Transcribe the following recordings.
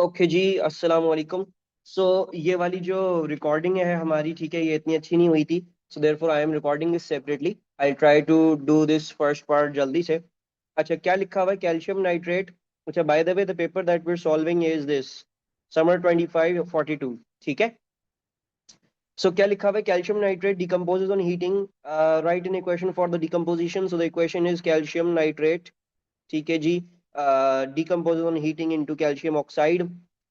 Okay जी, अस्सलाम वालेकुम। सो ये वाली जो रिकॉर्डिंग है हमारी, ठीक है, ये इतनी अच्छी नहीं हुई थी। So therefore I am recording this separately. I try to do this first part जल्दी से। अच्छा, क्या लिखा हुआ है? Calcium nitrate. अच्छा, by the way the paper that we are solving is this summer 2542। ठीक है। सो क्या लिखा हुआ है? Calcium nitrate decomposes on heating. Write in equation for the decomposition. So the equation is calcium nitrate, ठीक है जी, decompose on heating into calcium oxide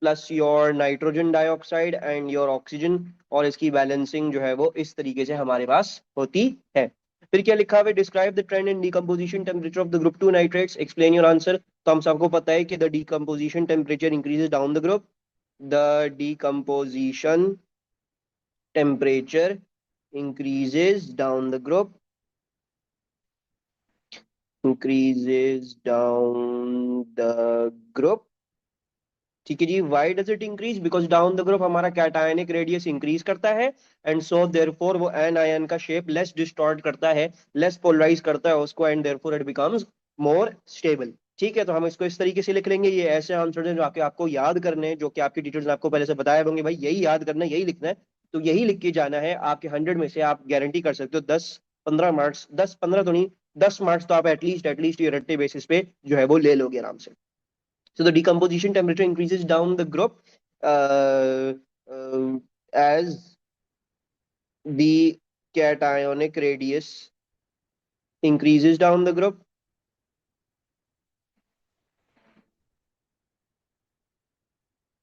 plus your nitrogen dioxide and your oxygen. और इसकी balancing जो है वो इस तरीके से हमारे पास होती है। फिर क्या लिखा हुआ है? Describe the trend in decomposition temperature of the group two nitrates, explain your answer. तो हम सबको पता है कि the decomposition temperature increases down the group. The decomposition temperature increases down the group, increases down the group। ठीक है जी। Why does it increase? Because down the group हमारा कैटायनिक रेडियस इंक्रीज करता है, एंड सो देयरफॉर वो anion का shape less distort करता है, लेस पोलराइज करता है उसको, and therefore it becomes more stable. ठीक है, तो हम इसको इस तरीके से लिख लेंगे। ये ऐसे आंसर हैं जो आपको याद करने हैं, जो कि आपकी टीचर्स ने आपको पहले से बताए होंगे, भाई यही याद करना है, यही लिखना है। तो यही लिख के जाना है। आपके 100 में से आप गारंटी कर सकते हो 10-15 मार्क्स, 10-15 तो नहीं, 10 मार्क्स तो आप एटलीस्ट ये रट्टे बेसिस पे जो है वो ले लोगे आराम से। So the decomposition temperature increases down the group uh, as the cationic radius increases down the group.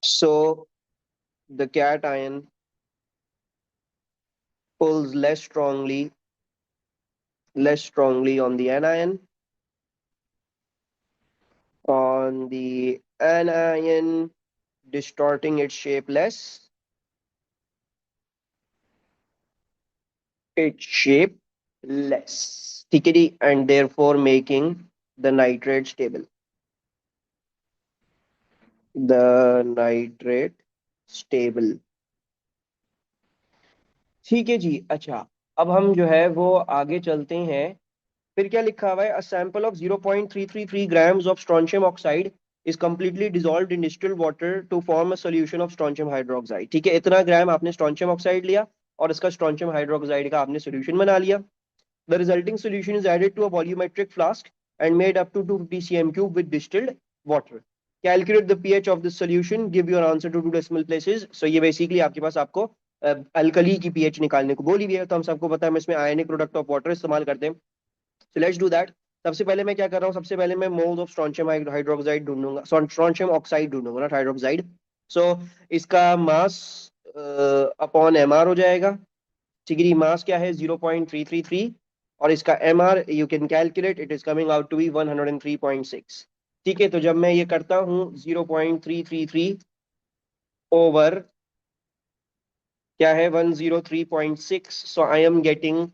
So the cation pulls less strongly on the anion. On the anion, distorting its shape less. Its shape less. ठीक है जी, and therefore making the nitrate stable. The nitrate stable। ठीक है जी। अच्छा, अब हम जो है वो आगे चलते हैं। फिर क्या लिखा हुआ है? A sample of 0.333 grams of strontium oxide is completely dissolved in distilled water to form a solution of strontium hydroxide। ठीक है, इतना ग्राम आपने स्ट्रोंशियम ऑक्साइड लिया और इसका स्ट्रोंशियम हाइड्रोक्साइड का आपने सोल्यूशन बना लिया। The resulting solution is added to a volumetric flask and made up to 250 cm cube with distilled water। Calculate the pH of this solution, give your answer to two decimal places। So ये basically आपके पास आपको alkali की pH निकालने को बोली हुई है। तो हम सबको पता है हम इसमें आयनिक प्रोडक्ट ऑफ वाटर इस्तेमाल करते हैं। So let's do that. सबसे पहले मैं क्या कर रहा हूँ? सबसे पहले मैं मोल्स ऑफ स्ट्रोंशियम हाइड्रोक्साइड ढूंढूंगा, स्ट्रोंशियम ऑक्साइड ढूंढूंगा, नॉट हाइड्रोक्साइड। सो इसका मास अपॉन एमआर हो जाएगा। ठीक है, मास क्या है? 0.333। और इसका MR you can calculate, it is coming out to be 103.6। ठीक है, तो जब मैं ये करता हूँ 0.333 ओवर क्या है 103.6, सो आई एम गेटिंग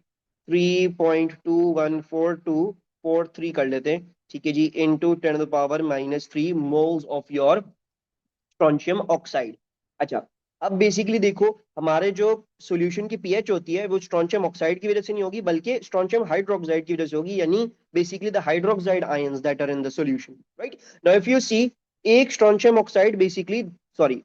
3.21443 कर लेते हैं। ठीक है जी, into 10⁻³ moles of your strontium oxide. अच्छा, अब बेसिकली देखो, हमारे जो सॉल्यूशन की पीएच होती है वो स्ट्रोंशियम ऑक्साइड की वजह से नहीं होगी, बल्कि स्ट्रोंशियम हाइड्रोक्साइड की वजह से होगी, यानी basically the hydroxide ions that are in the solution. Right now if you see, एक स्ट्रोंशियम ऑक्साइड बेसिकली, सॉरी,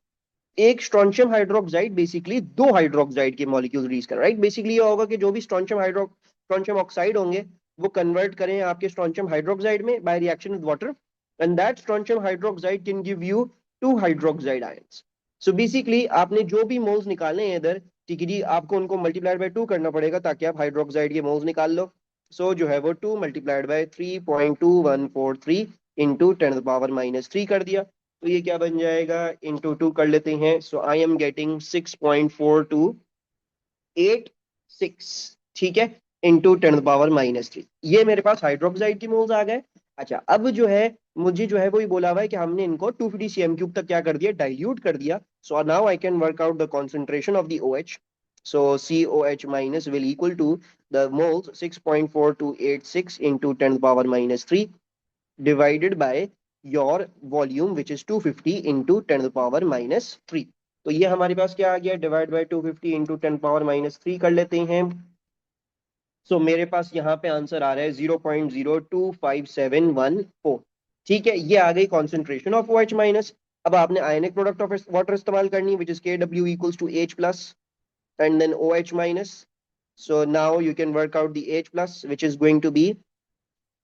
एक स्ट्रोंशियम हाइड्रोक्साइड बेसिकली दो हाइड्रोक्साइड के मॉलिक्यूल रिलीज कर, राइट। बेसिकली ये होगा कि जो भी स्ट्रोंशियम ऑक्साइड होंगे वो कन्वर्ट करें आपके स्ट्रोंशियम हाइड्रोक्साइड में by reaction with water, and that strontium hydroxide can give you two hydroxide ions. So basically आपने जो भी मोल्स निकालने हैं इधर, ठीक है जी, आपको उनको मल्टीप्लाइड बाय 2 करना पड़ेगा ताकि आप हाइड्रोक्साइड के मोल्स निकाल लो। सो जो है वो 2 मल्टीप्लाइड बाय 3.2143 इंटू 10⁻³ कर दिया। तो ये क्या बन जाएगा? इंटू 2 कर लेते हैं। सो आई एम गेटिंग 6.4286। ठीक है, इंटू 10⁻³ ये मेरे पास हाइड्रोक्साइड की मोल्स आ गए। अच्छा, अब जो है मुझे जो है वो ये बोला हुआ है कि हमने इनको 250 cm³ तक क्या कर दिया? डाइल्यूट कर दिया। So now I can work out the concentration of the OH। सो COH minus will equal to the moles 6.4286 into 10⁻³ divided by your volume which is 250 into 10⁻³ तो ये हमारे पास क्या आ गया? डिवाइड बाय 250 इंटू 10⁻³ कर लेते हैं। सो मेरे पास यहाँ पे आंसर आ रहा है 0.025714। ठीक है, ये आ गई कॉन्सेंट्रेशन ऑफ OH माइनस। अब आपने आयनिक प्रोडक्ट ऑफ वाटर इस्तेमाल करनी, which is KW equals to H plus and then OH minus. So now you can work out the H plus, which is going to be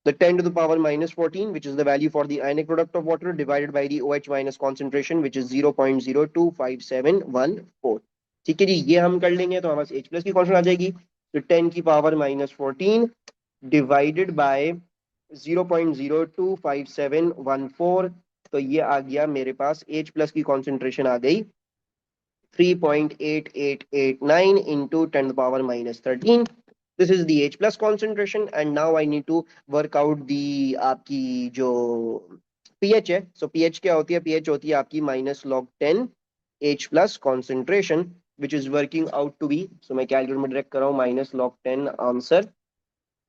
the 10 to the power minus 14, which is the value for the ionic product of water divided by the OH minus concentration, which is 0.0257114. ठीक है जी, ये हम कर लेंगे तो हमारे पास H plus की constant आ जाएगी, तो 10 की पावर माइनस 14 डिवाइडेड बाय 0.025714, तो ये आ गया मेरे पास H plus की कॉन्सेंट्रेशन आ गई 3.8889 into 10 to the power minus 13. This is the H plus concentration, and now I need to work out the आपकी जो pH है. So pH क्या होती है? pH होती है आपकी minus log 10 H plus concentration, which is working out to be, so मैं कैलकुलेटर में डायरेक्ट कर रहा हूँ, minus log 10 answer.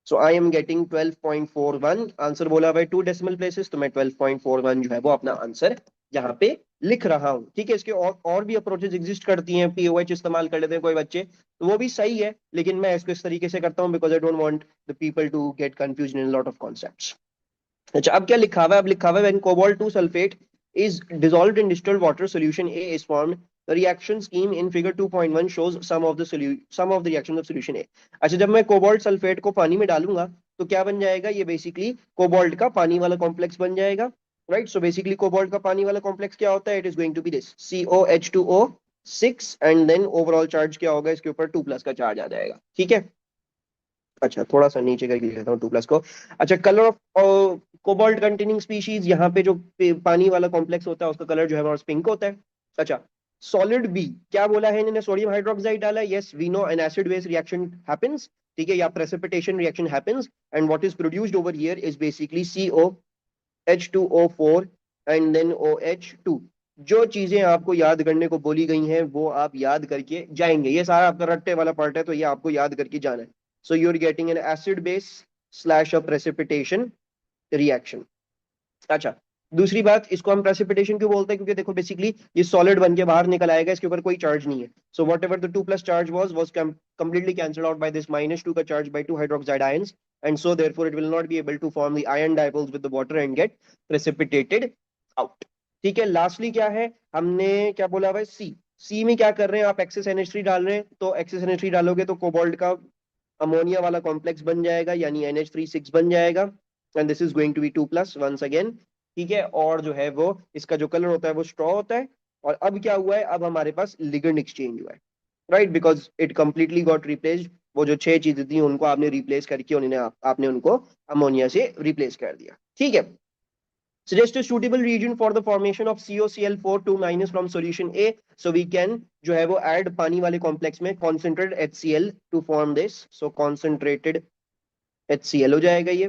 So I am getting 12.41 answer बोला भाई 2 डेसिमल प्लेसेस, तो मैं 12.41 जो है वो अपना आंसर यहाँ पे लिख रहा हूँ. ठीक है, इसके और भी अप्रोचेस एग्जिस्ट करती हैं, POH इस्तेमाल कर लेते हैं कोई बच्चे, तो वो भी सही है, लेकिन मैं इसको इस तरीके से करता हूँ because I don't want the people to get confuse in lot of concepts. अच्छा, अब क्या लिखा हुआ है? अब लिखा हुआ है when cobalt 2 sulphate is dissolved in distilled water solution A is formed, the reaction scheme in figure 2.1 shows some of the reactions of solution A. अच्छा, जब मैं कोबाल्ट सल्फेट को पानी में डालूंगा तो क्या बन जाएगा? ये बेसिकली कोबाल्ट का पानी वाला कॉम्प्लेक्स बन जाएगा, राइट? सो बेसिकली कोबाल्ट का पानी वाला कॉम्प्लेक्स क्या होता है? It is going to be this COH2O6, and then overall charge क्या होगा? इसके ऊपर 2 प्लस का चार्ज आ जाएगा. ठीक है, अच्छा थोड़ा सा नीचे करके लिख लेता हूँ 2 प्लस को. अच्छा, colour of cobalt containing species, यहाँ पे जो पानी वाला कॉम्प्लेक्स होता है उसका कलर जो है पिंक होता है. अच्छा, सॉलिड बी क्या बोला है इन्होंने? सोडियम हाइड्रोक्साइड डाला है. Yes we know an acid base reaction happens. ठीक है, या precipitation reaction happens, and what is produced over here is basically COH2O4 and then OH2. जो चीजें आपको याद करने को बोली गई हैं वो आप याद करके जाएंगे. ये सारा आपका रट्टे वाला पार्ट है, तो ये आपको याद करके जाना है. So you're getting an acid base slash a precipitation reaction. अच्छा, दूसरी बात, इसको हम प्रेसिपिटेशन क्यों बोलते हैं? क्योंकि देखो बेसिकली ये सॉलिड बन के बाहर निकल आएगा, इसके ऊपर कोई चार्ज नहीं है. So what ever the 2 plus charge was completely cancelled out by this -2 का charge by 2 hydroxide ions, and so therefore it will not be able to form the ion dipoles with the water and get precipitated out. ठीक है, lastly क्या है? हमने क्या बोला भाई? सी में क्या कर रहे हैं आप? एक्सेस NH3 डाल रहे हैं, तो एक्सेस NH3 डालोगे तो कोबाल्ट का अमोनिया वाला कॉम्प्लेक्स बन जाएगा, यानी NH3 6 बन जाएगा, and this is going to be 2 plus once again. ठीक है, और जो है वो इसका जो कलर होता है वो स्ट्रॉ होता है. और अब क्या हुआ है? अब हमारे पास लिगेंड एक्सचेंज हुआ है, right? Because it completely got replaced. वो जो 6 चीजें थी उनको आपने रिप्लेस करके आपने उनको अमोनिया से रिप्लेस कर दिया. ठीक है, suggest a suitable region for the formation of COCl4 2 minus from solution A, so we can जो है वो add पानी वाले complex में concentrated HCl to form this. So concentrated HCl हो जाएगा ये,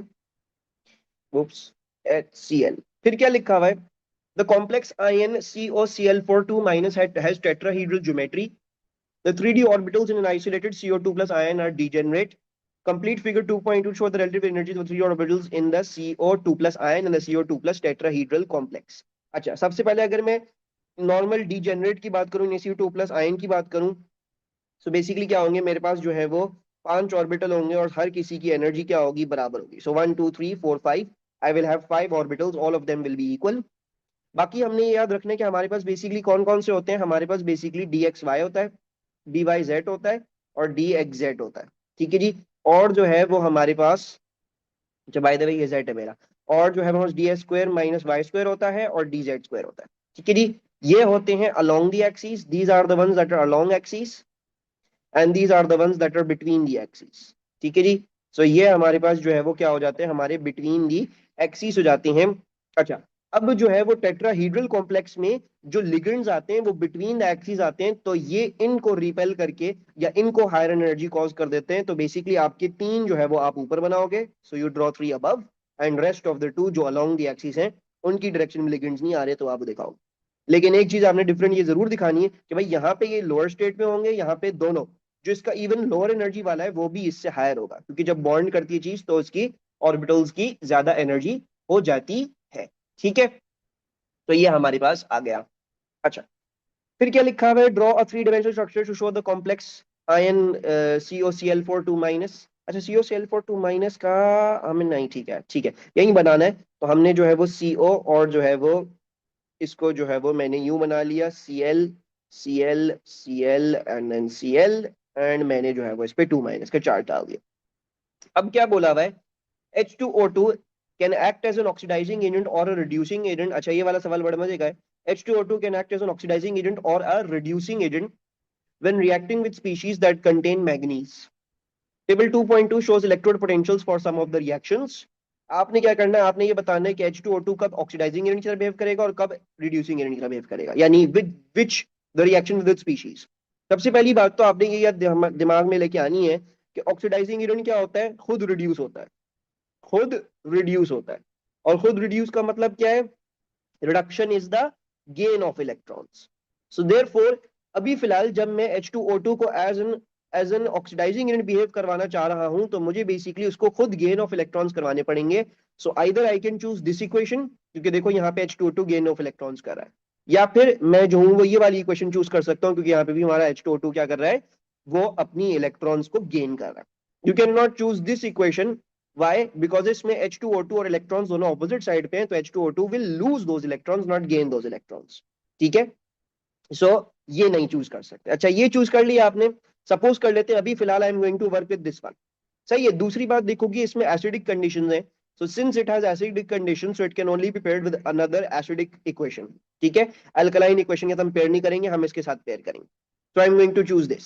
whoops, HCl. फिर क्या लिखा हुआ है? The complex ion COCl4 2 minus has tetrahedral geometry. The 3D orbitals in an isolated CO2 plus ion are degenerate. Complete figure 2.2 show the relative energies of 3 orbitals in the CO2 plus ion and the CO2 plus tetrahedral complex. अच्छा, सबसे पहले अगर मैं normal degenerate की बात करूं, CO2 plus ion की बात करूं, सो बेसिकली क्या होंगे मेरे पास? जो है वो 5 ऑर्बिटल होंगे और हर किसी की एनर्जी क्या होगी? बराबर होगी. सो 1 2 3 4 5, आई will have 5 orbitals, all of them will be equal. बाकी हमने ये याद रखना है कि हमारे पास बेसिकली कौन कौन से होते हैं. हमारे पास बेसिकली DXY होता है, DYZ होता है और DXZ होता है. ठीक है जी, और जो है वो हमारे पास, अच्छा बाय द वे ये Z है मेरा, और जो है हमारे पास DS² माइनस Y² होता है और DZ² होता है. ठीक है जी, ये होते हैं along the axis. These are the ones that are along axis and these are the ones that are between the axis. ठीक है जी, सो ये हमारे पास जो है वो क्या हो जाते हैं? हमारे between the axis हो जाते हैं. अच्छा, अब जो है वो टेट्राहीड्रल कॉम्प्लेक्स में जो लिगेंड्स आते हैं वो बिटवीन द एक्सिस आते हैं, तो ये इनको रिपेल करके या इनको हायर एनर्जी कॉज कर देते हैं. तो बेसिकली आपके 3 जो है वो आप ऊपर बनाओगे, so you draw 3 above, and rest of the 2 जो अलोंग द एक्सिस हैं उनकी डायरेक्शन में लिगेंड्स नहीं आ रहे, तो आप दिखाओ. लेकिन एक चीज आपने डिफरेंट ये जरूर दिखानी है कि भाई यहाँ पे ये लोअर स्टेट में होंगे, यहाँ पे दोनों, जो इसका इवन लोअर एनर्जी वाला है वो भी इससे हायर होगा, क्योंकि जब बॉन्ड करती है चीज तो इसकी ऑर्बिटल्स की ज्यादा एनर्जी हो जाती है. ठीक है, तो ये हमारे पास आ गया. अच्छा, फिर क्या लिखा हुआ है? Draw a 3 dimensional structure to show the complex ion COCl4 2 minus. अच्छा, COCl4 2 माइनस का हमें नहीं, ठीक है ठीक है, यही बनाना है. तो हमने जो है वो CO और जो है वो इसको जो है वो मैंने यूं बना लिया, Cl Cl and then Cl, एंड मैंने जो है वो इस पे 2 का चार्ज डाल दिया। अब क्या बोला हुआ है, H2O2 can act as an oxidising agent और अ रिड्यूसिंग एजेंट। अच्छा, ये वाला सवाल बड़ा मजे का है। H2O2 can act as an oxidising agent और a reducing agent when reacting with species that contain manganese. Table 2.2 shows electrode potentials for some of the reactions. आपने क्या करना है, आपने ये बताना है कि H2O2 कब ऑक्सीडाइजिंग एजेंट की तरह बिहेव करेगा और कब रिड्यूसिंग एजेंट की तरह बिहेव करेगा, यानी which the reaction with species। सबसे पहली बात तो आपने ये याद दिमाग में लेके आनी है कि ऑक्सीडाइजिंग एजेंट क्या होता है, खुद रिड्यूस होता है, खुद रिड्यूस होता है। और खुद रिड्यूस का मतलब क्या है, reduction is the gain of electrons. So therefore अभी फिलहाल जब मैं H2O2 को as an oxidising agent behave करवाना चाह रहा हूं तो मुझे बेसिकली उसको खुद गेन ऑफ इलेक्ट्रॉन्स करवाने पड़ेंगे। So either I can choose this equation, क्योंकि देखो यहाँ पे H2O2 गेन ऑफ इलेक्ट्रॉन्स कर रहा है, या फिर मैं जो हूँ वो ये वाली इक्वेशन चूज कर सकता हूँ, क्योंकि यहाँ पे भी हमारा H2O2 क्या कर रहा है, वो अपनी इलेक्ट्रॉन्स को गेन कर रहा है। You can not choose this equation, why, because इसमें H2O2 और इलेक्ट्रॉन्स दोनों ऑपोजिट साइड पे हैं, तो H2O2 will lose those electrons, not gain those electrons. ठीक है, सो ये नहीं चूज कर सकते। अच्छा, ये चूज कर लिया आपने, सपोज कर लेते हैं अभी फिलहाल I am going to work with this one. सही है, दूसरी बात देखोगी इसमें एसिडिक कंडीशंस है, so since it has acidic condition so it can only be paired with another acidic equation। ठीक है, अल्कलाइन इक्वेशन के तो हम पेयर नहीं करेंगे, हम इसके साथ पेयर करेंगे, so I'm going to choose this।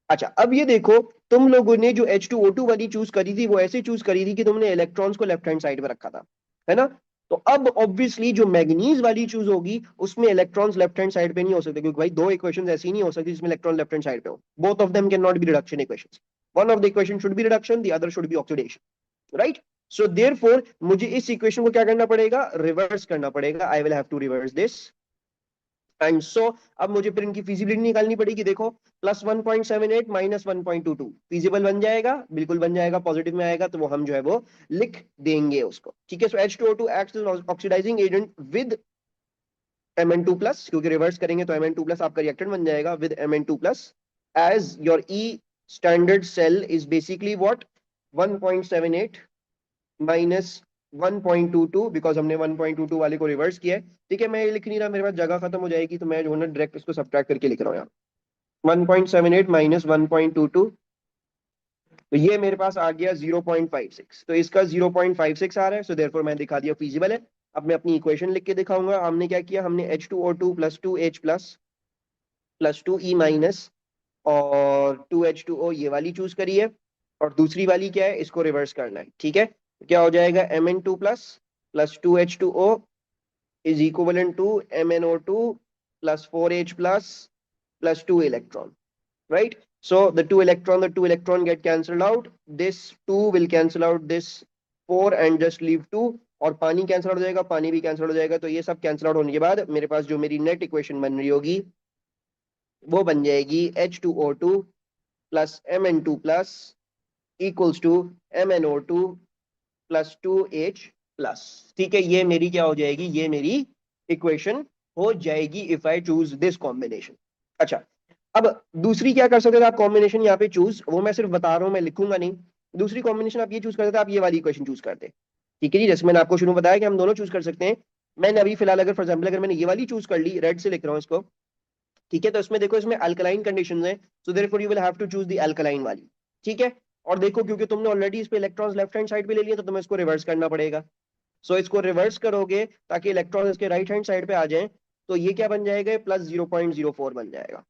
अच्छा, अब ये देखो, तुम लोगों ने जो H2O2 वाली चूज करी थी वो ऐसे चूज करी थी कि तुमने इलेक्ट्रॉन्स को लेफ्ट हैंड साइड पे रखा था, है ना। तो अब ऑब्वियसली जो मैग्नीज वाली चूज होगी उसमें इलेक्ट्रॉन्स लेफ्ट हैंड साइड पे नहीं हो सकते, क्योंकि भाई दो इक्वेशंस ऐसी नहीं हो सकती जिसमें इलेक्ट्रॉन लेफ्ट हैंड साइड पे हो। Both of them can not be reduction equations, one of the equation should be reduction, the other should be oxidation, right. So therefore मुझे इस इक्वेशन को क्या करना पड़ेगा, रिवर्स करना पड़ेगा। I will have to reverse this, and so अब मुझे फिर इनकी फिजिबिलिटी निकालनी पड़ेगी। देखो, +1.78 -1.22 फिजिबल बन जाएगा, बिल्कुल बन जाएगा, पॉजिटिव में आएगा तो वो हम जो है वो लिख देंगे उसको। ठीक है, so H2O2 acts as oxidizing agent with Mn2+, क्योंकि रिवर्स करेंगे तो Mn2+ आपका रिएक्टेंट बन जाएगा with Mn2+, as your E standard cell is basically what, 1.78 -1.22, because हमने 1.22 वाले को रिवर्स किया है। ठीक है, मैं ये लिख नहीं रहा, मेरे पास जगह खत्म हो जाएगी, तो मैं जो है ना डायरेक्ट इसको सब्ट्रैक्ट करके लिख रहा हूँ यहाँ। 1.78 -1.22, तो ये मेरे पास आ गया 0.56, तो इसका 0.56 आ रहा है, सो देयरफॉर मैं दिखा दिया फीजिबल है। अब मैं अपनी इक्वेशन लिख के दिखाऊंगा। हमने क्या किया, हमने H2O2 + 2H+ + 2E- और 2H2O ये वाली चूज करी है, और दूसरी वाली क्या है, इसको रिवर्स करना है। ठीक है, क्या हो जाएगा, Mn2+ + 2H2O is equivalent to MnO2 + 4H+ + 2 electron, right? So the two electron get cancelled out, this 2 will cancel out this 4 and just leave 2, और पानी कैंसिल आउट हो जाएगा, पानी भी कैंसिल आउट हो जाएगा। तो ये सब कैंसिल आउट होने के बाद मेरे पास जो मेरी नेट इक्वेशन बन रही होगी वो बन जाएगी H2O2 + Mn2+ equals to MnO2 + 2H+। ठीक है, ये मेरी क्या हो जाएगी, ये मेरी इक्वेशन हो जाएगी if I choose this combination. अच्छा, अब दूसरी क्या कर सकते थे आप कॉम्बिनेशन यहाँ पे चूज, वो मैं सिर्फ बता रहा हूँ, मैं लिखूंगा नहीं। दूसरी कॉम्बिनेशन आप ये चूज करते थे, आप ये वाली इक्वेशन चूज करते। ठीक है जी, जैसे मैंने आपको शुरू में बताया कि हम दोनों चूज कर सकते हैं। मैंने अभी फिलहाल अगर फॉर एग्जाम्पल अगर मैंने ये वाली चूज कर ली, रेड से लिख रहा हूँ इसको। ठीक है, तो इसमें देखो, इसमें अल्कलाइन कंडीशंस है, so therefore you will have to choose the alkaline वाली। ठीक है, और देखो क्योंकि तुमने ऑलरेडी इस पे इलेक्ट्रॉन्स लेफ्ट हैंड साइड पे ले लिया, तो तुम्हें इसको रिवर्स करना पड़ेगा। सो इसको रिवर्स करोगे ताकि इलेक्ट्रॉन इसके राइट हैंड साइड पे आ जाए, तो ये क्या बन जाएगा, +0.04 बन जाएगा,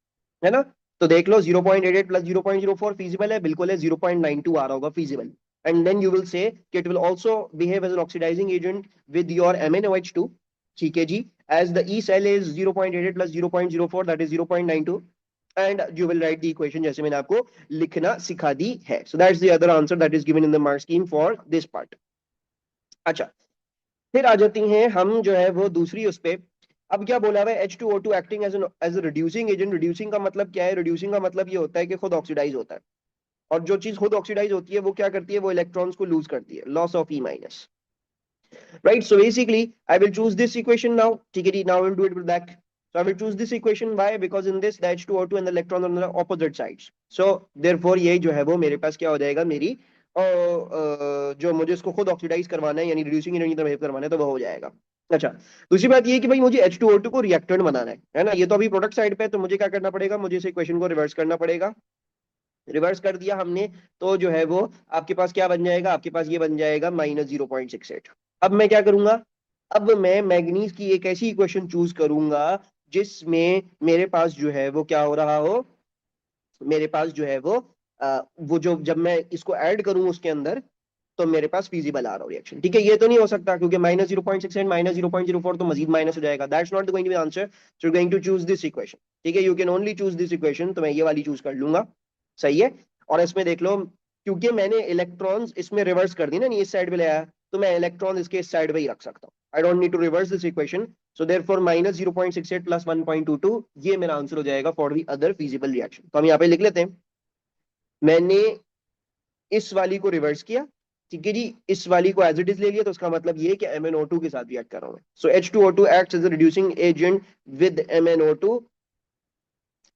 है ना। तो देख लो, 0.88 + 0.04 फीजिबल है, बिल्कुल है, 0.92 आ रहा होगा feasible. And then you will say that it will also behave as an oxidising agent with your MnOH2। ठीक है जी, as the E cell is 0.88 + 0.04, that is 0.92, and you will write the equation जैसे मैंने आपको लिखना सिखा दी है। So that's the other answer that is given in the mark scheme for this part। अच्छा, फिर आ जाती हैं हम जो है वो दूसरी उस पे। अब क्या बोला हुआ है, H2O2 acting as reducing agent. Reducing का मतलब क्या है, रिड्यूसिंग का मतलब ये होता है कि खुद ऑक्सीडाइज होता है, और जो चीज खुद ऑक्सीडाइज होती है वो क्या करती है, वो इलेक्ट्रॉन्स को लूज करती है, loss of E-, right? So basically I will choose this equation now। ठीक है जी, now I will do it with that। So I will choose this equation, why, because in this the H2O2 and the electrons on the opposite sides, so therefore ये जो है वो मेरे पास क्या हो जाएगा, मेरी जो मुझे इसको खुद ऑक्सीडाइज करवाना है यानी रिड्यूसिंग एजेंट की तरह बिहेव करवाना है, तो वो हो जाएगा। अच्छा, दूसरी बात ये है कि भाई मुझे H2O2 को रिएक्टेंट बनाना है ना। ये तो अभी प्रोडक्ट साइड पे है, तो मुझे क्या करना पड़ेगा, मुझे इस इक्वेशन को रिवर्स करना पड़ेगा। रिवर्स कर दिया हमने, तो जो है वो आपके पास क्या बन जाएगा, आपके पास ये बन जाएगा -0.68। अब मैं क्या करूंगा, अब मैं मैग्नीज की एक ऐसी इक्वेशन चूज करूंगा जिसमें मेरे पास जो है वो क्या हो रहा हो, मेरे पास जो है वो जो जब मैं इसको ऐड करूं उसके अंदर, तो मेरे पास फिजिबल आ रहा हो रिएक्शन। ठीक है, ये तो नहीं हो सकता क्योंकि -0.6 एंड -0.04 तो मजीद माइनस हो जाएगा। That's not going to be answer, so going to choose this equation. ठीक है, you can only choose this equation, तो मैं ये वाली चूज कर लूंगा। सही है। और इसमें देख लो, क्योंकि मैंने इलेक्ट्रॉन्स इसमें रिवर्स कर दी ना, नहीं इस साइड पे ले आया, तो मैं इलेक्ट्रॉन इसके इस साइड पे ही रख सकता हूँ। I don't need to reverse this equation, so therefore -0.68 plus 1.22 ये मेरा आंसर हो जाएगा for the other feasible reaction. तो हम यहाँ पे लिख लेते हैं, मैंने इस वाली को रिवर्स किया, ठीक है जी, इस वाली को एज इट इज ले लिया, तो उसका मतलब ये है कि MnO2 के साथ रिएक्ट कर रहा हूं मैं। So H2O2 acts as a reducing agent with MnO2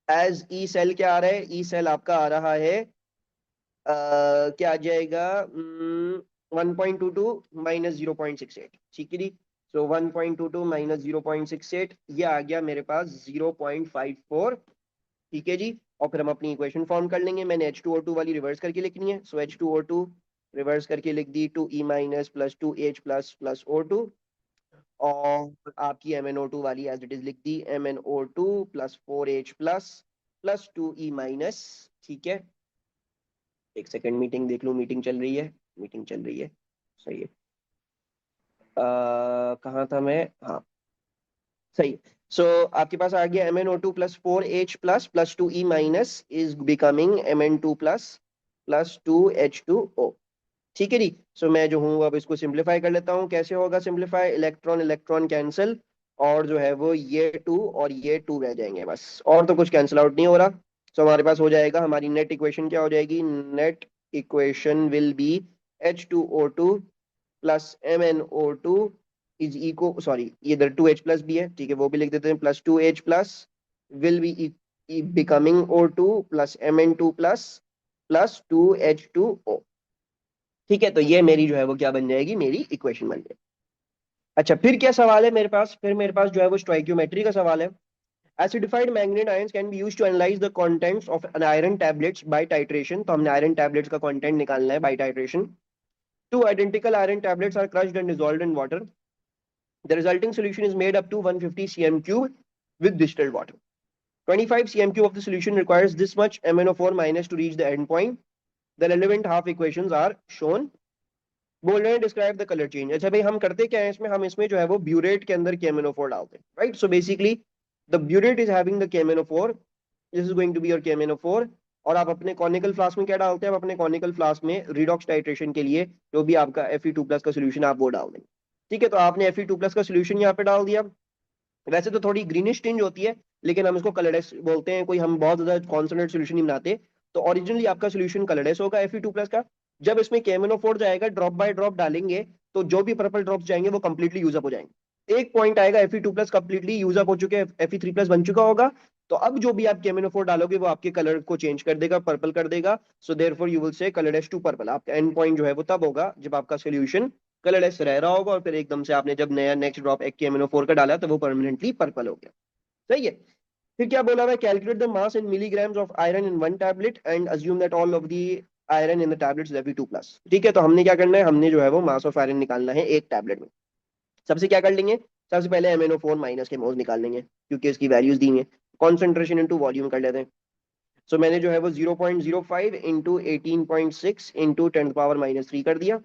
as E cell. क्या आ रहा है, ई सेल आपका आ रहा है क्या आ जाएगा, 1.22 -0.68। ठीक है जी, सो 1.22 -0.68 ये आ गया मेरे पास 0.54। ठीक है जी, और फिर हम अपनी इक्वेशन फॉर्म कर लेंगे। मैंने H2O2 वाली रिवर्स करके लिखनी है, सो H2O2 रिवर्स करके लिख दी, 2E minus plus 2H plus plus O2। और आपकी MnO2 वाली एज इट इज लिख दी, MnO2 plus 4H plus plus 2E minus. ठीक है, एक सेकेंड मीटिंग देख लूँ, मीटिंग चल रही है, मीटिंग चल रही है। सही है, कहाँ था मैं, हाँ सही। सो आपके पास आ गया MnO2 plus 4H plus plus 2E minus is becoming Mn2 plus plus 2H2O। ठीक है जी, सो मैं जो हूँ अब इसको सिंप्लीफाई कर लेता हूँ। कैसे होगा सिंप्लीफाई, इलेक्ट्रॉन इलेक्ट्रॉन कैंसिल, और जो है वो ये 2 और ये 2 रह जाएंगे बस, और तो कुछ कैंसिल आउट नहीं हो रहा। सो हमारे पास हो जाएगा, हमारी नेट इक्वेशन क्या हो जाएगी, net equation will be H2O2 plus MnO2 is echo, sorry ये इधर 2H प्लस भी है, ठीक है वो भी लिख देते हैं, plus 2H plus will be becoming O2 plus Mn2 plus plus 2H2O। ठीक है, तो ये मेरी जो है वो क्या बन जाएगी, मेरी इक्वेशन बन जाएगी। अच्छा, फिर क्या सवाल है मेरे पास, फिर मेरे पास जो है वो स्टोइक्योमेट्री का सवाल है। Acidified magnet ions can be used to analyze the contents of an iron tablets by titration. तो हमने आयरन टैबलेट्स का कंटेंट निकालना है by titration. Two identical iron tablets are crushed and dissolved in water. The resulting solution is made up to 150 cm cube with distilled water. 25 cm cube of the solution requires this much MnO4 minus to reach the end point. The relevant half equations are shown. बोल रहे हैं describe the colour change. अच्छा भाई, हम करते क्या है इसमें, हम इसमें जो है वो ब्यूरेट के अंदर KMnO4 डालते हैं, right. So basically the burette is having the KMnO4, this is going to be your KMnO4। और आप अपने कॉनिकल फ्लास्क में क्या डालते हैं, आप अपने कॉनिकल फ्लास्क में रिडॉक्स टाइट्रेशन के लिए जो भी आपका Fe2+ का सोल्यूशन आप वो डाल देंगे। ठीक है, तो आपने Fe2+ का सोल्यूशन यहाँ पे डाल दिया। वैसे तो थोड़ी ग्रीनिश टिंज होती है, लेकिन हम इसको कलरलेस बोलते हैं, कोई हम बहुत ज्यादा कॉन्सेंट्रेट सोल्यूशन नहीं बनाते। तो ओरिजिनली आपका सोल्यूशन कलरलेस होगा Fe2+ का। जब इसमें KMnO4 जाएगा, ड्रॉप बाय ड्रॉप डालेंगे, तो जो भी पर्पल ड्रॉप्स जाएंगे वो कंप्लीटली यूजअप हो जाएंगे। एक पॉइंट आएगा Fe2+ कंप्लीटली यूजअप हो चुके हैं, Fe3+ बन चुका होगा, तो अब जो भी आप KMnO4 डालोगे वो आपके कलर को चेंज कर देगा, पर्पल कर देगा। So therefore you will say colourless to purple. आपका एंड पॉइंट जो है वो तब होगा जब आपका सोल्यूशन कलरलेस रह रहा होगा, और फिर एकदम से आपने जब नया नेक्स्ट ड्रॉप एक KMnO4 का डाला तो वो परमानेंटली पर्पल हो गया। सही है। फिर क्या बोला हुआ है, calculate the mass in milligrams of iron in one tablet and assume that all of the iron in the tablets Fe2+। ठीक है, तो हमने क्या करना है, हमने जो है वो मास ऑफ आयरन निकालना है एक टैबलेट में। सबसे क्या कर लेंगे, सबसे पहले MnO4 माइनस के मोल्स निकाल लेंगे, क्योंकि इसकी वैल्यूज दी हैं। कॉन्सेंट्रेशन इनटू वॉल्यूम कर लेते हैं। सो मैंने जो है वो 0.05 इंटू 18.6 इंटू 10⁻³ कर दिया।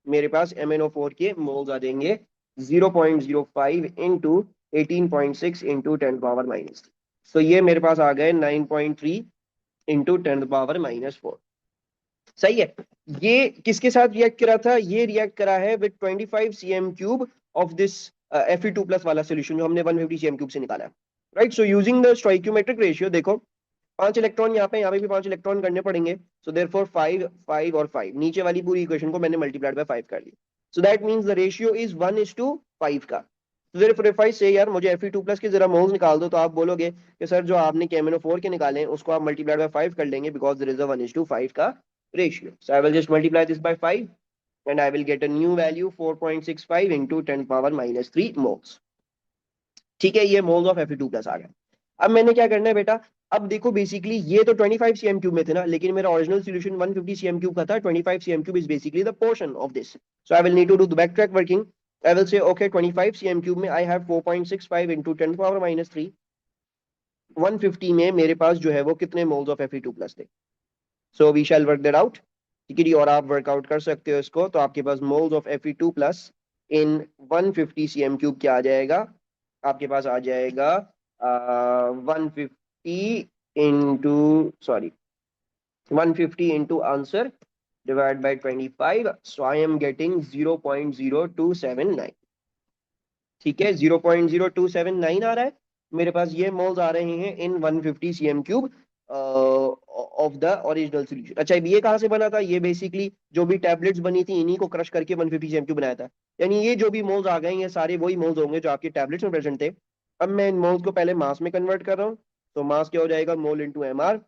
मेरे पास MnO4 के मोल्स आ जाएंगे 0.05 इंटू 18.6 इंटू 10⁻³। तो ये मेरे पास आ गए 9.3 इंटू 10⁻⁻4। सही है। ये किसके साथ रिएक्ट करा था, ये रिएक्ट करा है with 25 cm cube of this Fe2+ वाला सोल्यूशन जो हमने 150 cm क्यूब से निकाला है, right. So using the stoichiometric ratio, देखो 5 इलेक्ट्रॉन यहाँ पे भी 5 इलेक्ट्रॉन करने पड़ेंगे। सो देयरफॉर 5 5 और 5, नीचे वाली पूरी इक्वेशन को मैंने मल्टीप्लाइड बाय 5 कर दी। So that means the ratio is 1:5 का। तो देयरफॉर इफ आई से यार मुझे Fe2+ के जरा मोल्स निकाल दो, तो आप बोलोगे कि सर जो आपने KMnO4 के निकाले हैं उसको आप मल्टीप्लाइड बाय 5 कर लेंगे, बिकॉज देयर इज अ 1:5 का ratio. So I will just multiply this by 5। and I will get a new value 4.65 into 10 power minus 3 moles. ठीक है, ये मोल्स ऑफ Fe2 प्लस आ गया। अब मैंने क्या करना है बेटा, अब देखो बेसिकली ये तो 25 cm क्यूब में थे ना, लेकिन मेरा ओरिजिनल सॉल्यूशन 150 cm क्यूब का था। 25 cm cube is basically the portion of this, so I will need to do the back track working. I will say okay 25 cm cube में I have 4.65 into 10 power minus 3, 150 में मेरे पास जो है वो कितने moles of Fe2 plus थे। So we shall work that out, ठीक है जी, और आप वर्कआउट कर सकते हो इसको। तो आपके पास moles of Fe2 plus in 150 cm cube क्या आ जाएगा, आपके पास आ जाएगा 150 into, sorry 150 into answer divide by 25, so I am getting 0.0279। ठीक है, 0.0279 आ रहा है मेरे पास, ये मोल्स आ रहे हैं इन 150 cm cube of the original solution. अच्छा, ये कहाँ से बना था, ये बेसिकली जो भी टैबलेट्स बनी थी इन्हीं को क्रश करके 150 cm क्यूब बनाया था। यानी ये जो भी मोल्स आ गए ये सारे वही मोल्स होंगे जो आपके टैबलेट्स में प्रेजेंट थे। अब मैं इन मोल्स को पहले मास में कन्वर्ट कर रहा हूँ, तो मास क्या हो जाएगा, mole into M R,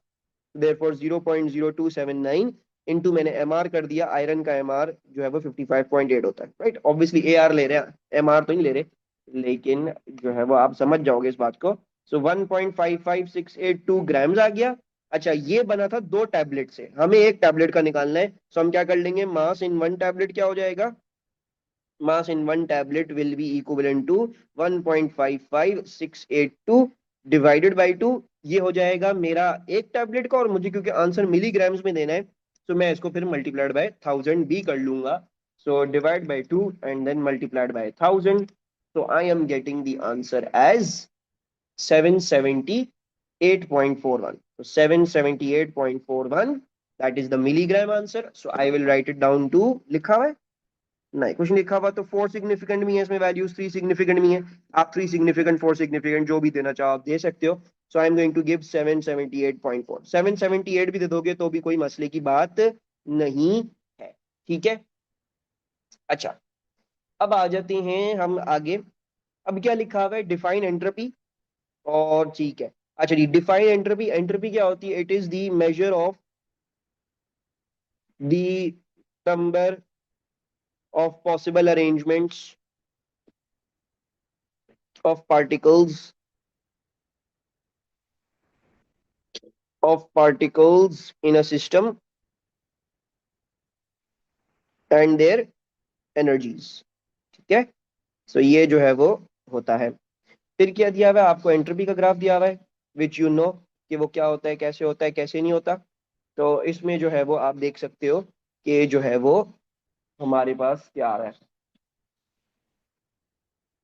therefore 0.0279 into मैंने एम आर कर दिया, आयरन का एम आर जो है वो 55.8 होता है, राइट। ऑब्वियसली ए आर ले रहे हैं, एम आर तो नहीं ले रहे, लेकिन जो है वो आप समझ जाओगे इस बात को। सो 1.55682 ग्राम्स आ गया। अच्छा, ये बना था दो टैबलेट से, हमें एक टैबलेट का निकालना है, सो हम क्या कर लेंगे, मास इन वन टैबलेट क्या हो जाएगा, mass in one tablet will be equivalent to 1.55682 divided by 2। ये हो जाएगा मेरा एक टैबलेट का, और मुझे क्योंकि आंसर मिलीग्राम्स में देना है तो मैं इसको फिर मल्टीप्लाइड बाय 1000 भी कर लूंगा। So divide by 2 and then multiplied by 1000, so I am getting the answer as 778.41. So 778.41, that is the milligram answer. So I will write it down to, लिखा हुआ है नहीं, कुछ नहीं लिखा हुआ, तो 4 सिग्निफिकेंट भी है इसमें वैल्यूज, 3 सिग्निफिकेंट भी है। आप 3 सिग्निफिकेंट 4 सिग्निफिकेंट जो भी देना चाहो आप दे सकते हो। So I am going to give 778.4, 778 भी दे दोगे तो भी कोई मसले की बात नहीं है, ठीक है। अच्छा, अब आ जाते हैं हम आगे। अब क्या लिखा हुआ है, डिफाइन एंट्रोपी, और ठीक है। अच्छा जी, डिफाइन एंट्रोपी, एंट्रोपी क्या होती है, it is the measure of the number of possible arrangements of particles in a system and their energies, ठीक है। सो ये जो है वो होता है। फिर क्या दिया हुआ है आपको, एंट्रोपी का ग्राफ दिया हुआ है, विच यू नो कि वो क्या होता है, कैसे होता है, कैसे नहीं होता। तो इसमें जो है वो आप देख सकते हो कि जो है वो हमारे पास क्या आ रहा है।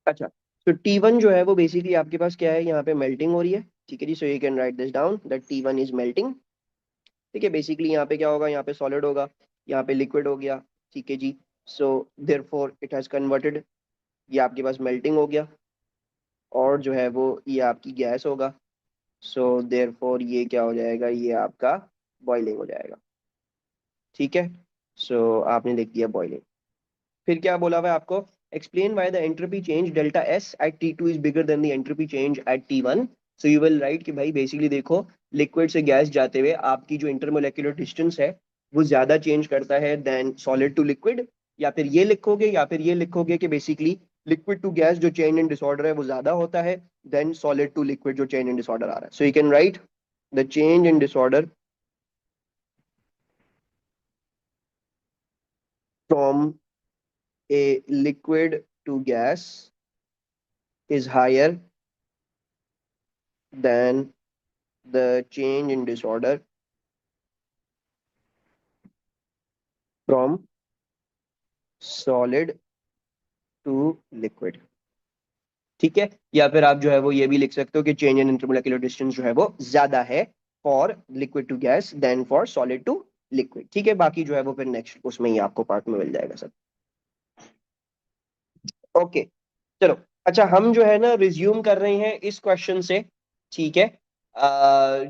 अच्छा, तो T1 जो है वो बेसिकली आपके पास क्या है, यहाँ पे मेल्टिंग हो रही है, ठीक है जी। So you can write this down that T1 is melting, ठीक है। बेसिकली यहाँ पे क्या होगा, यहाँ पे सॉलिड होगा, यहाँ पे लिक्विड हो गया, ठीक है जी। So therefore it has converted, ये आपके पास मेल्टिंग हो गया, और जो है वो ये आपकी गैस होगा। सो देयरफॉर ये क्या हो जाएगा, ये आपका बॉइलिंग हो जाएगा, ठीक है। सो आपने लिख दिया बॉइलिंग। फिर क्या बोला हुआ है आपको, explain why the entropy change delta S at T2 is bigger than the entropy change at T1। So you will write कि भाई बेसिकली देखो, लिक्विड से गैस जाते हुए आपकी जो इंटरमोलेक्युलर डिस्टेंस है वो ज्यादा चेंज करता है देन सॉलिड टू लिक्विड। या फिर ये लिखोगे, या फिर ये लिखोगे कि बेसिकली लिक्विड टू गैस जो चेंज इन डिसऑर्डर है वो ज्यादा होता है देन सॉलिड टू लिक्विड जो चेंज इन डिसऑर्डर आ रहा है। सो you can right the change in disorder from a liquid to gas is higher than the change in disorder from solid to liquid, ठीक है। या फिर आप जो है वो ये भी लिख सकते हो कि चेंज इन इंटरमोलेक्युलर डिस्टेंस जो है वो ज्यादा है for liquid to gas than for solid to liquid, ठीक है। बाकी जो है वो फिर नेक्स्ट उसमें ही आपको पार्ट में मिल जाएगा सब, ओके। चलो, अच्छा हम जो है ना रिज्यूम कर रहे हैं इस क्वेश्चन से, ठीक है।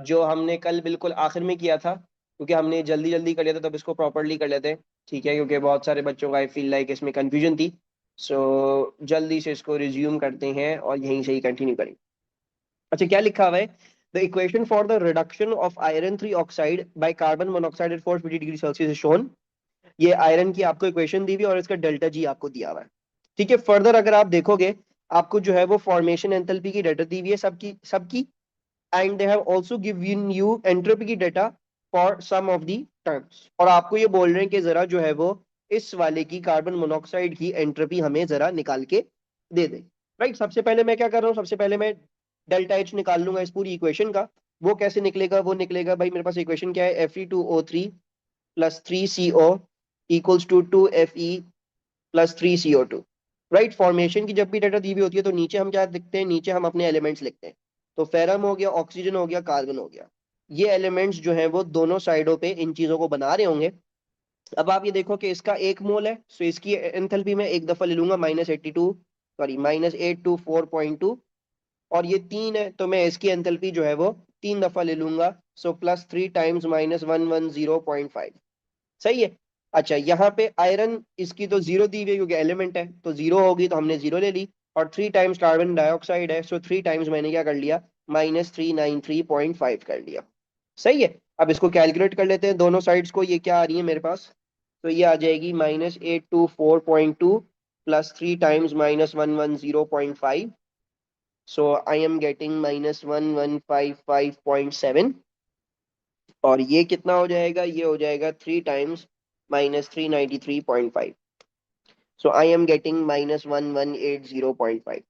जो हमने कल बिल्कुल आखिर में किया था, क्योंकि हमने जल्दी जल्दी कर लिया था, तब इसको प्रॉपरली कर लेते हैं, ठीक है, क्योंकि बहुत सारे बच्चों का आई फील लाइक इसमें कंफ्यूजन थी। सो जल्दी से इसको रिज्यूम करते हैं और यहीं से ही कंटिन्यू करेंगे। अच्छा, क्या लिखा हुआ है, the equation for the reduction of iron 3 oxide by carbon monoxide at 450 degree Celsius is shown. ये आयरन की आपको इक्वेशन दी हुई है और इसका डेल्टा जी आपको दिया हुआ है। ठीक है, फर्दर अगर आप देखोगे आपको जो है वो फॉर्मेशन एंथैल्पी की डाटा दी हुई है सबकी सबकी, and they have also given you entropy की data for some of the terms, और आपको ये बोल रहे हैं कि जरा जो है वो इस वाले की कार्बन मोनोऑक्साइड की एंट्रोपी हमें जरा निकाल के दे दे। राइट, सबसे पहले मैं क्या कर रहा हूँ, सबसे पहले मैं डेल्टा एच निकाल लूंगा इस पूरी इक्वेशन का। वो कैसे निकलेगा, वो निकलेगा भाई मेरे पास इक्वेशन क्या है, Fe2O3 plus 3CO equals to 2Fe plus 3CO2। Right, formation की जब भी डाटा दी हुई होती है तो नीचे हम क्या लिखते हैं, नीचे हम अपने एलिमेंट्स लिखते हैं। तो फेरम हो गया, ऑक्सीजन हो गया, कार्बन हो गया, ये एलिमेंट्स जो हैं वो दोनों साइडों पे इन चीजों को बना रहे होंगे। अब आप ये देखो कि इसका 1 मोल है, सो इसकी एंथैल्पी में एक दफा ले लूंगा -82, सॉरी -824.2, और ये 3 है तो मैं इसकी एंथैल्पी जो है वो 3 दफा ले लूंगा, सो +3 टाइम्स -110.5। सही है। अच्छा, यहाँ पे आयरन इसकी तो जीरो दी हुई है क्योंकि एलिमेंट है, तो जीरो होगी तो हमने जीरो ले ली, और 3 टाइम्स कार्बन डाइऑक्साइड है, सो 3 टाइम्स मैंने क्या कर लिया, -393.5 कर लिया। सही है। अब इसको कैलकुलेट कर लेते हैं दोनों साइड्स को, ये क्या आ रही है मेरे पास, तो ये आ जाएगी -824.2 plus 3 times -110.5, so I am getting -1155.7, और ये कितना हो जाएगा, ये हो जाएगा 3 times -393.5, so I am getting -1180.5।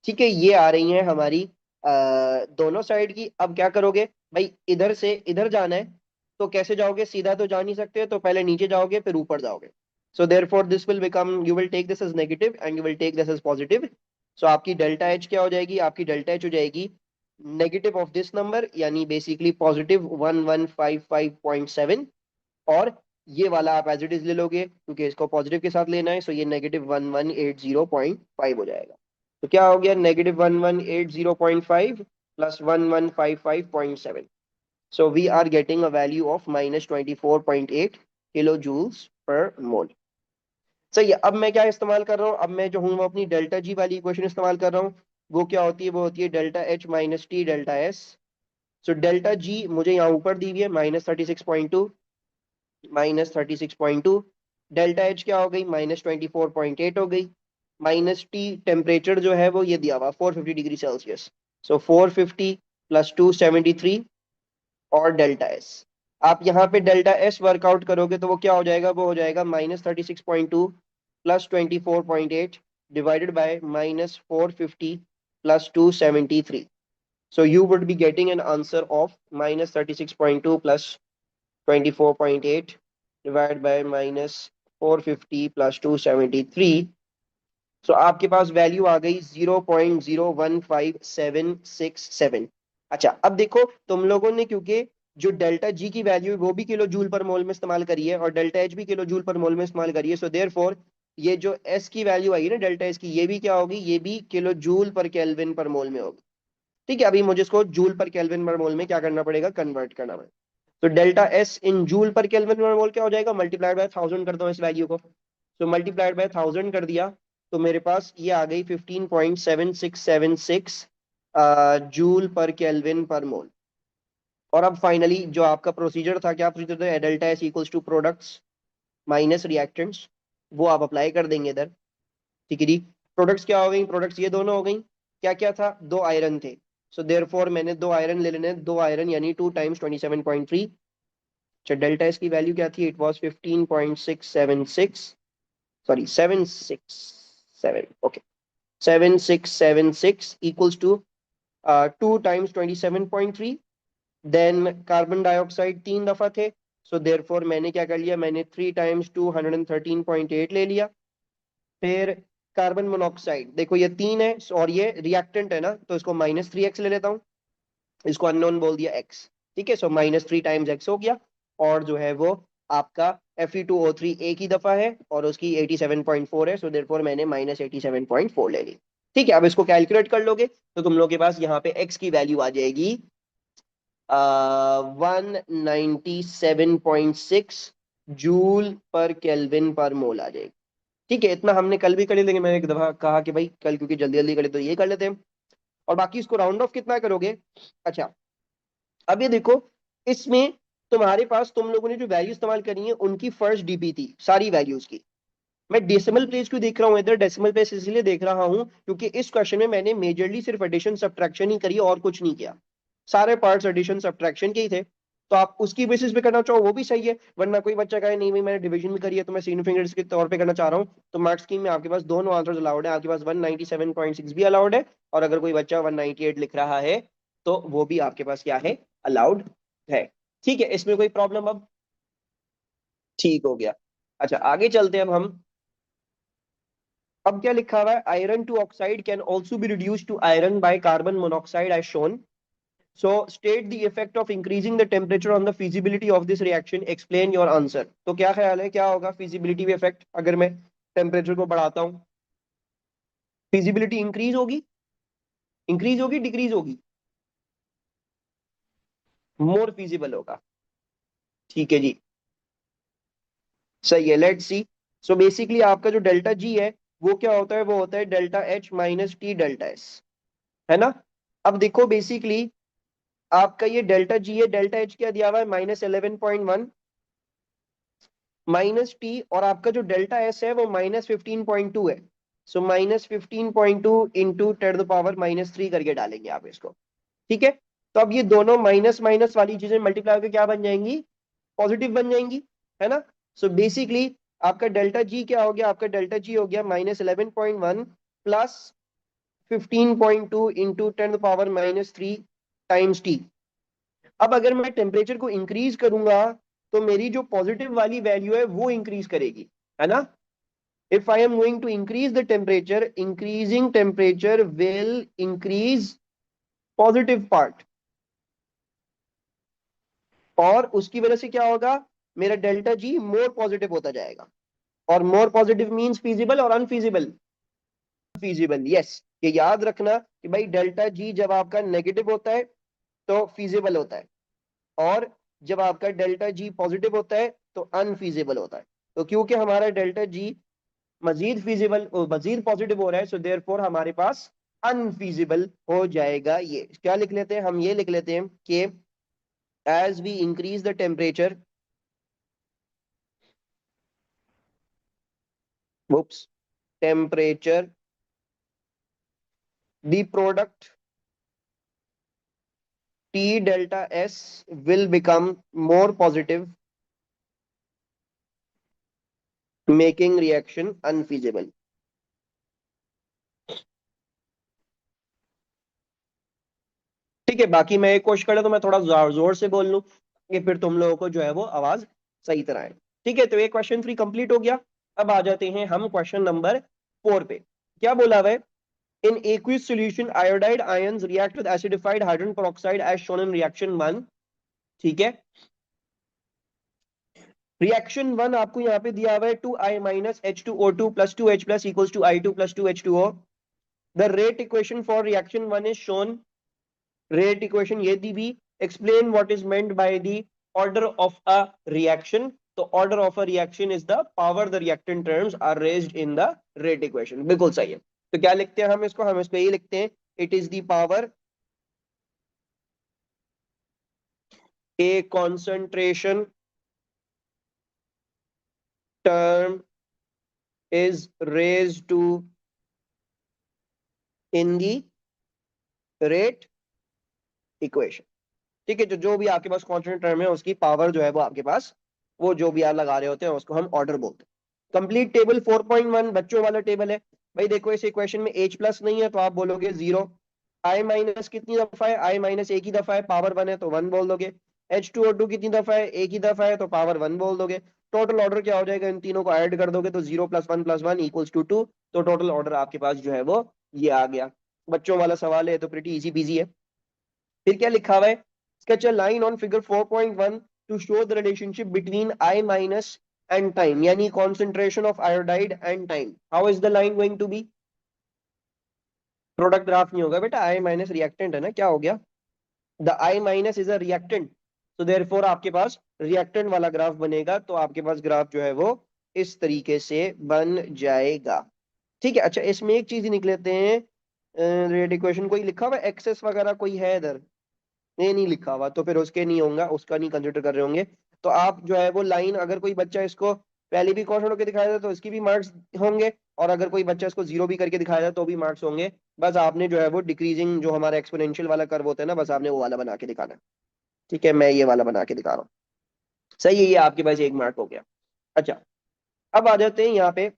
ठीक है, ये आ रही है हमारी दोनों साइड की। अब क्या करोगे भाई, इधर से इधर जाना है तो कैसे जाओगे, सीधा तो जा नहीं सकते, तो पहले नीचे जाओगे फिर ऊपर जाओगे। So therefore this will become, you will take this as negative and you will take this as positive. सो आपकी डेल्टा एच क्या हो जाएगी, आपकी डेल्टा एच हो जाएगी नेगेटिव ऑफ दिस नंबर, यानी बेसिकली +1155.7, और ये वाला आप एज इट इज ले लोगे क्योंकि इसको पॉजिटिव के साथ लेना है, सो ये -1180.5 हो जाएगा। तो क्या हो गया, -1180.5 plus 1155.7, so we are getting a value of -24.8 kilojoules per mole. सही है। अब मैं क्या इस्तेमाल कर रहा हूँ, अब मैं जो हूँ वो अपनी डेल्टा जी वाली इक्वेशन इस्तेमाल कर रहा हूँ। वो क्या होती है, वो होती है delta H minus T delta S. So delta G मुझे यहाँ ऊपर दी हुई है -36.2, -36.2, डेल्टा एच क्या हो गई, -24.8 हो गई, माइनस टी टेम्परेचर जो है वो ये दिया हुआ 450 डिग्री सेल्सियस, सो 450 प्लस 273, और डेल्टा एस। आप यहाँ पे डेल्टा एस वर्कआउट करोगे तो वो क्या हो जाएगा, वो हो जाएगा -36.2 plus 24.8 divided by -450 plus 273, so you would be getting an answer of -36.2 plus 24.8 divided by -450 plus 273, सो आपके पास वैल्यू आ गई 0.015767। अच्छा, अब देखो तुम लोगों ने क्योंकि जो डेल्टा जी की वैल्यू है वो भी किलो जूल पर मोल में इस्तेमाल करी है और डेल्टा एच भी किलो जूल पर मोल में इस्तेमाल करी है, सो देयरफॉर ये जो एस की वैल्यू आई है ना डेल्टा एस की, ये भी क्या होगी, ये भी किलो जूल पर केल्विन पर मोल में होगी। ठीक है, अभी मुझे इसको जूल पर केल्विन पर मोल में क्या करना पड़ेगा, कन्वर्ट करना पड़ेगा। तो डेल्टा एस इन जूल पर केल्विन पर मोल क्या हो जाएगा, मल्टीप्लाइड बाय 1000 करता हूँ इस वैल्यू को, तो मल्टीप्लाइड बाय 1000 कर दिया तो मेरे पास ये आ गई 15.7676 जूल पर केल्विन पर मोल। और अब फाइनली जो आपका प्रोसीजर था, क्या प्रोसीजर था, delta S equals to products minus reactants, वो आप अप्लाई कर देंगे इधर। ठीक है जी, प्रोडक्ट्स क्या हो गई, प्रोडक्ट्स ये दोनों हो गई, क्या क्या था, दो आयरन थे, सो देयरफॉर मैंने दो आयरन ले लेने, दो आयरन यानी 2 टाइम्स 27.3। अच्छा, डेल्टा एस की वैल्यू क्या थी, it was 15.676, sorry 767, okay, 7676 equals to 2 times 27.3। Then carbon dioxide 3 दफा थे, सो देयरफॉर मैंने क्या कर लिया, मैंने 3 टाइम्स 213.8 ले लिया। फिर कार्बन मोनोऑक्साइड देखो ये 3 है और ये रिएक्टेंट है ना, तो इसको -3x ले लेता हूँ, इसको अननोन बोल दिया x। ठीक है, सो -3 टाइम्स x हो गया, और जो है वो आपका Fe2O3 एक ही दफा है और उसकी 87.4 है, सो देयरफॉर मैंने -87.4 ले ली। ठीक है, अब इसको कैलकुलेट कर लोगे तो तुम लोग के पास यहाँ पे x की वैल्यू आ जाएगी 197.6 जूल पर केल्विन पर मोल आ जाएगी। ठीक है, इतना हमने कल भी कर लिया, लेकिन मैंने एक दफा कहा कि भाई कल क्योंकि जल्दी जल्दी करे तो ये कर लेते हैं, और बाकी इसको राउंड ऑफ कितना करोगे। अच्छा, अब ये देखो इसमें तुम्हारे पास तुम लोगों ने जो वैल्यू इस्तेमाल करी है उनकी फर्स्ट डीपी थी सारी वैल्यूज की। मैं डेसिमल प्लेस क्यों देख रहा हूँ इधर, डेसिमल प्लेस इसलिए देख रहा हूँ क्योंकि इस क्वेश्चन में मैंने मेजरली सिर्फ एडिशन सब्ट्रैक्शन ही करी और कुछ नहीं किया। सारे पार्ट्स एडिशन सब्ट्रैक्शन के ही थे, तो आप उसकी बेसिस पे करना चाहो वो भी सही है, वरना कोई बच्चा कहे नहीं भाई मैंने डिवीजन में करी है तो मैं सिग्निफिकेंस के तौर पे करना चाह रहा हूँ, तो मार्क्स स्कीम में आपके पास दोनों आंसर्स अलाउड है, आपके पास 197.6 भी अलाउड है, और अगर कोई बच्चा 198 लिख रहा है तो वो भी आपके पास क्या है, अलाउड है। ठीक है, इसमें कोई प्रॉब्लम अब? ठीक हो गया। अच्छा आगे चलते हैं अब हम। अब क्या लिखा हुआ है, iron two oxide can also be reduce to iron by carbon monoxide as shown. So state the effect of increasing the temperature on the feasibility of this reaction. Explain your answer. तो क्या ख्याल है, क्या होगा feasibility effect अगर मैं temperature को बढ़ाता हूँ? feasibility इंक्रीज होगी डिक्रीज होगी? मोर feasible होगा। ठीक है जी, सही है। Let's see. सो बेसिकली आपका जो डेल्टा जी है वो क्या होता है, वो होता है delta H minus T delta S, है ना। अब देखो बेसिकली आपका ये डेल्टा जी है, डेल्टा एच क्या दिया हुआ है, -11.1 माइनस टी, और आपका जो डेल्टा एस है वो -15.2 है। सो -15.2 इंटू 10⁻³ करके डालेंगे आप इसको। ठीक है, तो अब ये दोनों माइनस माइनस वाली चीजें मल्टीप्लाई होकर क्या बन जाएंगी, पॉजिटिव बन जाएंगी, है ना। सो बेसिकली आपका डेल्टा जी क्या हो गया, आपका डेल्टा जी हो गया -11.1 प्लस 15.2 इंटू 10⁻³ टाइम्स टी। अब अगर मैं टेम्परेचर को इंक्रीज करूंगा तो मेरी जो पॉजिटिव वाली वैल्यू है वो इंक्रीज करेगी, है ना। If I am going to increase the temperature, increasing temperature will increase positive part, और उसकी वजह से क्या होगा, मेरा डेल्टा जी मोर पॉजिटिव होता जाएगा। और मोर पॉजिटिव मींस फीजिबल और अनफीजिबल, फीजिबल, यस। ये याद रखना कि भाई डेल्टा जी जब आपका नेगेटिव होता है तो फीजिबल होता है, और जब आपका डेल्टा जी पॉजिटिव होता है तो अनफीजिबल होता है। तो क्योंकि हमारा डेल्टा जी मजीद फीजिबल मजीद पॉजिटिव हो रहा है, सो देयरफॉर हमारे पास अनफीजिबल हो जाएगा। ये क्या लिख लेते हैं हम, ये लिख लेते हैं कि as we increase the temperature, whoops, temperature, the product T delta S will become more positive, making reaction unfeasible. ठीक है, बाकी मैं एक कोशिश करूँ तो मैं थोड़ा जोर से बोल लूं कि फिर तुम लोगों को जो है वो आवाज सही तरह है। ठीक है, तो ये क्वेश्चन 3 कंप्लीट हो गया। अब आ जाते हैं हम क्वेश्चन नंबर 4 पे। क्या बोला हुआ है, इन aqueous solution iodide ions react with acidified hydrogen peroxide as shown in reaction 1। ठीक है, रिएक्शन 1 आपको यहाँ पे दिया हुआ है 2I minus H2O2 plus 2H plus equals to I2 plus 2H2O। The rate equation for reaction 1 is shown, rate equation ये दी भी। Explain what is meant by the order of a reaction. तो order of a reaction is the power the reactant terms are raised in the rate equation. बिल्कुल सही है। तो क्या लिखते हैं हम इसको ये लिखते हैं, it is the power a concentration term is raised to in the rate equation। ठीक है, जो भी आपके पास कांस्टेंट टर्म है उसकी पावर जो है वो आपके पास, वो जो भी आप लगा रहे होते हैं उसको हम ऑर्डर बोलते हैं। कंप्लीट टेबल 4.1 बच्चों वाला टेबल है भाई। देखो इस इक्वेशन में H प्लस नहीं है तो आप बोलोगे 0। I माइनस कितनी दफा है, I माइनस एक ही दफा है, पावर 1 है तो 1 बोल दोगे। H2O2 कितनी दफा है, एक ही दफा है तो पावर 1 बोल दोगे। टोटल ऑर्डर क्या हो जाएगा, इन तीनों को ऐड कर दोगे तो 0 प्लस 1 इक्वल्स टू 2। तो टोटल ऑर्डर आपके पास जो है वो ये आ गया। बच्चों वाला सवाल है तो प्रिटी इजी पीजी है। फिर क्या लिखा हुआ है, sketch a line on figure 4.1 to show the relationship between I minus and time, यानी concentration of iodide and time. How is the line going to be? Product graph नहीं होगा बेटा, I माइनस रिएक्टेंट है ना, क्या हो गया, the I minus is a reactant, तो देयरफॉर आपके पास रिएक्टेंट वाला ग्राफ बनेगा। तो आपके पास ग्राफ जो है वो इस तरीके से बन जाएगा। ठीक है, अच्छा इसमें एक चीज ही निकल लेते हैं, रेट इक्वेशन कोई लिखा हुआ एक्सेस वगैरह कोई है इधर? ये नहीं लिखा हुआ तो फिर उसके नहीं होगा, उसका नहीं कंसिडर कर रहे होंगे। तो आप जो है वो लाइन, अगर कोई बच्चा इसको पहले भी क्वेश्चन होकर दिखाया था तो इसकी भी मार्क्स होंगे, और अगर कोई बच्चा इसको जीरो भी करके दिखाया था तो भी मार्क्स होंगे। बस आपने जो है वो डिक्रीजिंग जो हमारा एक्सपोनेंशियल वाला कर्व होता है ना, बस आपने वो वाला बना के दिखाना है। ठीक है, मैं ये वाला बना के दिखा रहा हूँ। सही है, ये आपके पास एक मार्क हो गया। अच्छा, अब आ जाते हैं यहाँ पे।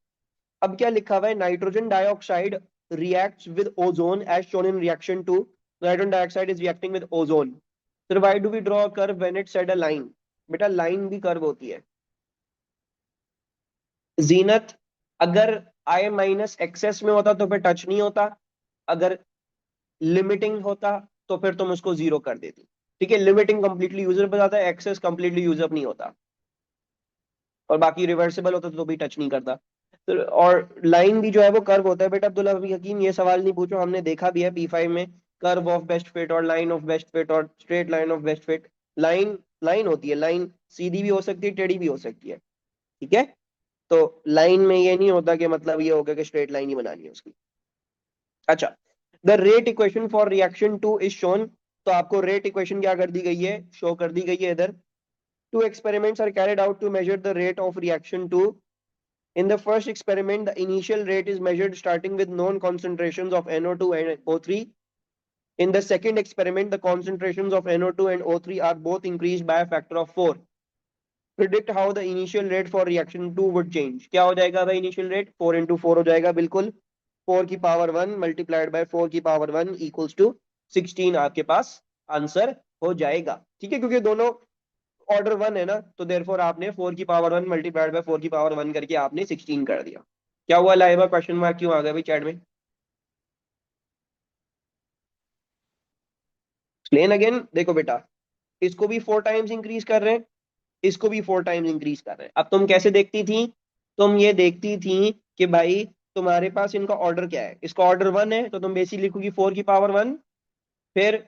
अब क्या लिखा हुआ है, nitrogen dioxide reacts with ozone as shown in reaction to nitrogen dioxide is reacting with ozone. So why do we draw a curve when it said a line? बेटा लाइन भी कर्व होती है। जीनत, अगर I माइनस एक्सेस में होता तो फिर touch नहीं होता, अगर लिमिटिंग होता तो फिर तुम उसको जीरो कर देती। ठीक है, लिमिटिंग कंप्लीटली यूजर बताता है, एक्सेस कंप्लीटली यूजर नहीं होता, और बाकी रिवर्सिबल होता तो भी टच नहीं करता। तो और लाइन भी जो है वो कर्व होता है। बेटा अब्दुल्ला अभी हकीम ये सवाल नहीं पूछो, हमने देखा भी है P5 में, कर्व ऑफ बेस्ट फिट और लाइन ऑफ बेस्ट फिट और straight line of best fit. Line line होती है, लाइन सीधी भी हो सकती है, टेढ़ी भी हो सकती है। ठीक है, तो लाइन में ये नहीं होता कि मतलब ये होगा कि स्ट्रेट लाइन ही बनानी है उसकी। अच्छा, the rate equation for reaction two is shown. तो आपको रेट इक्वेशन क्या कर दी गई है, शो कर दी गई है इधर। Two experiments are carried out to measure the rate of reaction to. In the first experiment, the initial rate is measured starting with known concentrations of NO2 and O3. In the second experiment, the concentrations of NO2 and O3 are both increased by a factor of 4. Predict how the initial rate for reaction 2 would change. क्या हो जाएगा भाई initial rate? 4 into 4 हो जाएगा बिल्कुल। 4 की power 1 multiplied by 4 की power 1 equals to 16 आपके पास आंसर हो जाएगा। ठीक है, क्योंकि दोनों ऑर्डर 1 है ना, तो देयरफॉर आपने 4 की पावर 1 मल्टीप्लाइड बाय 4 की पावर 1 करके आपने 16 कर दिया। क्या हुआ लाइबा, क्वेश्चन मार्क क्यों आ गया भाई चैट में? Explain again. देखो बेटा, इसको भी 4 टाइम्स इंक्रीज कर रहे हैं, इसको भी 4 टाइम्स इंक्रीज कर रहे हैं। अब तुम कैसे देखती थी, तुम ये देखती थी कि भाई तुम्हारे पास इनका ऑर्डर क्या है, इसका ऑर्डर 1 है तो तुम बेसिकली लिखोगी 4 की पावर 1। फिर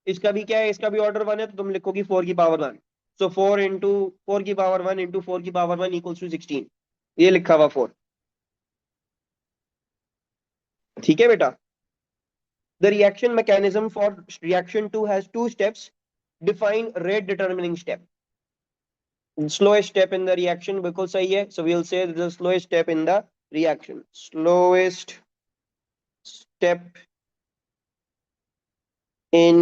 इसका भी क्या है, इसका भी ऑर्डर 1 है तो तुम लिखोगी 4 की पावर 1। सो 4 इंटू 4 की पावर 1 इंटू 4 की पावर 1 इक्वल्स टू 16। ये लिखा हुआ 4। ठीक है बेटा, the reaction mechanism for reaction 2 has two steps. Define rate determining step. Slowest step in the reaction बिल्कुल सही है, so we'll say the slowest step in the reaction, slowest step in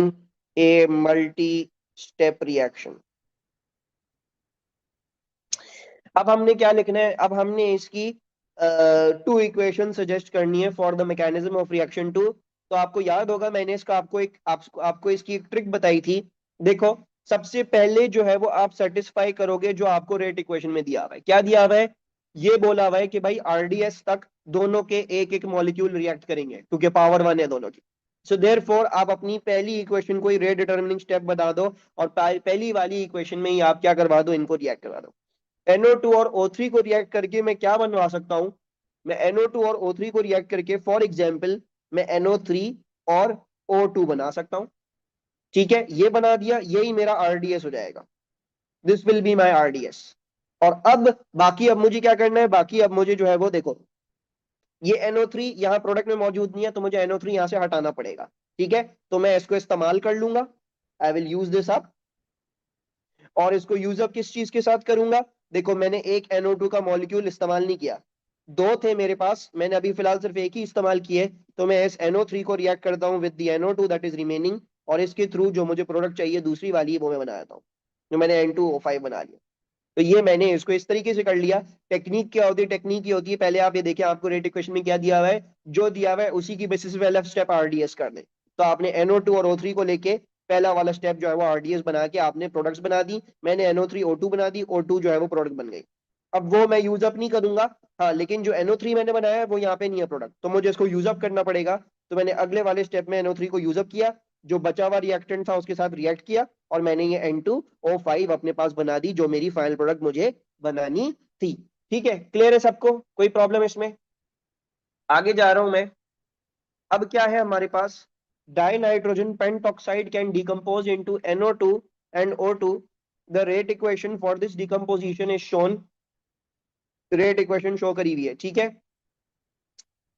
a multi step reaction. अब हमने क्या लिखना है, अब हमने इसकी टू इक्वेशन सजेस्ट करनी है for the mechanism of reaction two. तो आपको याद होगा मैंने इसका आपको इसकी एक ट्रिक बताई थी। देखो, सबसे पहले जो है वो आप सेटिस्फाई करोगे जो आपको रेट इक्वेशन में दिया हुआ है। क्या दिया हुआ है, ये बोला हुआ है कि भाई आरडीएस तक दोनों के एक एक मॉलिक्यूल रिएक्ट करेंगे क्योंकि पावर 1 है दोनों की। सो देयरफॉर आप अपनी पहली इक्वेशन को ही रेट डिटरमिनिंग स्टेप बता दो, और पहली वाली इक्वेशन में ही आप क्या करवा दो, इनको रिएक्ट करवा दो। NO2 और O3 को रिएक्ट करके मैं क्या बनवा सकता हूं, मैं NO2 और O3 को रिएक्ट करके फॉर एग्जाम्पल मैं NO3 और O2 बना सकता हूं। ठीक है, ये बना दिया, यही मेरा आरडीएस हो जाएगा। This will be my RDS. और अब बाकी, अब मुझे क्या करना है, बाकी अब मुझे जो है वो देखो, ये NO3 यहाँ प्रोडक्ट में मौजूद नहीं है तो मुझे NO3 यहां से हटाना पड़ेगा। ठीक है, तो मैं इसको इस्तेमाल कर लूंगा, I will use this up. और इसको यूज अप किस चीज के साथ करूंगा, देखो मैंने एक NO2 का मॉलिक्यूल इस्तेमाल नहीं किया, दो थे मेरे पास, मैंने अभी फिलहाल सिर्फ एक ही इस्तेमाल किए। तो मैं इस NO3 को रिएक्ट करता हूँ with the NO2 that is remaining, और इसके थ्रू जो मुझे प्रोडक्ट चाहिए दूसरी वाली वो मैं बना देता हूँ, जो मैंने N2O5 बना लिया। तो ये मैंने इसको इस तरीके से कर लिया। टेक्निक क्या होती है, टेक्निक ये होती है, पहले आप ये देखिए आपको रेट इक्वेशन में क्या दिया हुआ है, जो दिया हुआ है उसी की बेसिस पे पहला स्टेप आरडीएस कर दें। तो आपने NO2 और O3 को लेके पहला वाला स्टेप जो है वो आरडीएस बना के आपने प्रोडक्ट्स बना दी। मैंने NO3 O2 बना दी, O2 जो है वो प्रोडक्ट बन गई। अब वो मैं यूज अप नहीं करूंगा, हाँ, लेकिन जो NO3 मैंने बनाया है वो यहाँ पे नहीं है प्रोडक्ट, तो मुझे इसको यूज अप करना पड़ेगा। तो मैंने अगले वाले स्टेप में NO3 को यूज अप किया, जो बचा हुआ रिएक्टेंट था उसके साथ रिएक्ट किया, और मैंने ये N2O5 अपने पास बना दी जो मेरी फाइनल प्रोडक्ट मुझे बनानी थी। ठीक है, क्लियर है सबको, कोई प्रॉब्लम इसमें? आगे जा रहा हूं मैं। अब क्या है हमारे पास, dinitrogen pentoxide can decompose into NO2 and O2। The rate equation for this decomposition is shown. Rate equation show करी हुई है। ठीक है,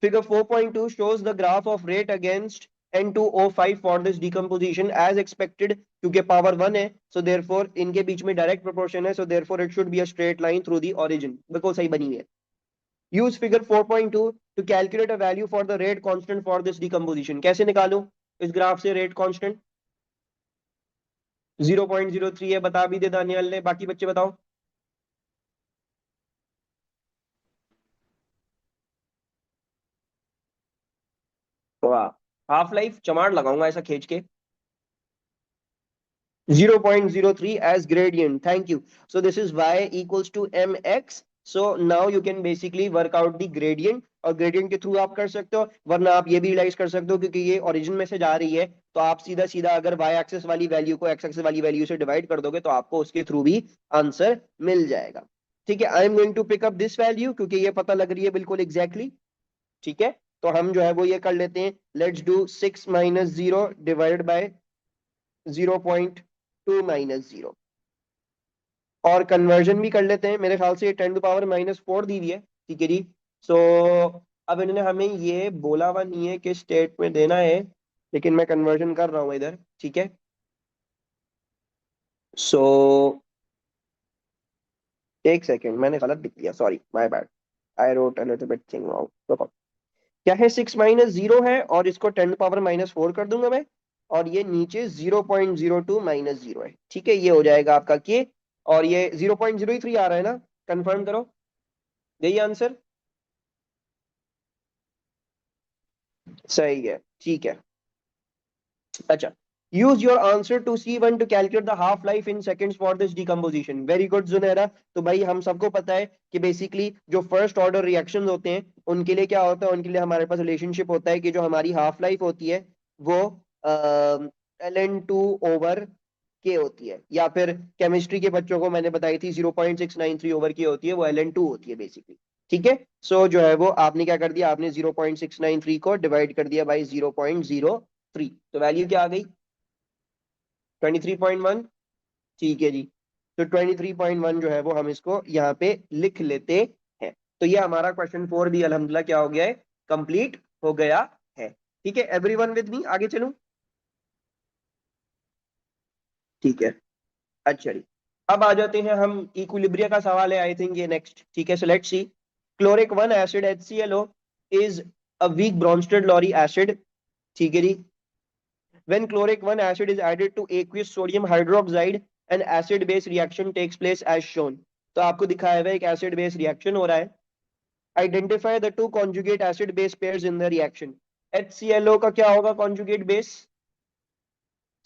figure 4.2 shows the graph of rate against N2O5 for this decomposition as expected, क्योंकि power 1 है, so therefore इनके बीच में direct proportion है, so therefore it should be a straight line through the origin. बिल्कुल सही बनी है. Use figure 4.2 to calculate a value for the rate constant for this decomposition. कैसे निकालूं इस ग्राफ से rate constant? 0.03 है, बता भी दे दानियाल ने, बाकी बच्चे बताओ. वाह, हाफ लाइफ चमार लगाऊंगा ऐसा खींच के. 0.03 as gradient. Thank you. So this is y equals to mx. So now you can basically work out the gradient, और gradient के थ्रू आप कर सकते हो, वरना आप ये भी रियलाइज कर सकते हो क्योंकि ये ओरिजिन में से जा रही है, तो आप सीधा सीधा अगर y एक्सिस वाली वैल्यू को x एक्सिस वाली वैल्यू से डिवाइड कर दोगे तो आपको उसके थ्रू भी आंसर मिल जाएगा. ठीक है, I am going to pick up this value क्योंकि ये पता लग रही है बिल्कुल एग्जैक्टली. ठीक है, तो हम जो है वो ये कर लेते हैं. Let's do 6 minus 0 divide by 0.2 minus 0, और कन्वर्जन भी कर लेते हैं. मेरे ख्याल से ये 10⁻⁻4 दी हुई है. ठीक है जी. सो अब इन्होंने हमें ये बोला हुआ नहीं है कि स्टेट में देना है, लेकिन मैं कन्वर्जन कर रहा हूं इधर. ठीक है, सो एक सेकेंड, मैंने गलत लिख दिया, sorry my bad, I wrote a little bit thing wrong. क्या है, 6 माइनस 0 है और इसको 10⁻⁻4 कर दूंगा मैं, और ये नीचे 0.02 माइनस 0 है. ठीक है, ये हो जाएगा आपका के, और ये 0.03 आ रहा है ना, कंफर्म करो. यही आंसर सही है. ठीक है, अच्छा. Use your answer to C1 to calculate the half life in seconds for this decomposition. Very good Junaira. तो भाई हम सबको पता है कि बेसिकली जो फर्स्ट ऑर्डर रिएक्शंस होते हैं उनके लिए क्या होता है, उनके लिए हमारे पास रिलेशनशिप होता है कि जो हमारी हाफ लाइफ होती है वो ln2 के होती है, या फिर केमिस्ट्री के बच्चों को मैंने बताई थी 0.693 के होती है, वो ln2 होती है बेसिकली. ठीक है, सो जो है वो आपने क्या कर दिया, आपने 0.693 को डिवाइड कर दिया बाई 0.03, तो वैल्यू क्या आ गई, 23.1. ठीक है जी, तो 23.1 जो है वो हम इसको यहाँ पे लिख लेते हैं. तो ये हमारा क्वेश्चन 4 भी अल्हम्दुलिल्लाह क्या हो गया है, कंप्लीट हो गया है. ठीक है, एवरीवन विद मी, आगे चलूं. ठीक है, अच्छा जी. अब आ जाते हैं हम, इक्विलिब्रिया का सवाल है आई थिंक ये नेक्स्ट. ठीक है, so let's see. Chloric 1 acid HClO is a weak Bronsted Lowry acid. ठीक है जी. When chloric 1 acid is added to aqueous sodium hydroxide, an acid base reaction takes place as shown. तो आपको दिखाया हुआ है एक acid base reaction हो रहा है. Identify the two conjugate acid base pairs in the reaction. HClO का क्या होगा conjugate base?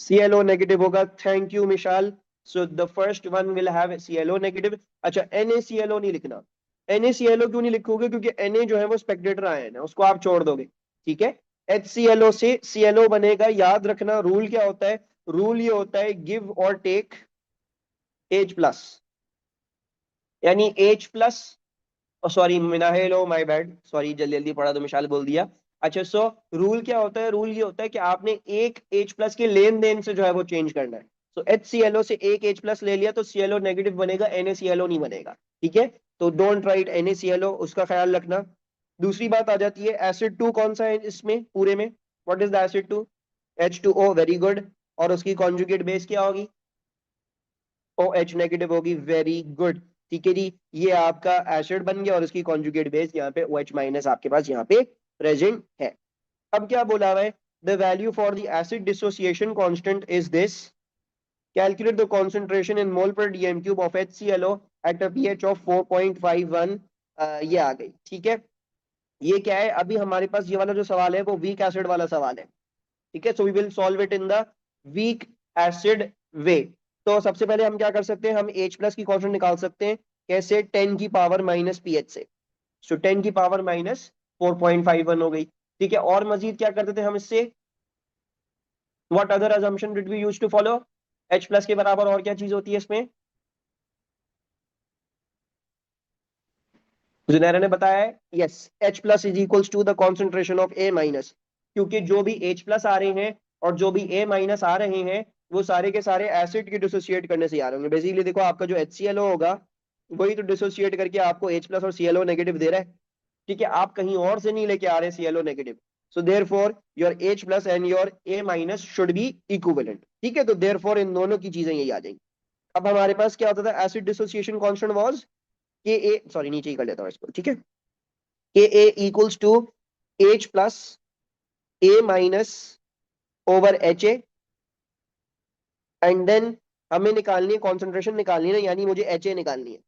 ClO negative होगा. Thank you मिशाल. So the first one will have ClO negative. अच्छा, NaClO नहीं लिखना. NaClO क्यों नहीं लिखोगे, क्योंकि Na जो है वो स्पेक्टेटर आयन है, उसको आप छोड़ दोगे. ठीक है, HClO से ClO बनेगा. याद रखना रूल क्या होता है, रूल ये होता है गिव और टेक H प्लस, यानी H प्लस, सॉरी मिनाहेलो माय बैड, सॉरी जल्दी जल्दी पढ़ा तो मिशाल बोल दिया. अच्छा, सो रूल क्या होता है, रूल ये होता है कि आपने एक H प्लस के लेन देन से जो है वो चेंज करना है. सो HClO से एक H प्लस ले लिया तो ClO नेगेटिव बनेगा, NaClO नहीं बनेगा. ठीक है, तो डोंट राइट NaClO, उसका ख्याल रखना. दूसरी बात आ जाती है, एसिड 2 कौन सा है इसमें पूरे में, what is the acid 2? H2O, very good. और उसकी कॉन्जुगेट बेस क्या होगी? OH नेगेटिव होगी, वेरी गुड. ठीक है जी, ये आपका एसिड बन गया और उसकी कॉन्जुगेट बेस यहाँ पे OH माइनस आपके पास यहाँ पे प्रेजेंट है. अब क्या बोला हुआ है, the value for the acid dissociation constant is this. Calculate the concentration in mol per DM cube of HClO at a pH of 4.51. ये आ गई. ठीक है, ये क्या है, अभी हमारे पास ये वाला जो सवाल है वो वीक एसिड वाला सवाल है. ठीक है, so we will solve it in the weak acid way. तो सबसे पहले हम क्या कर सकते हैं, हम H प्लस की कॉन्स्टेंट निकाल सकते हैं. कैसे, 10 की पावर माइनस pH से. सो 10 की पावर माइनस 4.51 हो गई. ठीक है, और मजीद क्या करते थे हम इससे, what other assumption did we use to follow? H plus के बराबर और क्या चीज होती है इसमें, जुनैरा ने बताया है. Yes, H plus is equals to the concentration of A minus, क्योंकि जो भी H प्लस आ रहे हैं और जो भी A माइनस आ रहे हैं वो सारे के सारे एसिड के डिसोसिएट करने से आ रहे होंगे. बेसिकली देखो, आपका जो HClO होगा वही तो डिसोसिएट करके आपको H प्लस और ClO नेगेटिव दे रहा है. ठीक है, आप कहीं और से नहीं लेके आ रहे ClO negative. So therefore your H plus and your A minus should be equivalent. ठीक है, तो therefore इन दोनों की चीजें यही आ जाएंगी. अब हमारे पास क्या होता था, एसिड डिसोसिएशन कांस्टेंट वाज के ए, सॉरी नीचे ही कर लेता हूं इसको, ठीक है, K A equals to H plus A minus over HA, and then हमें निकालनी है कॉन्सेंट्रेशन निकालनी है ना, यानी मुझे HA निकालनी है.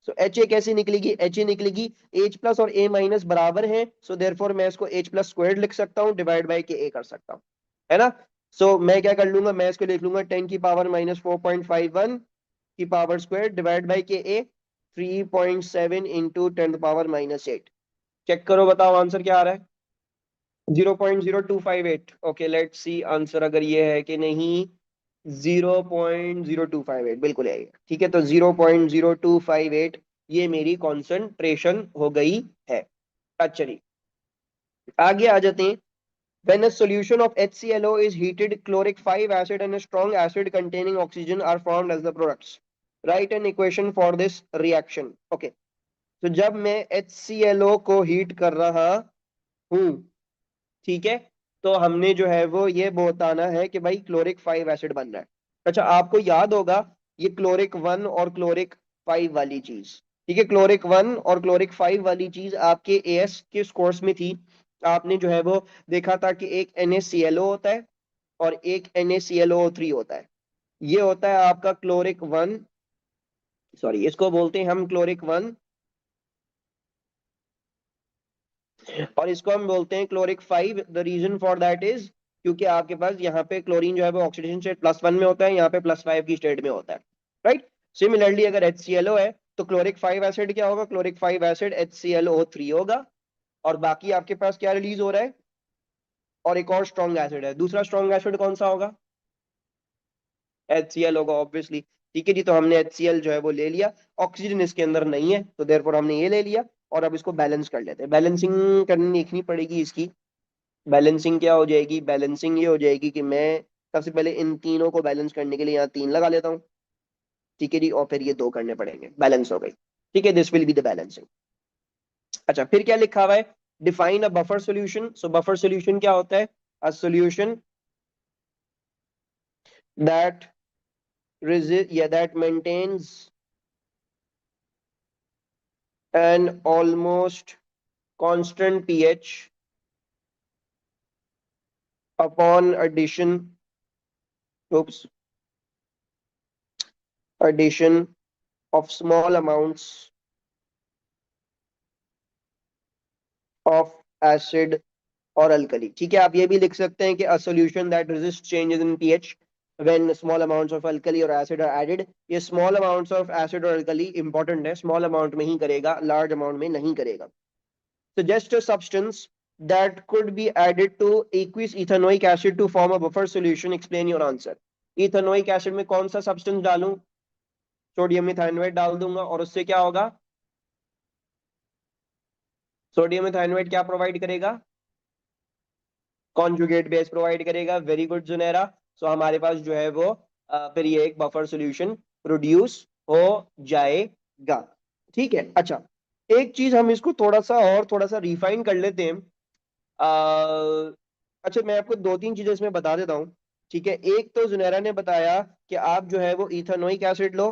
सो एच ए कैसे निकलेगी, एच ए निकलेगी H प्लस और A माइनस बराबर है, सो देयरफॉर मैं इसको H प्लस स्क्वायर्ड लिख सकता हूँ, डिवाइड बाय के ए कर सकता हूँ, है ना. सो मैं क्या कर लूंगा, मैं इसको लिख लूंगा 10 की पावर माइनस 4.51 की पावर स्क्वायर डिवाइड बाय के ए 3.7 इंटू 10 पावर -8. चेक करो, बताओ आंसर क्या आ रहा है. 0.0258. ओके लेट्स सी आंसर अगर ये है कि नहीं. 0.0258 बिल्कुल है ये, ठीक है. तो 0.0258 ये मेरी कॉन्सेंट्रेशन हो गई है. अच्छा जी, आगे आ जाते हैं. When a solution of HClO is heated, chloric 5 acid and a strong acid containing oxygen are formed as the products. Write an equation for this reaction. Okay. तो जब मैं HClO को हीट कर रहा हूं, ठीक है, तो हमने जो है वो ये बताना है कि भाई क्लोरिक 5 एसिड बन रहा है. अच्छा, आपको याद होगा ये क्लोरिक 1 और क्लोरिक 5 वाली चीज, ठीक है, क्लोरिक 1 और क्लोरिक 5 वाली चीज आपके एएस के कोर्स में थी. आपने जो है वो देखा था कि एक NaClO होता है और एक NaClO3 होता है. ये होता है आपका क्लोरिक 1, सॉरी इसको बोलते हैं हम क्लोरिक 1, और इसको हम बोलते हैं chloric 5. The reason for that is क्योंकि आपके पास यहाँ पे क्लोरीन जो है वो ऑक्सीडेशन स्टेट +1 में होता है, यहाँ पे +5 की स्टेट में होता है, राइट. सिमिलरली अगर HClO है तो क्लोरिक 5 एसिड क्या होगा, क्लोरिक 5 एसिड HClO3 होगा. और बाकी आपके पास क्या रिलीज हो रहा है, और एक और स्ट्रॉन्ग एसिड है. दूसरा स्ट्रॉन्ग एसिड कौन सा होगा, HCl होगा ऑब्वियसली. ठीक है जी, तो हमने HCl जो है वो ले लिया. ऑक्सीजन इसके अंदर नहीं है तो देयरफॉर हमने ये ले लिया. और अब इसको बैलेंस कर लेते हैं. बैलेंसिंग करनी देखनी पड़ेगी इसकी. बैलेंसिंग क्या हो जाएगी, बैलेंसिंग ये हो जाएगी कि मैं सबसे पहले इन तीनों को बैलेंस करने के लिए यहाँ 3 लगा लेता हूँ, ठीक है जी, और फिर ये 2 करने पड़ेंगे. बैलेंस हो गई, ठीक है, this will be the balancing. अच्छा, फिर क्या लिखा हुआ है, define a buffer solution. So buffer solution क्या होता है, a solution that that maintains an almost constant pH upon oops addition of small amounts of acid और अल्कली. ठीक है, आप ये भी लिख सकते हैं कि a solution that resists changes in pH when small amounts of alkali or acid are added. ये small amounts of acid और alkali important है, small amount में ही करेगा, large amount में नहीं करेगा. Suggest a substance that could be added to aqueous ethanoic acid to form a buffer solution. Explain your answer. ethanoic acid में कौन सा substance डालूं, सोडियम मिथाइनोएट डाल दूंगा, और उससे क्या होगा, सोडियम मिथाइनोएट क्या प्रोवाइड करेगा, कॉन्जुगेट बेस प्रोवाइड करेगा. Very good Zunaira. सो हमारे पास जो है वो फिर ये एक बफर सॉल्यूशन प्रोड्यूस हो जाएगा. ठीक है. अच्छा, एक चीज हम इसको थोड़ा सा रिफाइन कर लेते हैं. अच्छा, मैं आपको 2-3 चीजें इसमें बता देता हूँ. ठीक है, एक तो जुनेरा ने बताया कि आप जो है वो इथेनोइक एसिड लो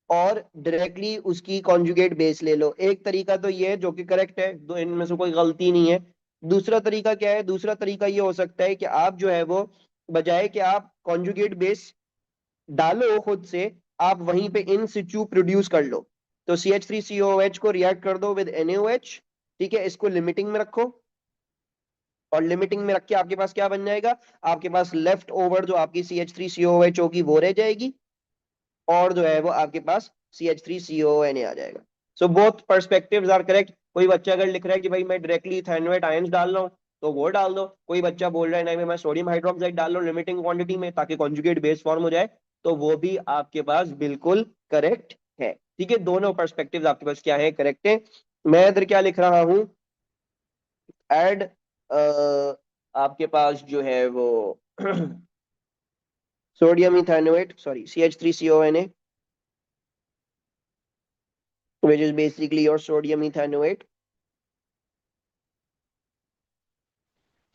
और डायरेक्टली उसकी कॉन्जुगेट बेस ले लो. एक तरीका तो ये है जो कि करेक्ट है, दो इनमें से कोई गलती नहीं है. दूसरा तरीका क्या है, दूसरा तरीका ये हो सकता है कि आप जो है वो बजाय कि आप कॉन्जुगेट बेस डालो खुद से, आप वहीं पे इन सिचू प्रोड्यूस कर लो. तो CH3COOH को रिएक्ट कर दो विद NaOH. ठीक है, इसको लिमिटिंग में रखो, और लिमिटिंग में रख के आपके पास क्या बन जाएगा, आपके पास लेफ्ट ओवर जो आपकी CH3COOH होगी वो रह जाएगी, और जो है वो आपके पास CH3CONA आ जाएगा. So both perspectives are correct. कोई बच्चा अगर लिख रहा है कि भाई मैं डायरेक्टली इथेनोएट आयंस डाल रहा हूँ तो वो डाल दो. कोई बच्चा बोल रहा है नहीं मैं सोडियम हाइड्रोक्साइड डाल रहा हूँ लिमिटिंग क्वांटिटी में ताकि कॉन्जुगेट बेस फॉर्म हो जाए, तो वो भी आपके पास बिल्कुल करेक्ट है. ठीक है, दोनों पर्सपेक्टिव्स आपके पास क्या है, करेक्ट है. मैं इधर क्या लिख रहा हूँ, एड आपके पास जो है वो sodium ethanoate, sorry CH3CONA, which is basically your sodium ethanoate,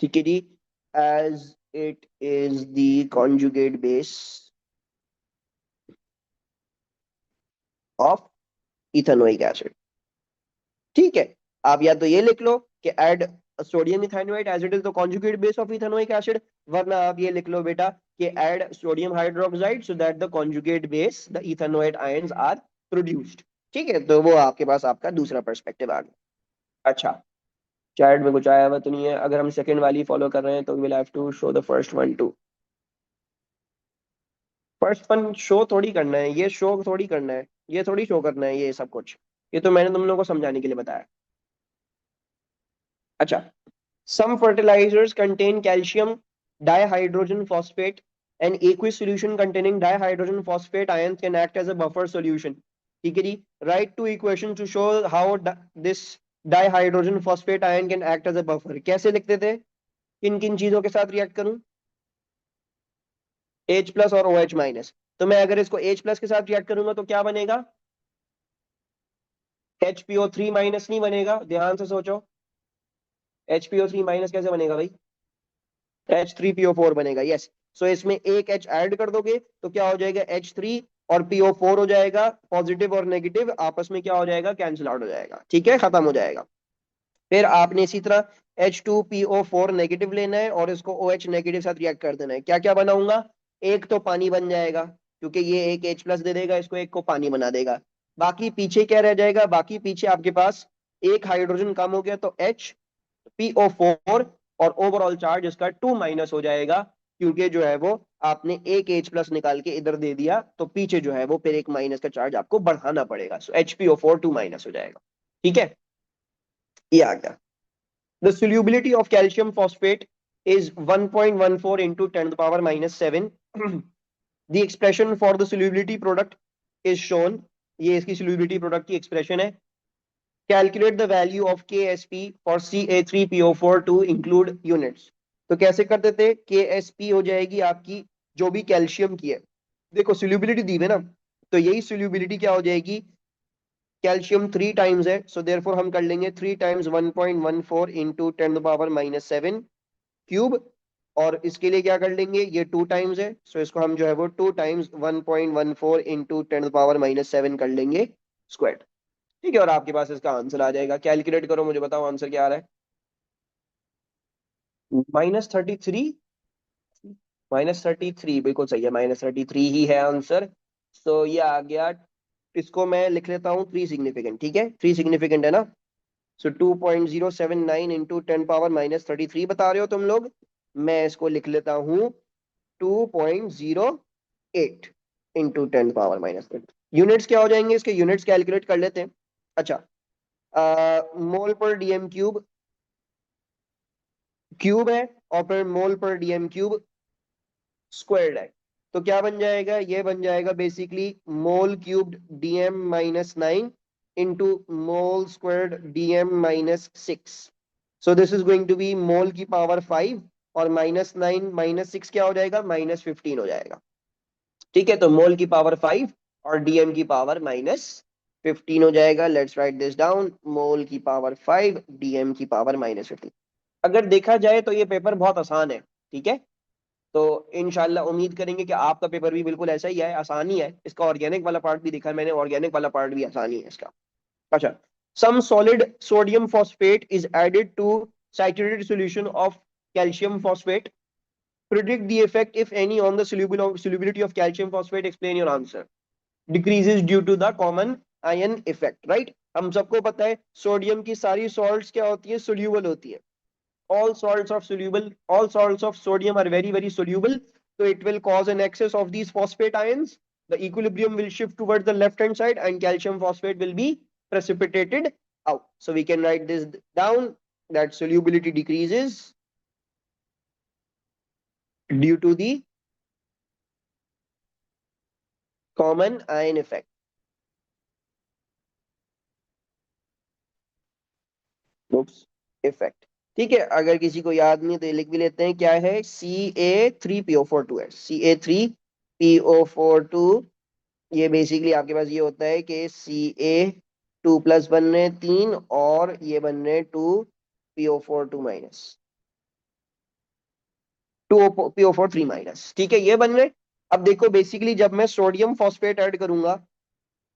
ठीक है जी, as it is the conjugate base of ethanoic acid. ठीक है, आप या तो ये लिख लो कि add sodium ethanoate as it is the conjugate base of ethanoic acid, वरना आप ये लिख लो बेटा कि add sodium hydroxide so that the conjugate base the ethanoate ions are produced. ठीक है, तो वो आपके पास आपका दूसरा पर्सपेक्टिव आ गया। अच्छा, चैट में कुछ आया हुआ तो नहीं है? अगर हम सेकंड वाली फॉलो कर रहे हैं तो will have to show the first one too. First one show थोड़ी करना है, ये शो थोड़ी करना है, ये थोड़ी शो करना है ये सब कुछ, ये तो मैंने तुम लोगों को समझाने के लिए बताया। अच्छा, some fertilizers contain calcium dihydrogen phosphate, and aqueous solution containing dihydrogen phosphate ions can act as a buffer solution। ठीक है जी, write two equations to show how this dihydrogen phosphate ion can act as a buffer। कैसे लिखते थे, किन किन चीजों के साथ रिएक्ट करूं? H प्लस और OH माइनस। तो मैं अगर इसको H प्लस के साथ रिएक्ट करूंगा तो क्या बनेगा? HPO3 माइनस नहीं बनेगा, ध्यान से सोचो। HPO3 माइनस कैसे बनेगा भाई? H3PO4 बनेगा, यस। सो इसमें एक H ऐड कर दोगे तो क्या हो जाएगा? H3 और PO4 हो जाएगा, पॉजिटिव और नेगेटिव आपस में क्या हो जाएगा? कैंसिल आउट हो जाएगा। ठीक है, खत्म हो जाएगा। फिर आपने इसी तरह H2PO4 नेगेटिव लेना है और इसको OH नेगेटिव साथ रिएक्ट कर देना है। क्या क्या बनाऊंगा? एक तो पानी बन जाएगा, क्योंकि ये एक H प्लस दे देगा, इसको एक को पानी बना देगा। बाकी पीछे क्या रह जाएगा? बाकी पीछे आपके पास एक हाइड्रोजन कम हो गया तो HPO4, और ओवरऑल चार्ज इसका 2 माइनस हो जाएगा, क्योंकि जो है वो आपने एक H प्लस निकाल के इधर दे दिया, तो पीछे जो है वो फिर एक माइनस का चार्ज आपको बढ़ाना पड़ेगा। सो HPO4 2 माइनस हो जाएगा। ठीक है, ये आ गया। The solubility of calcium phosphate is 1.14 into 10 to the power minus 7। The expression for the solubility product is shown। ये इसकी solubility product की expression है। Calculate the value of KSP for Ca3PO4 to include units। तो कैसे करते थे? KSP हो जाएगी आपकी जो भी कैल्शियम की है, देखो solubility दी है ना, तो यही solubility क्या हो जाएगी? कैल्शियम 3 टाइम्स है, सो देयरफॉर हम कर लेंगे 3 times 1.14 into 10 to the power minus 7 cube. और इसके लिए क्या कर लेंगे? ये 2 टाइम्स है, सो इसको हम जो है वो 2 times 1.14 into 10 to the power minus 7 कर लेंगे स्क्वायर। ठीक है, और आपके पास इसका आंसर आ जाएगा। कैलकुलेट करो, मुझे बताओ आंसर क्या आ रहा है? -33। -33 बिल्कुल सही है, -33 ही है आंसर। तो ये आ गया। इसको मैं लिख लेता हूँ 3 सिग्निफिकेंट। ठीक है, 3 सिग्निफिकेंट है ना। सो 2.079 इंटू 10 power minus 33 बता रहे हो तुम लोग, मैं इसको लिख लेता हूँ 2.08 इंटू 10 power minus 33। यूनिट्स क्या हो जाएंगे इसके? यूनिट्स कैलकुलेट कर लेते हैं। अच्छा, मोल पर डीएम क्यूब, क्यूब है, और फिर मोल पर डीएम क्यूब स्क्वायर्ड है, तो क्या बन जाएगा? ये बन जाएगा basically mol cubed DM-9 into mol squared DM-6। So this is going to be mol की पावर 5, और -9 -6 क्या हो जाएगा? -15 हो जाएगा। ठीक है, तो मोल की पावर 5 और डीएम की पावर -15 हो जाएगा। लेट्स राइट दिस डाउन, मोल की पावर 5 डीएम की पावर -15। अगर देखा जाए तो ये पेपर बहुत आसान है। ठीक है, तो इंशाल्लाह उम्मीद करेंगे कि आपका पेपर भी बिल्कुल ऐसा ही है, आसानी है। इसका ऑर्गेनिक वाला पार्ट भी देखा है मैंने, ऑर्गेनिक वाला पार्ट भी आसानी है इसका। अच्छा, some solid sodium phosphate is added to saturated solution of calcium phosphate. Predict the effect if any on the solubility of calcium phosphate, explain your answer। Decreases due to the common ion effect, right. हम सबको पता है sodium की सारी salts क्या होती है? Soluble होती है। All salts of sodium are very very soluble, so it will cause an excess of these phosphate ions. The equilibrium will shift towards the left hand side and calcium phosphate will be precipitated out. So we can write this down, that solubility decreases due to the common ion effect। Oops, effect। ठीक है, अगर किसी को याद नहीं तो ये लिख भी लेते हैं, क्या है? Ca3PO42 है, Ca3PO42। ये बेसिकली आपके पास ये होता है कि Ca2+ बन रहे 3, और ये बन रहे 2PO4 2 माइनस। 2PO4 3 minus. ठीक है, ये बन गए। अब देखो बेसिकली जब मैं सोडियम फॉस्फेट ऐड करूंगा,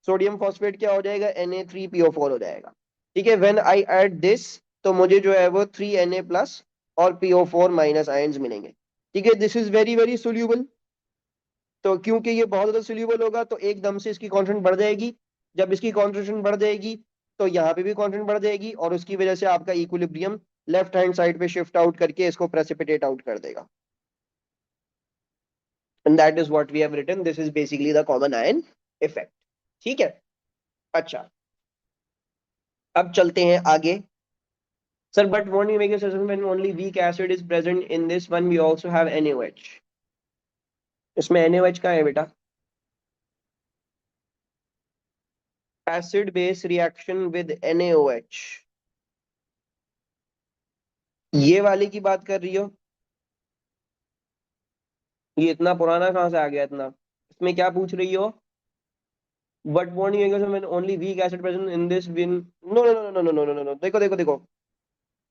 सोडियम फॉस्फेट क्या हो जाएगा, Na3PO4 हो जाएगा। ठीक है, व्हेन आई ऐड दिस, तो मुझे जो है वो 3Na प्लस और PO4 माइनस आयंस मिलेंगे। ठीक है, this is very very soluble. तो क्योंकि ये बहुत ज्यादा सोल्यूबल होगा तो एकदम से इसकी कॉन्सेंट्रेशन बढ़ जाएगी। जब इसकी कॉन्सेंट्रेशन बढ़ जाएगी तो यहाँ पे भी कॉन्सेंट्रेशन बढ़ जाएगी, और उसकी वजह से आपका इक्विलिब्रियम लेफ्ट हैंड साइड पे शिफ्ट आउट करके इसको प्रेसिपिटेट आउट कर देगा। And that is what we have written, this is basically the common ion effect. ठीक है, अच्छा अब चलते हैं आगे। Sir but won't you make a suggestion when only weak acid is present in this one we also have NaOH? इसमें NaOH का है बेटा, acid base reaction with NaOH। ये वाले की बात कर रही हो? ये इतना पुराना कहाँ से आ गया इतना? इसमें क्या पूछ रही हो? But won't you make a suggestion when only weak acid present in this win? No no no no no no no no no, देखो देखो देखो,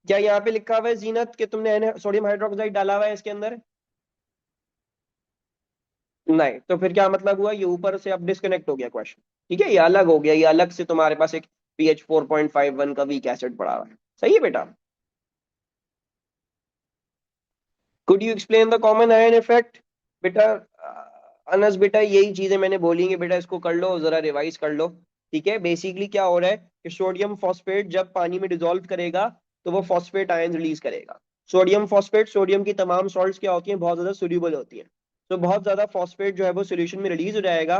क्या यहाँ पे लिखा हुआ है जीनत कि तुमने सोडियम हाइड्रोक्साइड डाला हुआ है इसके अंदर? नहीं, तो फिर क्या मतलब हुआ, ये ऊपर से अब डिस्कनेक्ट हो गया क्वेश्चन। ठीक है, ये अलग हो गया, ये अलग से तुम्हारे पास एक pH 4.51 का वीक एसिड पड़ा हुआ है। सही है बेटा। Could you explain the common ion effect? बेटा अनस बेटा यही चीजें मैंने बोली कि बेटा इसको कर लो, जरा रिवाइज कर लो। ठीक है, बेसिकली क्या हो रहा है कि सोडियम फॉस्फेट जब पानी में डिसॉल्व करेगा तो वो फॉस्फेट आयन रिलीज करेगा। सोडियम फॉस्फेट, सोडियम की तमाम सॉल्ट्स क्या होती हैं, बहुत ज्यादा सोल्यूबल होती हैं। तो बहुत ज्यादा फॉस्फेट जो है वो सोल्यूशन में रिलीज हो जाएगा,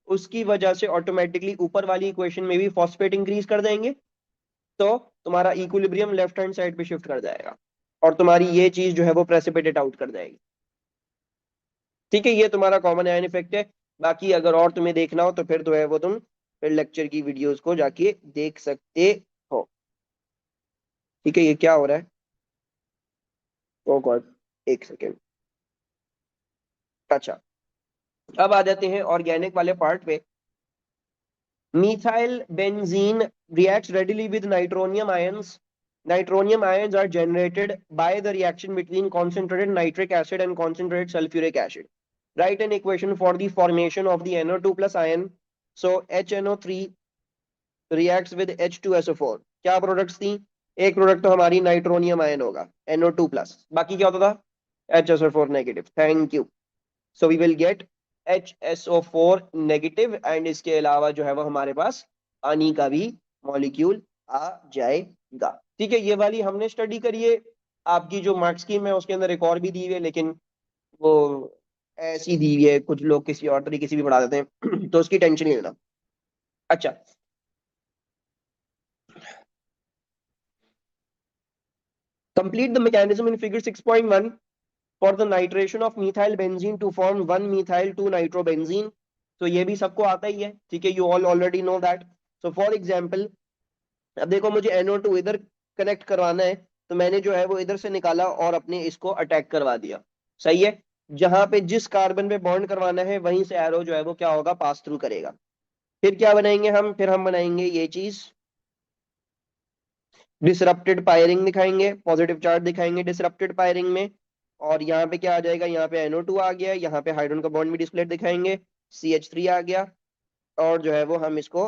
उसकी वजह से ऑटोमेटिकली ऊपर वाली इक्वेशन में भी फॉस्फेट इंक्रीज कर देंगे, तो तुम्हारा इक्विलिब्रियम लेफ्ट हैंड साइड पे शिफ्ट कर जाएगा, और तुम्हारी ये चीज जो है वो प्रेसिपिटेट आउट कर जाएगी। ठीक है, ये तुम्हारा कॉमन आयन इफेक्ट है। बाकी अगर और तुम्हें देखना हो तो फिर तो है वो तुम फिर लेक्चर की वीडियोस को जाके देख सकते हो। ठीक है, ये क्या हो रहा है? ओ गॉड, एक सेकेंड। अच्छा, अब आ जाते हैं ऑर्गेनिक वाले पार्ट पे। Methyl benzene reacts readily with nitronium ions. Nitronium ions are generated by the reaction between concentrated nitric acid and concentrated sulfuric acid. Write an equation for the formation of the NO2 plus ion. So HNO3 reacts with H2SO4. क्या products थी? एक product तो हमारी nitronium ion होगा NO2 plus, बाकी क्या होता था? HSO4 negative. Thank you. So we will get HSO4 negative, and इसके अलावा जो है वो हमारे पास पानी का भी मॉलिक्यूल आ जाएगा। ठीक है, ये वाली हमने स्टडी करी है। आपकी जो मार्क्स स्कीम है उसके अंदर एक और भी दी हुई है, लेकिन वो ऐसी दी हुई है, कुछ लोग किसी और तरीके से भी पढ़ा देते हैं तो उसकी टेंशन नहीं लेना। अच्छा, complete the mechanism in figure 6.1 for the nitration of methyl benzene to form 1 methyl 2 nitrobenzene। तो ये भी सबको आता ही है। ठीक है, you all already know that. So for example, अब देखो मुझे NO2 इधर कनेक्ट करवाना है, तो मैंने जो है वो इधर से निकाला और अपने इसको अटैक करवा दिया। सही है, जहां पे जिस कार्बन पे बॉन्ड करवाना है वहीं से एरो जो है वो क्या होगा, पास थ्रू करेगा। फिर क्या बनाएंगे हम? फिर हम बनाएंगे ये चीज, डिसरप्टेड पायरिंग दिखाएंगे, पॉजिटिव चार्ज दिखाएंगे डिसरप्टेड पायरिंग में। और यहाँ पे क्या आ जाएगा, यहाँ पे NO2 आ गया, यहाँ पे हाइड्रोजन का बॉन्ड भी डिस्प्लेड दिखाएंगे, CH3 आ गया, और जो है वो हम इसको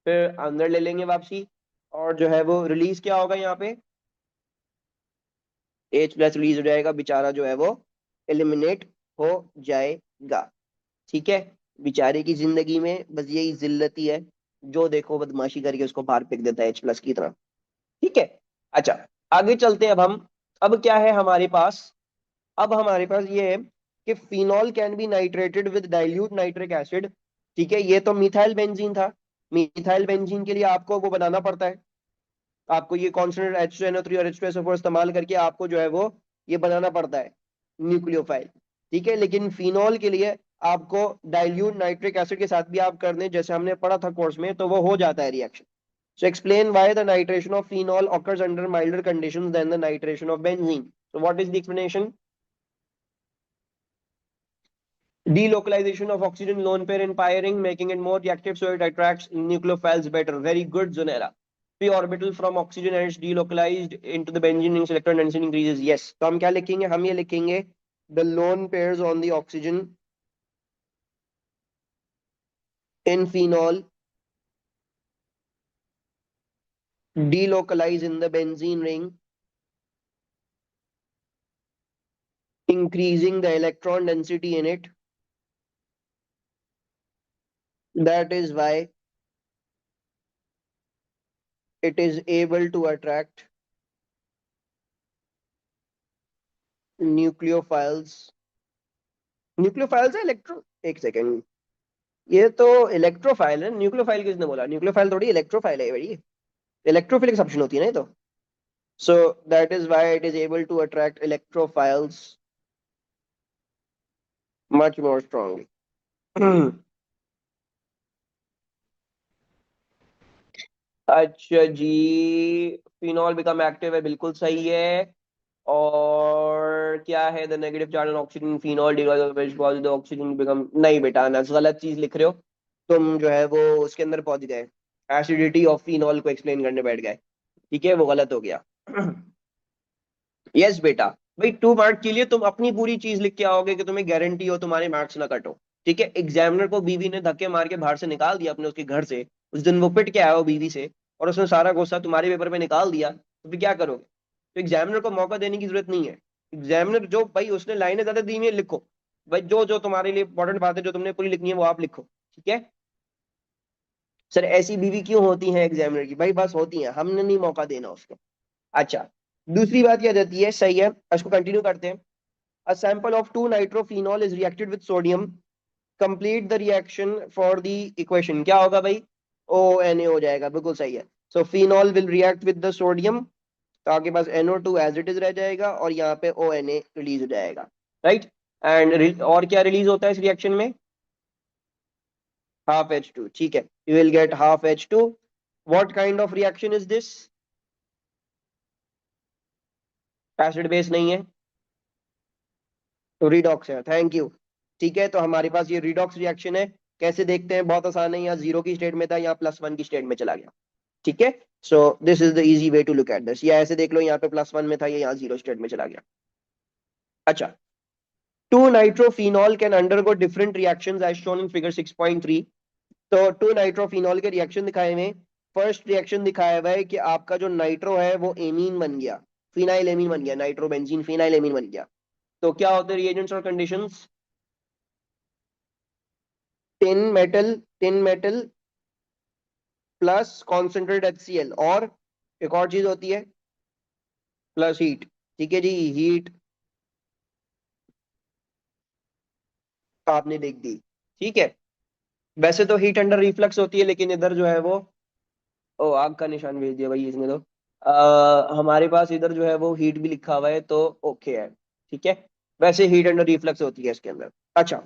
फिर अंदर ले लेंगे वापसी, और जो है वो रिलीज क्या होगा, यहाँ पे H प्लस रिलीज हो जाएगा, बेचारा जो है वो एलिमिनेट हो जाएगा। ठीक है, बेचारे की जिंदगी में बस यही जिल्लत ही है, जो देखो बदमाशी करके उसको बाहर फेंक देता है H प्लस की तरह। ठीक है, अच्छा आगे चलते हैं अब हम। अब क्या है हमारे पास? अब हमारे पास ये है कि phenol can be नाइट्रेटेड with dilute nitric acid. ठीक है, ये तो मिथाइल बेंजीन था। मिथाइल बेंजीन के लिए आपको वो बनाना पड़ता है, आपको ये कॉन्स्टेंट H2NO3 और H2SO4 इस्तेमाल करके आपको जो है वो ये बनाना पड़ता है न्यूक्लियोफाइल। ठीक है, लेकिन फिनॉल के लिए आपको डाइल्यूट नाइट्रिक एसिड के साथ भी आप कर दें, जैसे हमने पढ़ा था कोर्स में, तो वो हो जाता है reaction. So explain why the nitration of phenol occurs under milder conditions than the nitration of benzene. So what is the explanation? Delocalization of oxygen lone pair in pairing, making it more reactive so it attracts nucleophiles better. Very good, Zonera. P orbital from oxygen and it's delocalized into the benzene means electron density increases. Yes. तो हम क्या लिखेंगे? हम ये लिखेंगे the lone pairs on the oxygen in phenol delocalize in the benzene ring, increasing the electron density in it. That is why it is able to attract nucleophiles. Nucleophiles है electro, एक second, ये तो electrophile है, nucleophile किसने बोला? Nucleophile थोड़ी electrophile है भाई, इलेक्ट्रोफिलिक सब्स्टिट्यूशन होती है ना ये तो। So that is why it is able to attract electrophiles much more strongly. अच्छा जी, फिनॉल बिकम एक्टिव है, बिल्कुल सही है। और क्या है, the negative charge on oxygen phenol divide oxygen become, नहीं बेटा ना, गलत चीज लिख रहे हो तुम, जो है वो उसके अंदर पहुंच गए, एसिडिटी ऑफ फिनॉल को एक्सप्लेन करने बैठ गए। ठीक है, वो गलत हो गया। यस बेटा, भाई 2 मार्क के लिए तुम अपनी पूरी चीज लिख के आओगे कि तुम्हें गारंटी हो तुम्हारे मार्क्स ना कटो। ठीक है, एग्जामिनर को बीवी ने धक्के मार के बाहर से निकाल दिया अपने उसके घर से, उस दिन वो पिट के आया वो बीवी से, और उसने सारा गुस्सा तुम्हारे पेपर पे निकाल दिया, तो फिर क्या करोगे? तो एग्जामिनर को मौका देने की जरूरत नहीं है। एग्जामिनर जो भाई उसने लाइनें ज्यादा दी हुई है, लिखो भाई, जो जो तुम्हारे लिए इंपॉर्टेंट बात है जो तुमने पूरी लिखनी है वो आप लिखो। ठीक है सर, ऐसी बीवी क्यों होती है एग्जामिनर की? भाई बस होती है, हमने नहीं मौका देना उसको। अच्छा, दूसरी बात क्या जाती है, सही है, इसको कंटिन्यू करते हैं। A sample of 2-nitrophenol is reacted with sodium. Complete the reaction for the equation. क्या होगा भाई? ONA हो जाएगा, बिल्कुल सही है। So phenol will react with the sodium. तो आपके पास NO2 as it is रह जाएगा और यहाँ पे ONA रिलीज हो जाएगा, राइट। एंड और क्या रिलीज होता है इस रिएक्शन में? हाफ H2, ठीक है, you will get half H2. What kind of reaction is this? Acid base नहीं है, तो रिडॉक्स है, थैंक यू। ठीक है, तो हमारे पास ये रिडॉक्स रिएक्शन है। कैसे देखते हैं, बहुत आसान है, यहाँ 0 की स्टेट में था, यहाँ +1 की स्टेट में चला गया। ठीक है, so this is the easy way to look at this, या ऐसे देख लो, यहाँ पे +1 में था, ये यहाँ 0 स्टेट में चला गया। अच्छा, 2-nitrophenol can undergo different reactions as shown in figure 6.3। तो 2-nitrophenol के रिएक्शन दिखाए हुए, फर्स्ट रिएक्शन दिखाया हुआ है कि आपका जो नाइट्रो है वो एमीन बन गया, फिनाइल एमीन बन गया, नाइट्रोबेंजीन फिनाइल एमीन बन गया। तो क्या होते हैं रिएजेंट्स और conditions? Tin metal plus concentrate HCl, और एक और चीज होती है प्लस हीट। ठीक है जी, हीट आपने लिख दी। ठीक है, वैसे तो हीट अंडर रिफ्लक्स होती है, लेकिन इधर जो है वो, ओ आग का निशान भेज दिया भाई इसने तो, हमारे पास इधर जो है वो हीट भी लिखा हुआ है, तो ओके है। ठीक है, वैसे हीट अंडर रिफ्लक्स होती है इसके अंदर। अच्छा,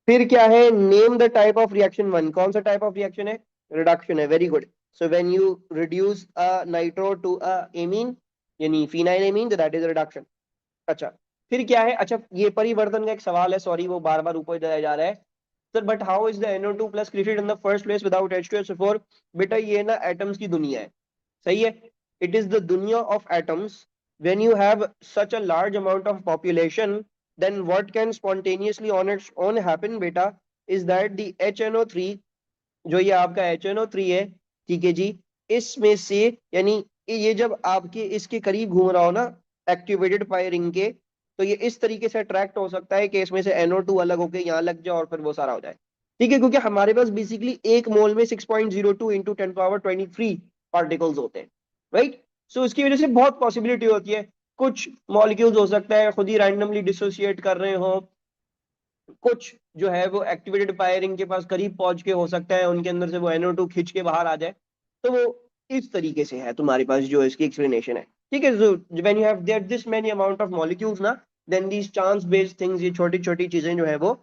फिर क्या है, name the type of reaction one, कौन सा टाइप ऑफ रिएक्शन है? रिडक्शन है, very good. So when you reduce a nitro to a amine, यानी phenyl amine, that is reduction. अच्छा, फिर क्या है, अच्छा ये परिवर्तन का एक सवाल है, सॉरी वो बार बार ऊपर जाया जा रहा है। Sir but how is the NO2 plus created in the first place without H2SO4? बेटा ये ना एटम्स की दुनिया है, सही है, इट इज द दुनिया of atoms. When you have such a large amount of population, then what can spontaneously on its own happen बेटा, is that the HNO3, जो ये आपका HNO3 है, ठीक है जी, इसमें से, यानी ये जब आपके इसके करीब घूम रहा हो ना एक्टिवेटेड पाई रिंग के, तो ये इस तरीके से अट्रैक्ट हो सकता है कि इसमें से NO2 अलग होके यहाँ लग जाए और फिर वो सारा हो जाए। ठीक है, क्योंकि हमारे पास बेसिकली एक मोल में 6.02 इंटू 10 पावर 23 पार्टिकल्स होते हैं, राइट। सो इसकी वजह से बहुत पॉसिबिलिटी होती है, कुछ मॉलिक्यूल्स हो सकता है खुद ही रैंडमली डिसोसिएट कर रहे हो, कुछ जो है वो एक्टिवेटेड फायरिंग के पास करीब पहुंच के हो सकता है उनके अंदर से वो NO2 खींच के बाहर आ जाए। तो वो इस तरीके से है तुम्हारे पास जो इसकी एक्सप्लेनेशन है। ठीक है, so when you have there this many amount of molecules ना, then these chance based things, ये छोटी छोटी चीजें जो है वो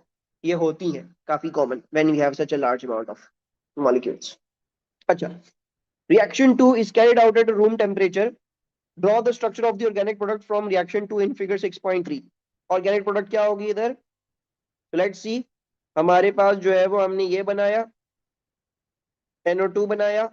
ये होती हैं काफी common when we have such a large amount of molecules। अच्छा, reaction 2 is carried out at room temperature. Draw the structure of the organic product from reaction 2 in figure 6.3। Organic product क्या होगी इधर? लेट्स सी, हमारे पास जो है वो हमने ये बनाया, NO2 बनाया,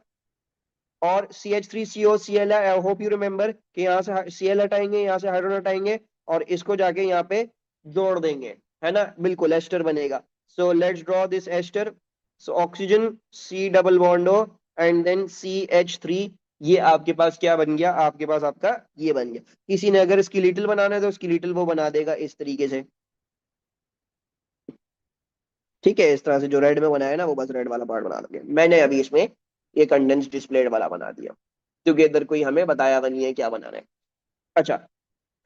और CH3COCl है। आई होप यू रिमेंबर कि यहाँ से Cl हटाएंगे, यहाँ से हाइड्रोजन हटाएंगे, और इसको जाके यहाँ पे जोड़ देंगे, है ना, बिल्कुल एस्टर बनेगा। So let's draw this ester. So oxygen C double bond O and then CH3, ये आपके पास क्या बन गया, आपके पास आपका ये बन गया। किसी ने अगर स्केलेटल बनाना है तो स्केलेटल वो बना देगा इस तरीके से, ठीक है, इस तरह से जो रेड में बनाया ना वो बस रेड वाला पार्ट बना दोगे। मैंने अभी इसमें ये कंडेंस डिस्प्लेड वाला बना दिया क्योंकि इधर कोई हमें बताया हुआ नहीं है क्या बनाना है। अच्छा,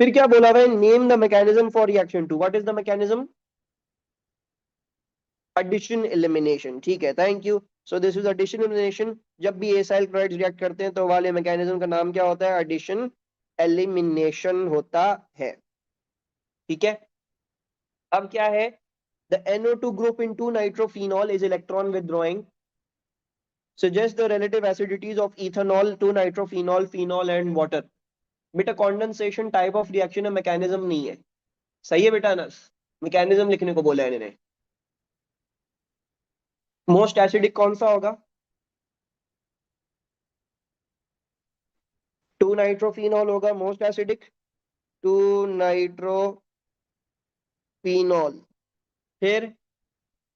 फिर क्या बोला हुआ है, name the mechanism for reaction two, what is the mechanism, addition elimination, ठीक है, thank you. So this is addition elimination. जब भी एसाइल क्लोराइड्स रिएक्ट करते हैं तो वाले मैकेनिज्म का नाम क्या होता है, एडिशन एलिमिनेशन होता है, ठीक है। अब क्या है, the NO2 group in 2-nitrophenol is electron withdrawing, suggest the relative acidities of ethanol, 2-nitrophenol, phenol and water। बेटा कॉन्डेंसेशन टाइप ऑफ रिएक्शन है, मैकेनिज्म नहीं है, सही है बेटा अनस, मैकेनिज्म लिखने को बोला है इन्होंने। मोस्ट एसिडिक कौन सा होगा, 2-नाइट्रोफिनॉल होगा मोस्ट एसिडिक, 2-नाइट्रोफिनॉल। फिर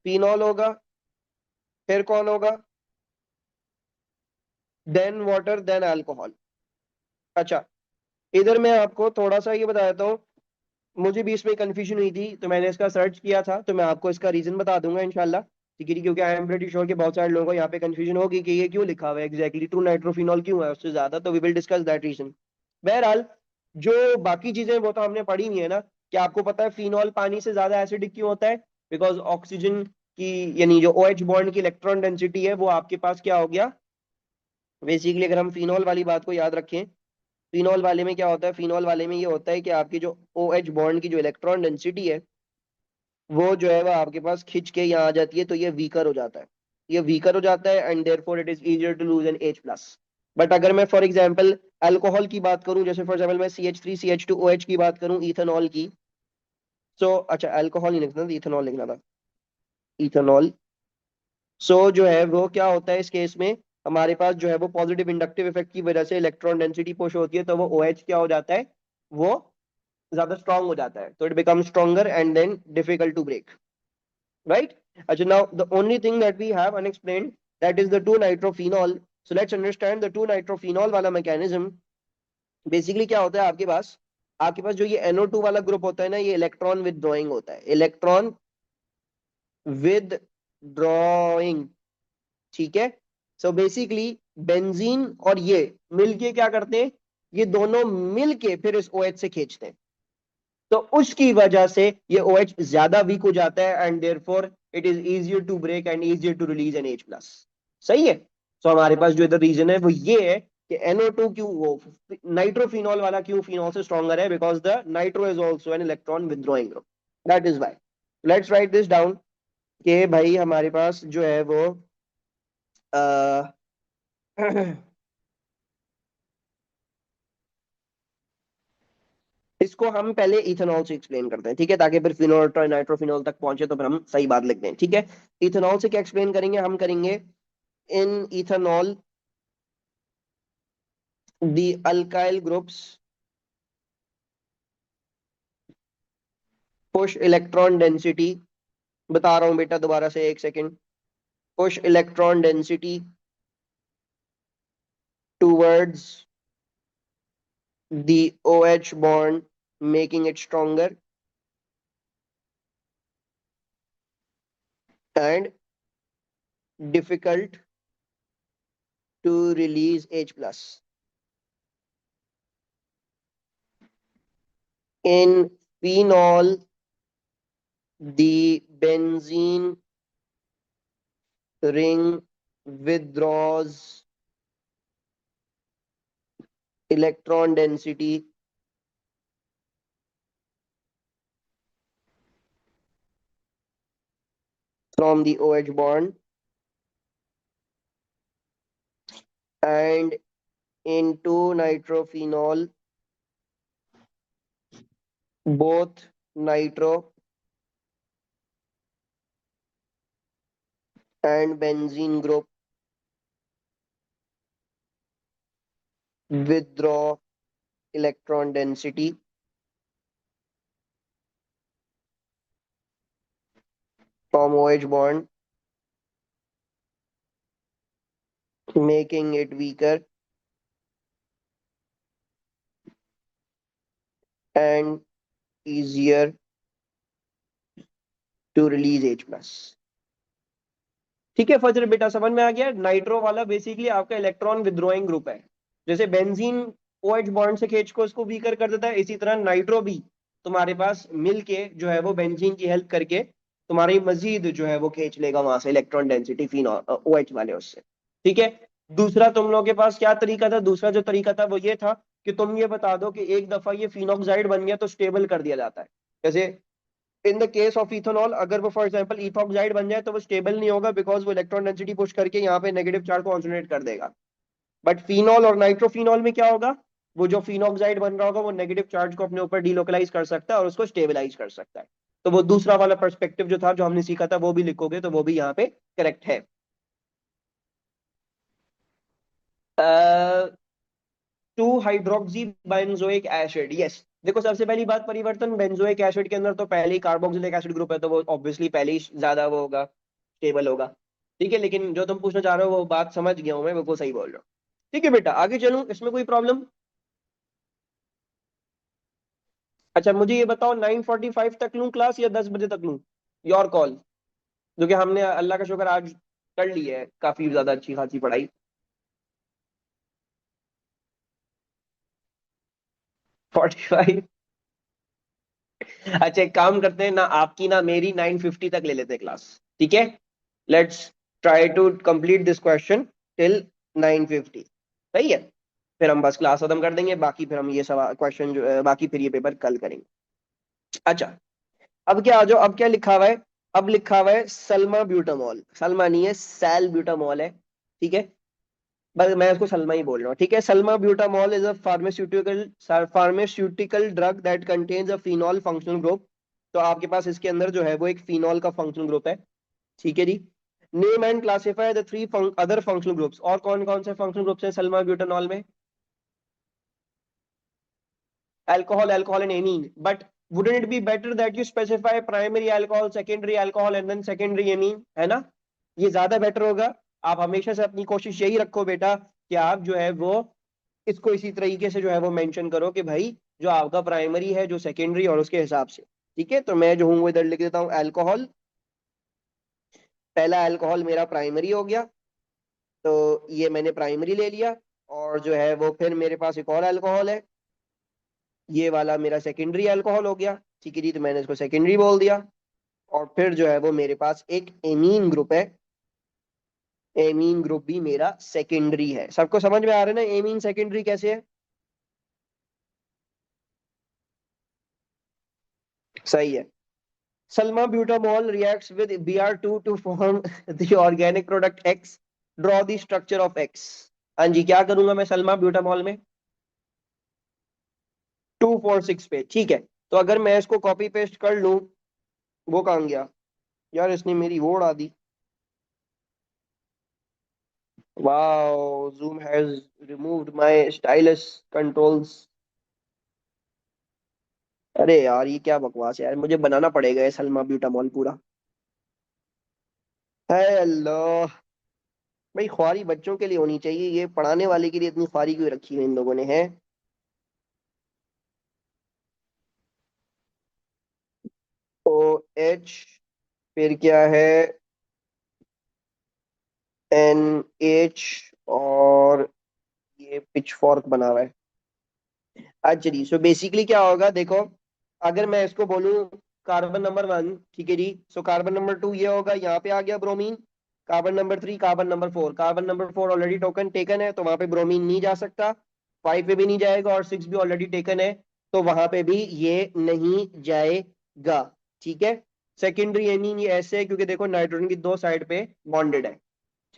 फिनॉल होगा, फिर कौन होगा, देन वाटर, देन अल्कोहल। अच्छा, इधर मैं आपको थोड़ा सा ये बता देता हूँ, मुझे भी इसमें कंफ्यूजन हुई थी तो मैंने इसका सर्च किया था, तो मैं आपको इसका रीजन बता दूंगा इंशाल्लाह, ठीक है, क्योंकि आई एम प्रीटी श्योर कि बहुत सारे लोगों को यहाँ पे कंफ्यूजन होगी कि ये क्यों लिखा हुआ है एग्जैक्टली, टू नाइट्रोफिनॉल क्यों है उससे ज्यादा, तो we will discuss that reason. बहरहाल, जो बाकी चीजें वो तो हमने पढ़ी नहीं है ना, कि आपको पता है फिनॉल पानी से ज्यादा एसिडिक क्यों होता है, बिकॉज ऑक्सीजन की, यानी जो OH बॉन्ड की इलेक्ट्रॉन डेंसिटी है वो आपके पास क्या हो गया, बेसिकली अगर हम फिनॉल वाली बात को याद रखें, फिनॉल वाले में क्या होता है, फिनॉल वाले में ये होता है कि आपकी जो OH बॉन्ड की जो इलेक्ट्रॉन डेंसिटी है वो जो है वो आपके पास खिंच के यहाँ आ जाती है, तो ये वीकर हो जाता है, ये वीकर हो जाता है and therefore it is easier to lose an H+। But अगर मैं फॉर एग्जांपल अल्कोहल की बात करूं, जैसे फॉर एग्जांपल मैं CH3CH2OH की बात करूं, इथेनॉल की, सो अच्छा अल्कोहल नहीं लिखना था, इथेनॉल लिखना था, इथेनॉल। सो जो है वो क्या होता है इस केस में, हमारे पास जो है वो पॉजिटिव इंडक्टिव इफेक्ट की वजह से इलेक्ट्रॉन डेंसिटी पुश होती है, तो वो OH क्या हो जाता है, वो ज्यादा स्ट्रांग हो जाता है, तो it become stronger and then difficult to break, right? Now the only thing that we have unexplained, that is the 2-nitrophenol. So let's understand the 2-nitrophenol वाला mechanism। बेसिकली क्या होता है आपके पास जो ये NO2 वाला ग्रुप होता है ना, ये इलेक्ट्रॉन विदड्रॉइंग होता है, इलेक्ट्रॉन विदड्रॉइंग, ठीक है। सो बेसिकली बेंजीन और ये मिलके क्या करते हैं, ये दोनों मिलके फिर इस OH से खींचते हैं, तो उसकी वजह से ये OH ज्यादा वीक हो जाता है and therefore it is easier to break and easier to release an H+। सही है। तो हमारे पास जो इधर रीजन है वो ये है कि NO2 क्यों, वो नाइट्रोफिनॉल वाला क्यों फिनॉल से स्ट्रॉन्गर है, because the nitro is also an electron withdrawing group, that is why. Let's write this down कि भाई हमारे पास जो है वो आ, इसको हम पहले इथेनॉल से एक्सप्लेन करते हैं, ठीक है, ताकि फिर फिनोल नाइट्रोफिनॉल तक पहुंचे तो फिर हम सही बात लिखते हैं, ठीक है। इथेनॉल से क्या एक्सप्लेन करेंगे, हम करेंगे in ethanol the alkyl groups push electron density, बता रहा हूं बेटा दोबारा से एक second, push electron density towards the OH bond, making it stronger and difficult to release H plus. In phenol, the benzene ring withdraws electron density from the OH bond, and into nitrophenol, both nitro and benzene group withdraw electron density from OH bond, making it weaker and easier to release H plus। ठीक है फजर बेटा, समझ में आ गया। Nitro वाला basically आपका electron withdrawing group है। जैसे बेंजीन OH बॉन्ड से खींच को उसको वीकर कर देता है, इसी तरह नाइट्रो भी तुम्हारे पास मिल के जो है वो बेंजीन की हेल्प करके तुम्हारी मजीद जो है वो खींच लेगा वहां से इलेक्ट्रॉन डेंसिटी फिनॉल OH वाले उससे। ठीक है। दूसरा तुम लोगों के पास क्या तरीका था, दूसरा जो तरीका था वो ये था कि तुम ये बता दो कि एक दफा ये फिनॉक्साइड बन गया तो स्टेबल कर दिया जाता है। जैसे in the case of ethanol, अगर वो फॉर एग्जांपल इथॉक्साइड बन जाए तो वो स्टेबल नहीं होगा, बिकॉज वो इलेक्ट्रॉन डेंसिटी पुश करके यहाँ पे नेगेटिव चार्ज को कॉन्सेंट्रेट कर देगा। बट फिनॉल और नाइट्रोफिनॉल में क्या होगा, वो जो फिनॉक्साइड बन रहा होगा वो नेगेटिव चार्ज को अपने ऊपर डिलोकलाइज कर सकता है और उसको स्टेबलाइज कर सकता है। तो वो दूसरा वाला पर्सपेक्टिव जो था, जो हमने सीखा था, वो भी लिखोगे तो वो भी यहाँ पे करेक्ट है। Two hydroxy benzoic acid, yes. देखो सबसे पहली बात, परिवर्तन बेंजोइक एसिड के अंदर तो पहले ही कार्बोक्सिलिक एसिड ग्रुप है, तो वो ऑब्वियसली पहले ही ज्यादा वो होगा, स्टेबल होगा। ठीक है, लेकिन जो तुम पूछना चाह रहे हो वो बात समझ गया हूं मैं, बिल्कुल सही बोल रहे हो। ठीक है बेटा, आगे चलूं, इसमें कोई प्रॉब्लम? अच्छा मुझे ये बताओ, 9:45 तक लूं क्लास या 10 बजे तक लूं? Your call. जो कि हमने अल्लाह का शुक्र आज कर ली है काफी ज्यादा अच्छी खासी पढ़ाई। 45? अच्छा एक काम करते हैं ना, आपकी ना मेरी 9:50 तक ले लेते हैं क्लास। ठीक है, let's try to complete this question till 9:50। सही है, फिर हम बस क्लास खत्म कर देंगे, बाकी फिर हम ये सवाल क्वेश्चन जो बाकी फिर ये पेपर कल करेंगे। अच्छा, अब क्या आ जाओ, अब क्या लिखा हुआ है? अब लिखा हुआ है सल्मा ब्यूटामॉल, सल्मा नहीं है, सैल ब्यूटामॉल है। ठीक है, बस मैं इसको सलमा ही बोल रहा हूँ। ठीक है, salbutamol is a pharmaceutical drug that contains a phenol functional group. तो आपके पास इसके अंदर जो है वो एक फिनॉल का फंक्शनल ग्रुप है। ठीक है जी। Name and classify the three other functional groups, और कौन कौन से फंक्शनल ग्रुप्स हैं सल्मा ब्यूटानॉल में? Alcohol, alcohol and amine, but wouldn't it be better that you specify primary alcohol, secondary alcohol and then secondary amine, है ना? ये ज्यादा बेटर होगा। आप हमेशा से अपनी कोशिश यही रखो बेटा कि आप जो है वो इसको इसी तरीके से जो है वो मेंशन करो कि भाई जो आपका प्राइमरी है, जो सेकेंडरी, और उसके हिसाब से। ठीक है, तो मैं जो हूँ वो इधर लिख देता हूँ अल्कोहल। पहला अल्कोहल मेरा प्राइमरी हो गया, तो ये मैंने प्राइमरी ले लिया। और जो है वो फिर मेरे पास एक और अल्कोहल है, ये वाला मेरा सेकेंडरी अल्कोहल हो गया। ठीक है जी, तो मैंने इसको सेकेंडरी बोल दिया। और फिर जो है वो मेरे पास एक एमीन ग्रुप है, एमीन ग्रुप भी मेरा सेकेंडरी है। सबको समझ में आ रहा है ना एमीन सेकेंडरी कैसे है? सही है। सल्मा ब्यूटामॉल reacts with Br2 to form the organic product X, draw the structure of X। हाँ जी, क्या करूंगा मैं सल्मा ब्यूटामॉल में? 246 पे। ठीक है, तो अगर मैं इसको कॉपी पेस्ट कर लूं, वो कहाँ गया यार, इसने मेरी वो उड़ा दी। Wow, zoom has removed my stylus controls. अरे यार ये क्या बकवास है यार, मुझे बनाना पड़ेगा ये सल्मा ब्यूटामॉल पूरा। है अल्लाह, भाई ख्वारी बच्चों के लिए होनी चाहिए, ये पढ़ाने वाले के लिए इतनी ख्वारी क्यों रखी है इन लोगों ने, है? OH, फिर क्या है, NH, और ये पिच फॉर्क बना हुआ है। अच्छा जी, सो बेसिकली क्या होगा देखो, अगर मैं इसको बोलूं कार्बन नंबर 1, ठीक है जी, सो कार्बन नंबर 2 ये होगा, यहाँ पे आ गया bromine. Carbon number 3, carbon number 4, carbon number 4 already token taken है, तो वहां पे ब्रोमीन नहीं जा सकता। 5 पे भी नहीं जाएगा, और 6 भी ऑलरेडी टेकन है, तो वहां पे भी ये नहीं जाएगा। ठीक है। सेकेंडरी एमीन ये ऐसे है क्योंकि देखो नाइट्रोजन की दो साइड पे बॉन्डेड है।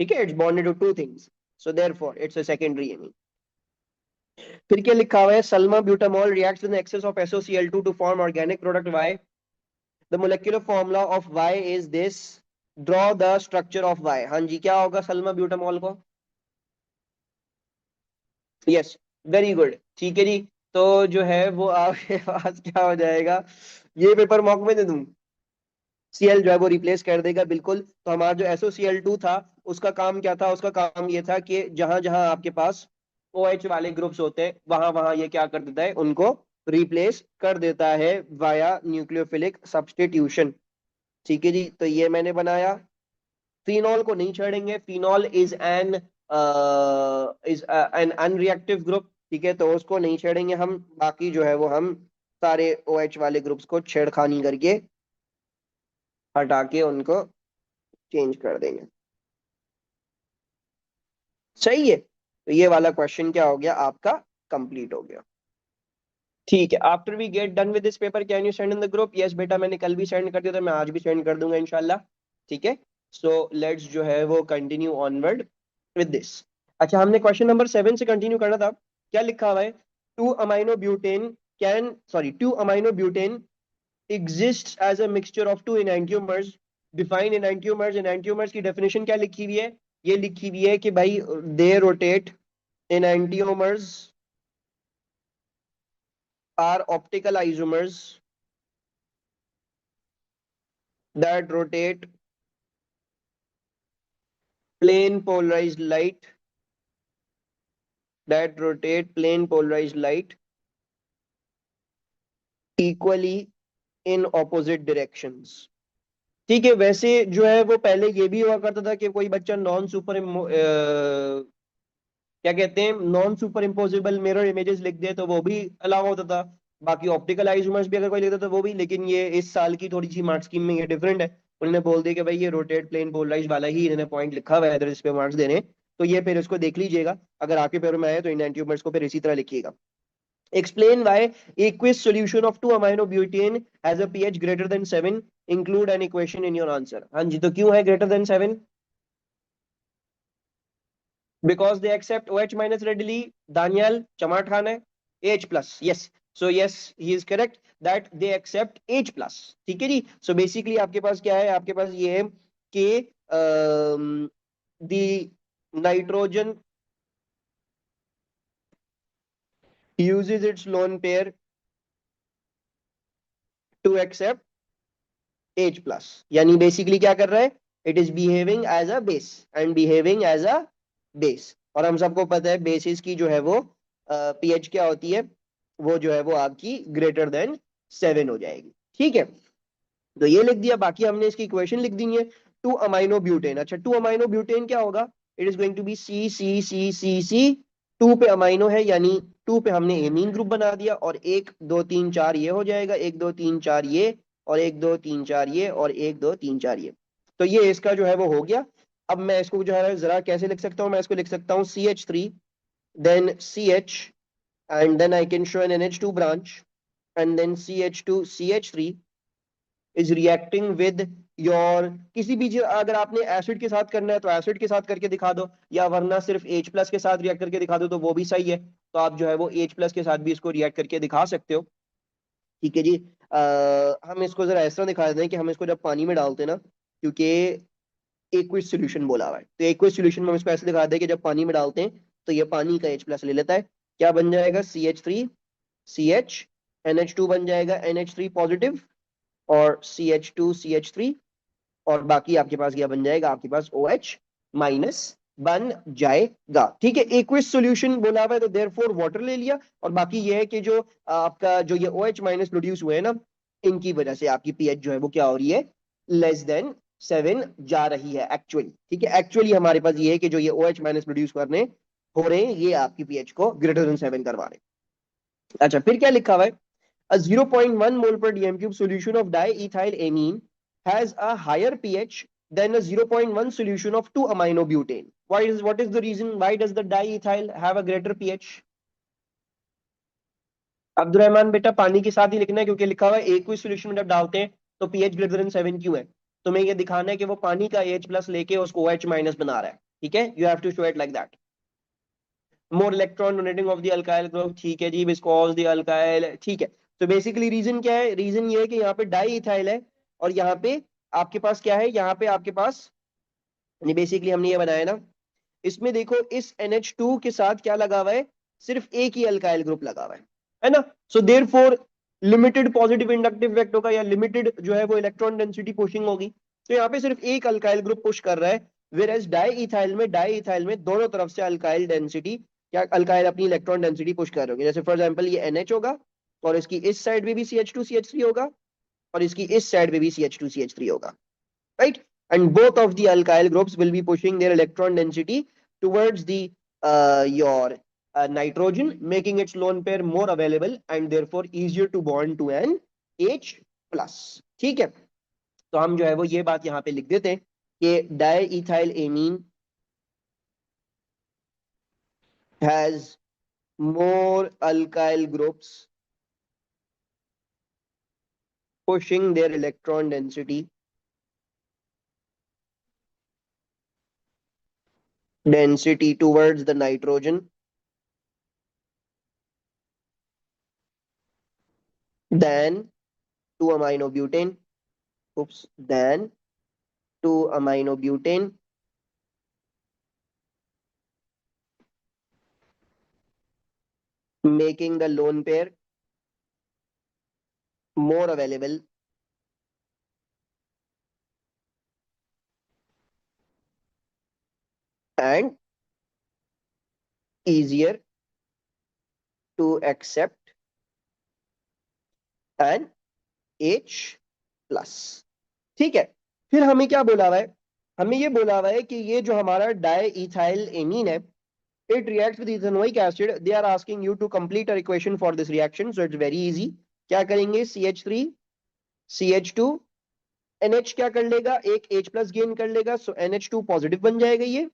ठीक है, it's bonded to two things, so therefore it's a secondary amine. फिर क्या लिखा हुआ है, salbutamol reacts with excess of SOCl2 to form organic product Y। The molecular formula of Y is this, draw the structure of Y। हाँ जी, क्या होगा salbutamol को? Yes, very good. ठीक है जी, तो जो है वो आपके पास क्या हो जाएगा, ये पेपर मॉक में दे दूं? Cl जो है वो रिप्लेस कर देगा बिल्कुल। तो हमारा जो SOCl2 था उसका काम क्या था, उसका काम ये था कि जहां जहां आपके पास OH वाले ग्रुप्स होते हैं वहां वहां ये क्या कर देता है, उनको रिप्लेस कर देता है वाया न्यूक्लियोफिलिक सब्स्टिट्यूशन। ठीक है जी, तो ये मैंने बनाया। फिनॉल को नहीं छेड़ेंगे, phenol is an unreactive group. ठीक है, तो उसको नहीं छेड़ेंगे हम। बाकी जो है वो हम सारे OH वाले ग्रुप्स को छेड़खानी करके हटा के उनको चेंज कर देंगे। सही है, तो ये वाला क्वेश्चन क्या हो गया आपका, कंप्लीट हो गया। ठीक है, after we get done with this paper can you send in the group? Yes बेटा, मैंने कल भी सेंड कर दिया था, मैं आज भी सेंड कर दूंगा इंशाल्लाह। ठीक है, सो लेट्स जो है वो कंटिन्यू ऑनवर्ड विद दिस। अच्छा, हमने क्वेश्चन नंबर 7 से कंटिन्यू करना था। क्या लिखा हुआ है? Two amino butane two amino butane exists as a mixture of two enantiomers. Define enantiomers. Enantiomers की definition क्या लिखी हुई है? ये लिखी हुई है कि भाई they rotate, enantiomers are optical isomers that rotate plane polarized light, that rotate plane polarized light equally in opposite directions. ठीक है, वैसे जो है वो पहले ये भी हुआ करता था कि कोई बच्चा नॉन सुपर क्या कहते हैं, non super imposable mirror images लिख दे तो वो भी अलाउ होता था। बाकी ऑप्टिकल आइसोमर्स भी अगर कोई लिखता था वो भी, लेकिन ये इस साल की थोड़ी सी मार्क्स स्कीम में ये डिफरेंट है। उन्होंने बोल दिया कि भाई ये रोटेट प्लेन पोलराइज वाला ही इन्होंने पॉइंट लिखा हुआ है अगर इस पे मार्क्स देने। तो ये फिर इसको देख लीजिएगा, अगर आपके पेपर में आए तो इन एंटीमर्स को फिर इसी तरह लिखिएगा। Explain why aqueous solution of 2-amino-butane has a pH greater than 7. Include an equation in your answer. हाँ जी, तो क्यों है greater than 7? Because they accept OH minus readily. Daniel, Chamar Khan है H plus. Yes. So yes, he is correct that they accept H plus. ठीक है जी. So basically आपके पास क्या है? आपके पास ये है कि the nitrogen uses its lone pair to accept H plus. यानी बेसिकली क्या कर रहा है? It is behaving as a base and behaving as a base. और हम सबको पता है बेसिस की जो है वो पीएच क्या होती है, वो जो है वो आपकी ग्रेटर देन 7 हो जाएगी। ठीक है, तो ये लिख दिया। बाकी हमने इसकी इक्वेशन लिख दी है। टू अमाइनो ब्यूटेन, अच्छा टू अमाइनो ब्यूटेन क्या होगा? It is going to be C C C C C. Two पे अमाइनो है यानी टू पे हमने एमीन ग्रुप बना दिया, और 1 2 3 4 ये हो जाएगा, 1 2 3 4 ये, और 1 2 3 4 ये, और 1 2 3 4 ये। तो ये इसका जो है वो हो गया। अब मैं इसको जो है जरा कैसे लिख सकता हूँ, मैं इसको लिख सकता हूँ CH3 then CH, and then I can show an NH2 branch, and then CH2 CH3 is reacting with your किसी भी अगर आपने एसिड के साथ करना है तो एसिड के साथ करके दिखा दो, या वरना सिर्फ H प्लस के साथ रिएक्ट करके दिखा दो तो वो भी सही है। तो आप जो है वो H प्लस के साथ भी इसको रिएक्ट करके दिखा सकते हो। ठीक है जी, हम इसको जरा ऐसा दिखा देते हैं कि हम इसको जब पानी में डालते हैं ना, क्योंकि एक्विस सोल्यूशन बोला हुआ है, तो एक्विस सोल्यूशन में हम इसको ऐसे दिखा दें कि जब पानी में डालते हैं तो ये पानी का H प्लस ले लेता है। क्या बन जाएगा? CH3 CH, NH2 बन जाएगा NH3 पॉजिटिव, और CH2 CH3, और बाकी आपके पास क्या बन जाएगा? आपके पास OH माइनस बन जाएगा। ठीक है, एक्विस सॉल्यूशन बोला हुआ है तो देयरफॉर वाटर ले लिया। और बाकी ये है कि जो आपका जो ये OH माइनस प्रोड्यूस हुए हैं ना, इनकी वजह से आपकी पीएच जो है वो क्या हो रही है? लेस देन 7 जा रही है एक्चुअली। ठीक है, एक्चुअली हमारे पास ये है कि जो ये OH माइनस प्रोड्यूस करने हो रहे हैं ये आपकी पीएच को ग्रेटर देन 7 करवा रहे हैं। अच्छा, फिर क्या लिखा हुआ है? A 0.1 mole per dm cube solution of diethylamine has a higher pH than a 0.1 solution of 2-amino-butane. What is the reason? Why does the diethyl have a greater pH? Abdul Rahman बेटा, पानी के साथ ही लिखना है क्योंकि लिखा हुआ है एक सोल्यूशन में जब डालते हैं तो पीएच ग्रेटर देन 7 क्यों है। तो मैं ये दिखाना है कि वो पानी का H प्लस लेके उसको OH माइनस बना रहा है। ठीक है, you have to show it like that. More electron donating of the alkyl group, ठीक है जी, बिकॉज द अल्काइल, ठीक है। तो बेसिकली रीजन क्या है? रीजन ये है कि यहाँ पे डाई इथाइल है, और यहाँ पे आपके पास क्या है? यहाँ पे आपके पास बेसिकली हमने ये बनाया ना, इसमें देखो इस NH2 के साथ क्या लगा हुआ है? सिर्फ एक ही अल्काइल ग्रुप लगा हुआ है ना। So therefore limited positive inductive effect होगा या लिमिटेड जो है वो इलेक्ट्रॉन डेंसिटी पुशिंग होगी। तो यहाँ पे सिर्फ एक अल्काइल ग्रुप पुश कर रहा है, वेरएज डाई इथाइल में दोनों तरफ से अल्काइल डेंसिटी या अल्काइल अपनी इलेक्ट्रॉन डेंसिटी पुश कर रहे होंगे। जैसे फॉर एग्जांपल ये NH होगा और इसकी इस साइड में भी CH2CH3 होगा और इसकी इस साइड में भी CH2CH3 होगा, right? And both of the alkyl groups will be pushing their electron density towards the your nitrogen, making its lone pair more available and therefore easier to bond to an H plus। ठीक है, तो हम जो है वो ये बात यहाँ पे लिख देते हैं कि diethyl amine has more alkyl groups pushing their electron density towards the nitrogen than 2-aminobutane, than 2-aminobutane, making the lone pair more available and easier to accept an H plus। ठीक है, फिर हमें क्या बोला हुआ है, हमें ये बोला हुआ है कि ये जो हमारा डाइइथाइल एमीन है, it reacts with ethanoic acid। they are asking you to complete a equation for this reaction, so it's very easy। क्या करेंगे, CH3 CH2 NH क्या कर लेगा, एक H प्लस गेन कर लेगा, सो NH2 पॉजिटिव बन जाएगा ये,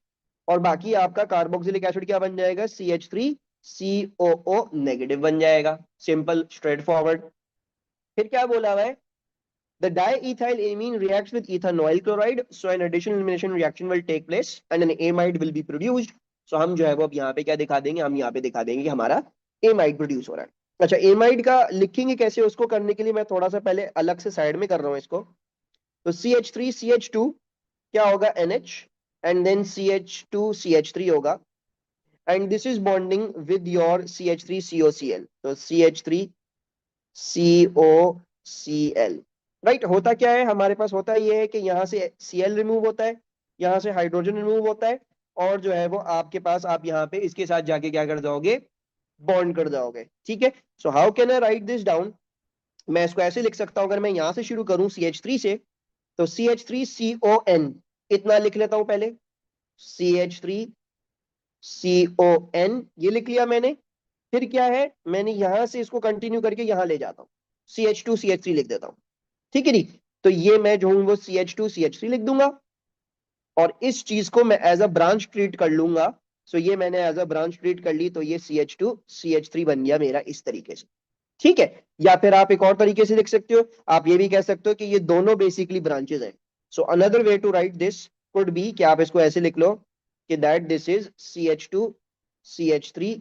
और बाकी आपका कार्बोक्सिलिक एसिड क्या बन जाएगा, CH3 COO नेगेटिव बन जाएगा। Simple straight forward. फिर क्या बोला हुआ है, the diethyl amine reacts with ethanoyl chloride, so an additional elimination reaction will take place and an amide will be produced। so हम जो है वो अब यहाँ पे क्या दिखा देंगे, हम यहाँ पे दिखा देंगे कि हमारा एमाइड प्रोड्यूस हो रहा है। अच्छा, एमाइड का लिखेंगे कैसे, उसको करने के लिए मैं थोड़ा सा पहले अलग से साइड में कर रहा हूँ इसको। तो CH3 CH2 क्या होगा, NH, and then CH2 CH3 होगा, and this is bonding with your CH3 COCl, तो CH3 COCl, राइट। होता क्या है हमारे पास, होता ये है कि यहाँ से Cl रिमूव होता है, यहाँ से हाइड्रोजन रिमूव होता है, और जो है वो आपके पास आप यहाँ पे इसके साथ जाके क्या कर जाओगे, बॉन्ड कर जाओगे। ठीक है, so how can I right this down, मैं इसको ऐसे लिख सकता हूं, अगर मैं यहां से शुरू करूं CH3 से, तो CH3CON इतना लिख लेता हूं पहले, CH3CON ये लिख लिया मैंने। फिर क्या है, मैंने यहां से इसको कंटिन्यू करके यहां ले जाता हूं, CH2CH3 लिख देता हूं। ठीक है नी, तो ये मैं जो हूं वो CH2CH3 लिख दूंगा, और इस चीज को मैं एज अ ब्रांच ट्रीट कर लूंगा। सो ये मैंने एज अ ब्रांच ट्रीट कर ली, तो ये CH2CH3 बन गया मेरा इस तरीके से। ठीक है, या फिर आप एक और तरीके से लिख सकते हो, आप ये भी कह सकते हो कि ये दोनों बेसिकली ब्रांचेस हैं। So another way to write this could be कि आप इसको ऐसे लिख लो कि that this is CH2CH3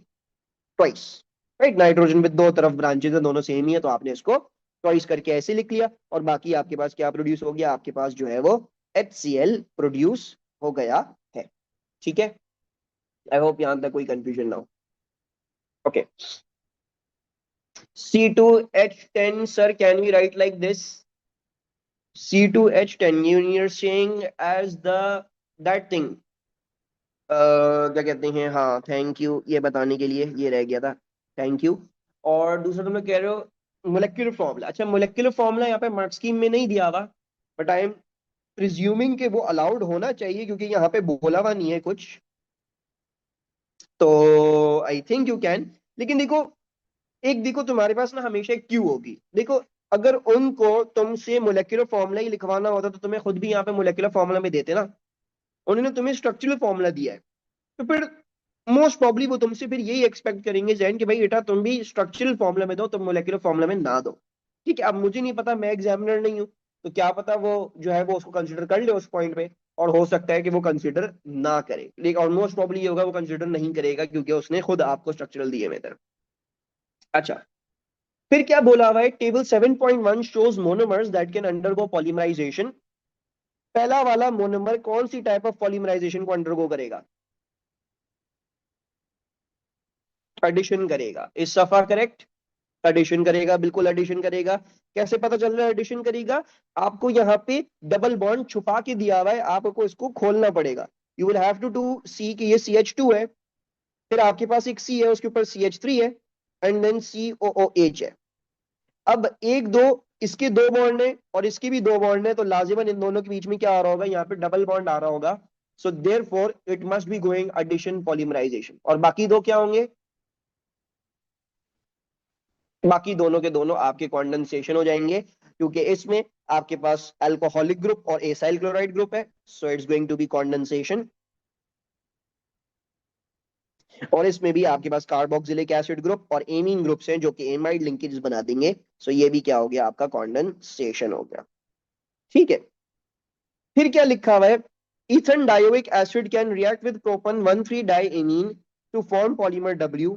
twice, right. Nitrogen में दो तरफ ब्रांचेस है, दोनों सेम ही है, तो आपने इसको ट्वाइस करके ऐसे लिख लिया, और बाकी आपके पास क्या प्रोड्यूस हो गया, आपके पास जो है वो HCl प्रोड्यूस हो गया है। ठीक है, आई होप यहां तक कोई कंफ्यूजन ना हो। Okay, C2H10, sir, can we write like this? C2H10, you're saying as the that thing, क्या कहते हैं, हाँ थैंक यू ये बताने के लिए, ये रह गया था, थैंक यू। और दूसरा तुम लोग कह रहे हो मोलेक्युलर फॉर्मूला, अच्छा मोलेक्युलर फॉर्मूला यहाँ पे मार्क स्कीम में नहीं दिया हुआ, बट आई एम प्रिज्यूमिंग कि वो अलाउड होना चाहिए, क्योंकि यहाँ पे बोला हुआ नहीं है कुछ, तो आई थिंक यू कैन। लेकिन देखो, एक देखो तुम्हारे पास ना हमेशा एक क्यू होगी, देखो अगर उनको तुमसे मोलेक्युलर फॉर्मूला ही लिखवाना होता तो तुम्हें खुद भी यहाँ पे मोलेक्युलर फॉर्मूला में देते ना, उन्होंने तुम्हें स्ट्रक्चरल फॉर्मूला दिया है, तो फिर मोस्ट प्रॉब्ली वो तुमसे फिर यही एक्सपेक्ट करेंगे जैन कि भाई बेटा तुम भी स्ट्रक्चरल फॉर्मूला में दो, तुम मोलेक्युलर फॉर्मूला में ना दो। ठीक है, अब मुझे नहीं पता, मैं एग्जामिनर नहीं हूँ, तो क्या पता वो जो है वो उसको कंसिडर कर ले उस पॉइंट पे, और हो सकता है कि वो कंसिडर ना करे, लेकिन और मोस्ट प्रॉब्ली ये होगा वो कंसिडर नहीं करेगा, क्योंकि उसने खुद आपको स्ट्रक्चरल दिए मेथड। अच्छा, फिर क्या बोला हुआ है, table 7.1 shows monomers that can undergo polymerization. पहला वाला मोनोमर कौन सी टाइप ऑफ पॉलीमराइजेशन को अंडरगो करेगा, एडिशन करेगा। इज सफा करेक्ट? एडिशन करेगा, बिल्कुल एडिशन करेगा। कैसे पता चल रहा है एडिशन करेगा? आपको यहाँ पे डबल बॉन्ड छुपा के दिया हुआ है, आपको इसको खोलना पड़ेगा। You will have to see कि ये CH2 है, फिर आपके पास एक C है, उसके ऊपर CH3 है, एंड देन COOH है। अब एक दो, इसके दो बॉन्ड है और इसके भी दो बॉन्ड है, तो लाजिमन इन दोनों के बीच में क्या आ रहा होगा? यहाँ पे डबल बॉन्ड आ रहा होगा। So therefore it must be going addition polymerization. और बाकी दो क्या होंगे? बाकी दोनों के दोनों आपके कॉन्डेंसेशन हो जाएंगे, क्योंकि इसमें आपके पास अल्कोहलिक ग्रुप और एसाइल क्लोराइड ग्रुप है, so it's going to be condensation. और इसमें भी आपके पास कार्बोक्सिलिक एसिड ग्रुप और एमीन ग्रुप्स हैं जो कि एमाइड लिंकेज बना देंगे। सो ये भी क्या हो गया? आपका कॉन्डेंसेशन हो गया। ठीक है, फिर क्या लिखा हुआ है? Ethanedioic acid can react with propane 1,3 diamine to form polymer W.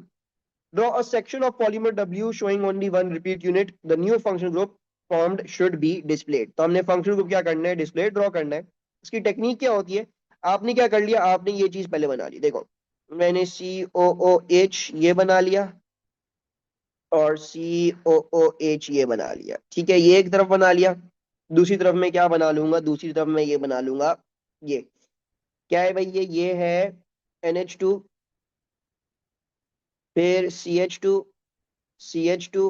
Draw a section of polymer W showing only one repeat unit. The new functional group formed should be displayed. तो हमने functional group क्या करना है? Display draw करना है। इसकी technique क्या होती है? आपने क्या कर लिया? आपने ये चीज पहले बना ली। देखो, मैंने COOH ये बना लिया और COOH ये बना लिया। ठीक है, ये एक तरफ बना लिया। दूसरी तरफ में क्या बना लूंगा? दूसरी तरफ में ये बना लूंगा। ये क्या है भाई? ये है NH2, फिर CH2, CH2,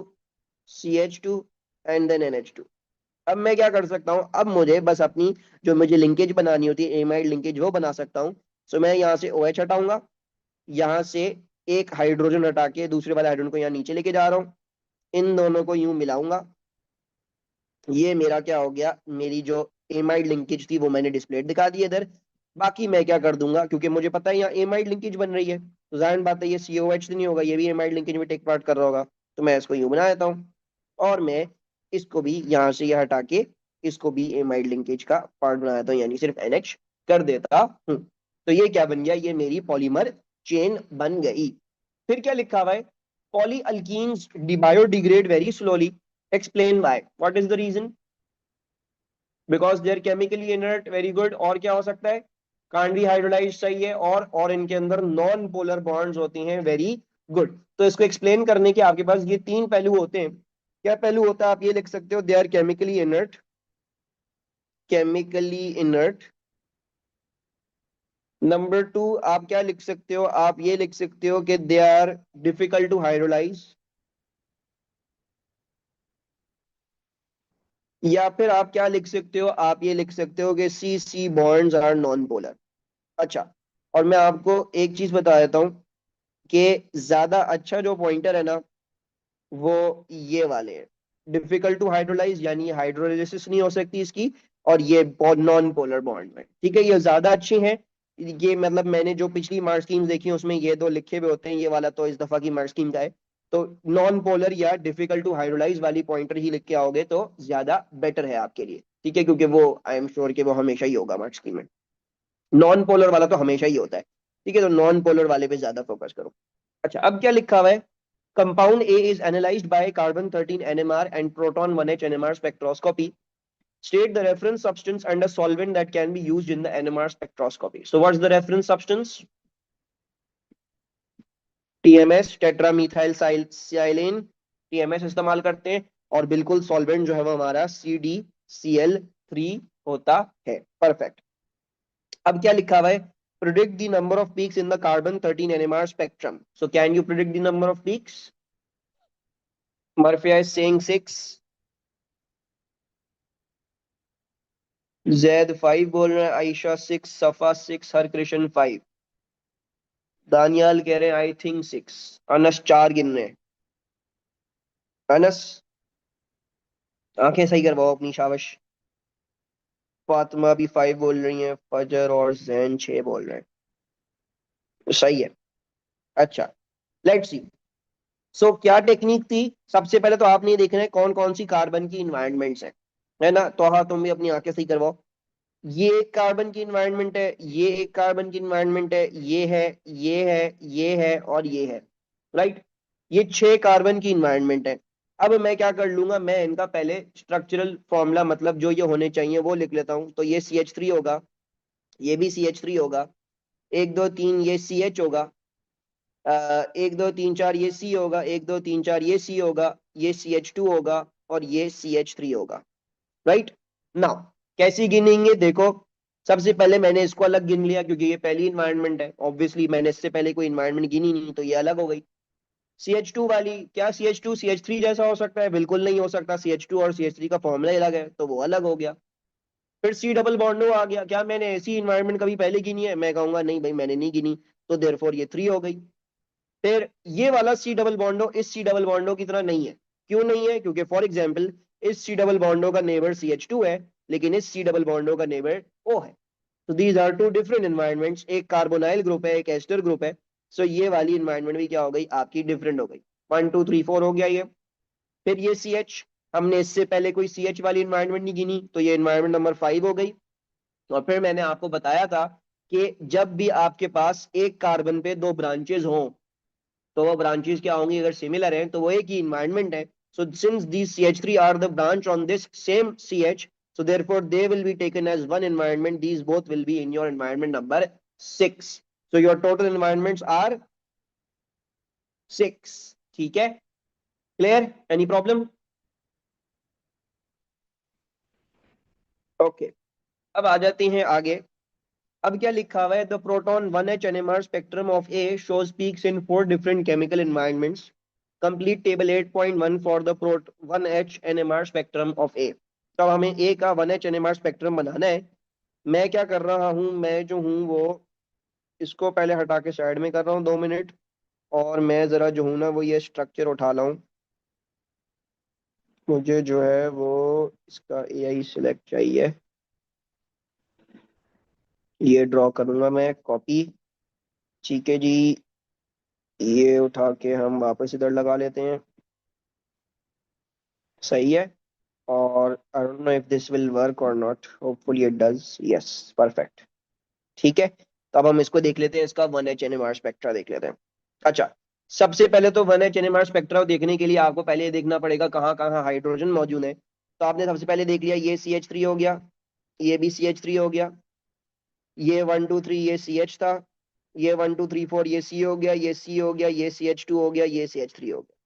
CH2 and then NH2। अब मैं क्या कर सकता हूं? अब मुझे बस अपनी जो मुझे लिंकेज बनानी होती है, एमाइड लिंकेज, वो बना सकता हूं। सो मैं यहाँ से OH हटाऊंगा, यहाँ से एक हाइड्रोजन हटा के दूसरे वाले हाइड्रोजन को यहाँ नीचे लेके जा रहा हूँ, इन दोनों को यूं मिलाऊंगा। ये मेरा क्या हो गया? मेरी जो एमाइड लिंकेज थी वो मैंने डिस्प्ले दिखा दी इधर। बाकी मैं क्या कर दूंगा, क्योंकि मुझे पता है यहाँ एमाइड लिंकेज बन रही है, तो जाहिर बात है ये COH तो नहीं होगा, ये भी एमाइड लिंकेज में टेक पार्ट कर रहा होगा। तो मैं इसको यूं बना देता हूँ, और मैं इसको भी यहाँ से ये हटा के इसको भी एमाइड लिंकेज का पार्ट बना देता हूँ, यानी सिर्फ NH कर देता हूँ। तो ये क्या बन गया? ये मेरी पॉलीमर चेन बन गई। फिर क्या लिखा हुआ है? Poly alkenes biodegrade very slowly. Explain why, what is the reason? Because they are chemically inert, very good. और क्या हो सकता है? कांट बी हाइड्रोलाइज चाहिए, और इनके अंदर नॉन पोलर बॉन्ड्स होती हैं, वेरी गुड। तो इसको एक्सप्लेन करने के आपके पास ये तीन पहलू होते हैं। क्या पहलू होता है? आप ये लिख सकते हो, they are chemically inert, chemically inert. Number two, आप क्या लिख सकते हो? आप ये लिख सकते हो कि they are difficult to hydrolyze, या फिर आप क्या लिख सकते हो? आप ये लिख सकते हो कि C bonds are non polar. अच्छा, और मैं आपको एक चीज बता देता हूं कि ज्यादा अच्छा जो पॉइंटर है ना, वो ये वाले हैं। डिफिकल्ट टू हाइड्रोलाइज यानी हाइड्रोलाइसिस नहीं हो सकती इसकी, और ये नॉन पोलर बॉन्ड में, ठीक है, ये ज्यादा अच्छी हैं। ये मतलब मैंने जो पिछली मार्क स्कीम्स देखी हैं उसमें ये दो लिखे हुए होते हैं, ये वाला तो इस दफा की मार्क स्कीम का है। तो नॉन पोलर या डिफिकल्ट टू हाइड्रोलाइज वाली पॉइंटर ही लिख के आओगे तो ज्यादा बेटर है आपके लिए, ठीक है, क्योंकि वो आई एम श्योर कि वो हमेशा ही होगा मार्क स्कीम में। नॉन पोलर वाला तो हमेशा ही होता है, ठीक है, तो नॉन पोलर वाले पे ज्यादा फोकस करो। अच्छा, अब क्या लिखा हुआ है? Compound A is analyzed by carbon 13 NMR and proton 1H NMR spectroscopy. State the reference substance and a solvent that can be used in the NMR spectroscopy. So what's the reference substance? TMS, tetramethyl silane, TMS इस्तेमाल करते हैं, और बिल्कुल solvent जो है वो हमारा CdCl3 होता है। परफेक्ट। अब क्या लिखा हुआ है? Predict the number of peaks in the carbon 13 NMR spectrum. So can you predict the number of peaks? Murphy is saying 6, Zaid 5 बोल रहे हैं, आयशा 6, सफा 6, हर कृष्ण 5, दानियाल कह रहे हैं आई थिंक 6, अनस 4 गिन रहे हैं। अनस आंखें सही करवाओ अपनी, शाबाश। फातिमा भी 5 बोल रही हैं, फजर और जैन 6 बोल रहे हैं, सही है। अच्छा, लेट्स सी। सो क्या टेक्निक थी? सबसे पहले तो आपने ये देखना है कौन कौन सी कार्बन की इन्वायरमेंट्स है ना? तो हाँ, तुम भी अपनी आंखें सही करवाओ। ये एक कार्बन की इन्वायरमेंट है, ये एक कार्बन की इन्वायरमेंट है, ये है, ये है, ये है और ये है, राइट। ये 6 कार्बन की इन्वायरमेंट है। अब मैं क्या कर लूंगा? मैं इनका पहले स्ट्रक्चरल फॉर्मूला, मतलब जो ये होने चाहिए वो लिख लेता हूं। तो ये CH3 होगा, ये भी CH3 होगा, 1 2 3 ये CH होगा, 1 2 3 4 ये C होगा, 1 2 3 4 ये C होगा, ये CH2 होगा और ये CH3 होगा, राइट। नाउ कैसी गिनेंगे, देखो सबसे पहले मैंने इसको अलग गिन लिया क्योंकि ये पहली इन्वायरमेंट है, ऑब्वियसली मैंने इससे पहले कोई इन्वायरमेंट गिनी नहीं, तो ये अलग हो गई। CH2 वाली, क्या CH2 CH3 जैसा हो सकता है? बिल्कुल नहीं हो सकता, CH2 और CH3 का फॉर्मूला अलग है, तो वो अलग हो गया। फिर C डबल बॉन्डो आ गया, क्या मैंने ऐसी इन्वायरमेंट कभी पहले गिनी है? मैं कहूंगा नहीं भाई मैंने नहीं गिनी, तो देयरफॉर ये 3 हो गई। फिर ये वाला C डबल बॉन्डो इस C डबल बॉन्डो की तरह नहीं है, क्यों नहीं है? क्योंकि फॉर एग्जाम्पल इस C डबल बॉन्डो का नेबर CH2 है, लेकिन इस C डबल बॉन्डो का नेबर O है। तो these are two different environments, एक कार्बोनाइल ग्रुप है, एक एस्टर ग्रुप है। सो ये वाली एनवायरनमेंट भी क्या हो गई आपकी? डिफरेंट हो गई। 1 2 3 4 हो गया ये। फिर ये CH, हमने इससे पहले कोई CH वाली एनवायरनमेंट नहीं गिनी, तो ये एनवायरनमेंट नंबर 5 हो गई। और फिर मैंने आपको बताया था कि जब भी आपके पास एक कार्बन पे दो ब्रांचेस हों, तो वो ब्रांचेस क्या होंगी? अगर सिमिलर हैं तो वो एक ही इन्वायरमेंट है। So since these CH3 are the branch on this same CH, so therefore they will be taken as one environment. These both will be in your environment number 6. So your total environments are 6. ठीक है, clear? Any problem? Okay, अब आ जाते हैं आगे। अब क्या लिखा हुआ है? The proton 1H NMR spectrum of A shows peaks in 4 different chemical environments. Complete table 8.1 for the proton 1H NMR spectrum of A. तो अब हमें ए का 1H NMR स्पेक्ट्रम बनाना है। मैं क्या कर रहा हूं, मैं जो हूं वो इसको पहले हटा के साइड में कर रहा हूँ 2 मिनट, और मैं जरा जो हूं ना वो ये स्ट्रक्चर उठा लाऊं। मुझे जो है वो इसका AI सिलेक्ट चाहिए, ये ड्रॉ करूंगा मैं कॉपी। ठीक है जी, ये उठा के हम वापस इधर लगा लेते हैं, सही है। और I don't know if this will work or not, hopefully it does, yes perfect. ठीक है, तो अब हम इसको देख लेते हैं, इसका 1H NMR स्पेक्ट्रा देख लेते हैं। अच्छा, सबसे पहले तो 1H NMR स्पेक्ट्रा देखने के लिए आपको पहले ये देखना पड़ेगा कहाँ कहाँ हाइड्रोजन मौजूद है। तो आपने सबसे पहले देख लिया, ये CH3 हो गया, ये भी CH3 हो गया, ये 1 2 3 ये CH था, ये 1 2 3 4 ये C हो गया, ये C हो गया, ये CH2 हो गया, ये CH3 हो गया।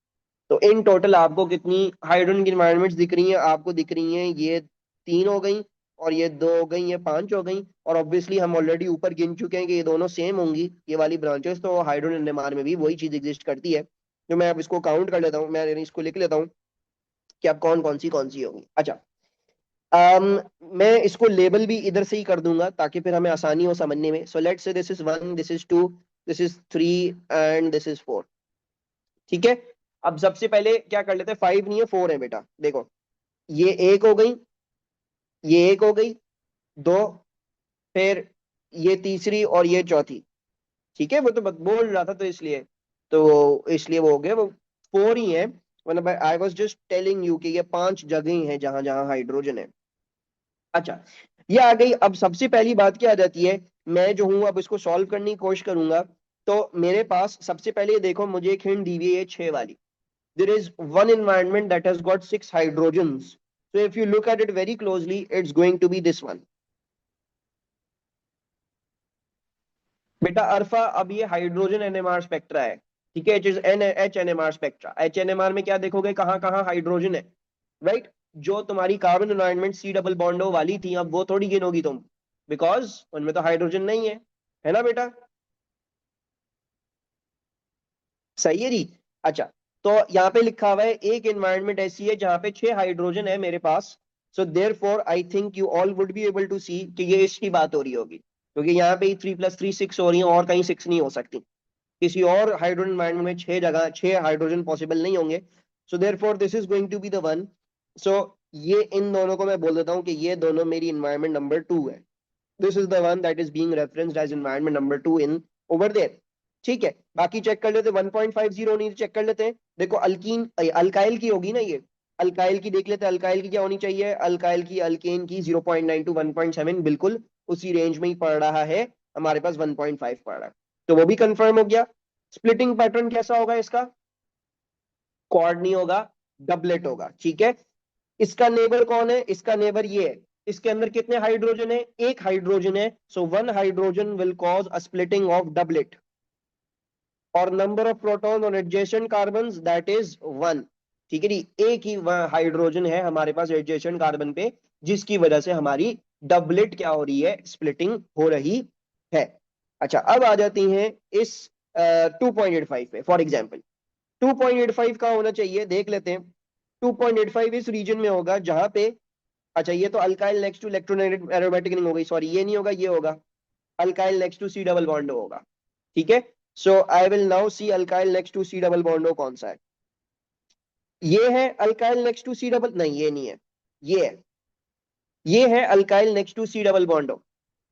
तो इन टोटल आपको कितनी हाइड्रोजन की एनवायरनमेंट्स दिख रही हैं? आपको दिख रही हैं ये 3 हो गई, और ये 2 हो गई, ये 5 हो गई। और ऑब्वियसली हम ऑलरेडी ऊपर गिन चुके हैं कि ये दोनों सेम होंगी ये वाली ब्रांचेस, तो हाइड्रोजन एनएमआर में भी वही चीज एग्जिस्ट करती है। जो मैं अब इसको काउंट कर लेता हूँ, मैं इसको लिख लेता हूँ कि अब कौन सी होंगी। अच्छा, मैं इसको लेबल भी इधर से ही कर दूंगा ताकि फिर हमें आसानी हो समझने में। So let's say this is 1, this is 2, this is 3 and this is 4। ठीक है, अब सबसे पहले क्या कर लेते हैं, 5 नहीं है 4 है बेटा। देखो, ये एक हो गई, ये एक हो गई, दो, फिर ये तीसरी और ये चौथी। ठीक है, वो तो बोल रहा था तो इसलिए वो हो गया, वो 4 ही है। मतलब I was just telling you कि ये 5 जगह हैं जहां जहां हाइड्रोजन है। अच्छा, ये आ गई। अब सबसे पहली बात क्या आ जाती है, मैं जो हूं अब इसको सॉल्व करने की कोशिश करूंगा। तो मेरे पास सबसे पहले ये देखो, मुझे एक हिंट दी हुई है 6 वाली। There is one environment that has got 6 hydrogens. So if you look at it very closely, it's going to be this one. बेटा अल्फा, अब ये हाइड्रोजन एनएमआर स्पेक्ट्रा है। ठीक है, it is an H NMR spectra. H NMR में क्या देखोगे, कहाँ कहाँ हाइड्रोजन है, राइट। जो तुम्हारी कार्बन एनवायरनमेंट C डबल बॉन्डो वाली थी, अब वो थोड़ी गिनोगी तुम, बिकॉज उनमें तो हाइड्रोजन नहीं है ना बेटा? सही है जी। अच्छा, तो यहाँ पे लिखा हुआ है एक एनवायरनमेंट ऐसी है जहां पे 6 हाइड्रोजन है मेरे पास। So therefore I think you all would be able to see कि ये इसकी बात हो रही होगी, क्योंकि यहाँ पे 3 + 3 6 हो रही है, और कहीं 6 नहीं हो सकती। किसी और हाइड्रोजन एनवायरनमेंट में 6 हाइड्रोजन पॉसिबल नहीं होंगे। So therefore this is going to be the one. सो ये इन दोनों को मैं बोल देता हूँ कि ये दोनों मेरी इन्वायरमेंट नंबर 2 है। This is the one that is being referenced as environment number 2 in over there. ठीक है, बाकी चेक कर लेते हैं, 1.50 नहीं चेक कर लेते हैं। देखो अल्कीन, अल्काइल की होगी ना ये, अल्काइल की देख लेते हैं। अल्काइल की क्या होनी चाहिए, अल्काइल की अल्केन की 0.9 to 1.7, बिल्कुल उसी रेंज में ही पड़ रहा है। हमारे पास 1.5 पड़ रहा है, तो वो भी कंफर्म हो गया। स्प्लिटिंग पैटर्न कैसा होगा इसका, क्वाड नहीं होगा, डबलेट होगा। ठीक है, इसका नेबर कौन है, इसका नेबर ये है। इसके अंदर कितने हाइड्रोजन है, एक हाइड्रोजन है। So one hydrogen will cause a splitting of doublet, और number of proton on adjacent carbons that is 1। ठीक है जी, एक ही हाइड्रोजन है हमारे पास एडजेसेंट कार्बन पे, जिसकी वजह से हमारी डबलेट क्या हो रही है, स्प्लिटिंग हो रही है। अच्छा, अब आ जाती हैं इस 2.85 पे। फॉर एग्जांपल 2.85 का होना चाहिए, देख लेते हैं। 2.85 इस रीजन में होगा जहां पे, अच्छा ये तो alkyl next to electronegative aromatic ring हो गई, सॉरी ये नहीं होगा, ये होगा alkyl next to C double bond होगा। ठीक है, so I will now see alkyl next to C double bond कौन सा है। ये है alkyl next to C double, नहीं ये नहीं है, ये है, ये है alkyl next to C double बॉन्डो,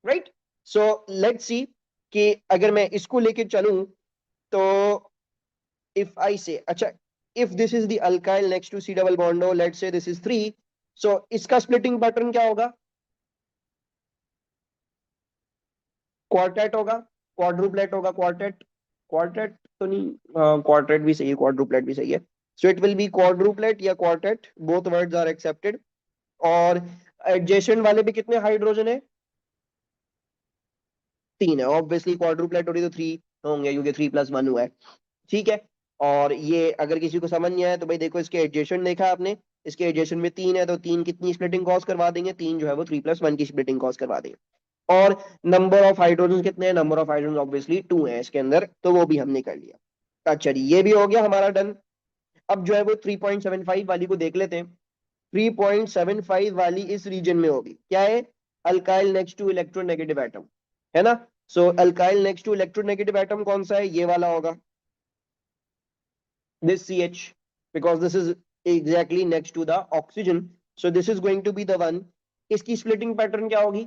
राइट। सो लेट्स सी कि अगर मैं इसको लेके चलूं तो इफ आई से, अच्छा if this is the alkyl next to C double बॉन्डो, let's say this is 3, so इसका स्प्लिटिंग पैटर्न क्या होगा, क्वार्टेट होगा, क्वाड्रुपलेट होगा, क्वार्टेट, क्वार्टेट तो नहीं, हाँ क्वार्टेट भी सही है, क्वाड्रुपलेट भी सही है। So it will be quadruplet or quartet, both words are accepted. और एडजेसेंट वाले भी कितने हाइड्रोजन है, 3 है, ऑब्वियसली क्वाड्रुपलेट हो रही तो 3 होंगे क्योंकि 3+1 हुआ है। ठीक है, और ये अगर किसी को समझ नहीं आया तो भाई देखो, इसके एडजेसेंट देखा आपने, इसके एडजेसेंट में 3 है तो 3 कितनी स्प्लिटिंग कॉज करवा देंगे, 3 जो है वो 3+1 की स्प्लिटिंग कॉज करवा देंगे। और नंबर ऑफ हाइड्रोजन कितने हैं, नंबर ऑफ हाइड्रोजन ऑब्वियसली 2 है इसके अंदर, तो वो भी हमने कर लिया। अच्छा जी, ये भी हो गया हमारा डन। अब जो है वो 3.75 वाली को देख लेते हैं। 3.75 वाली इस रीजन में होगी, क्या है, alkyl next to electronegative atom, है ना। सो alkyl next to electronegative atom कौन सा है, ये वाला होगा, this CH, because this is exactly next to the oxygen, so this is going to be the one। इसकी स्प्लिटिंग पैटर्न क्या होगी,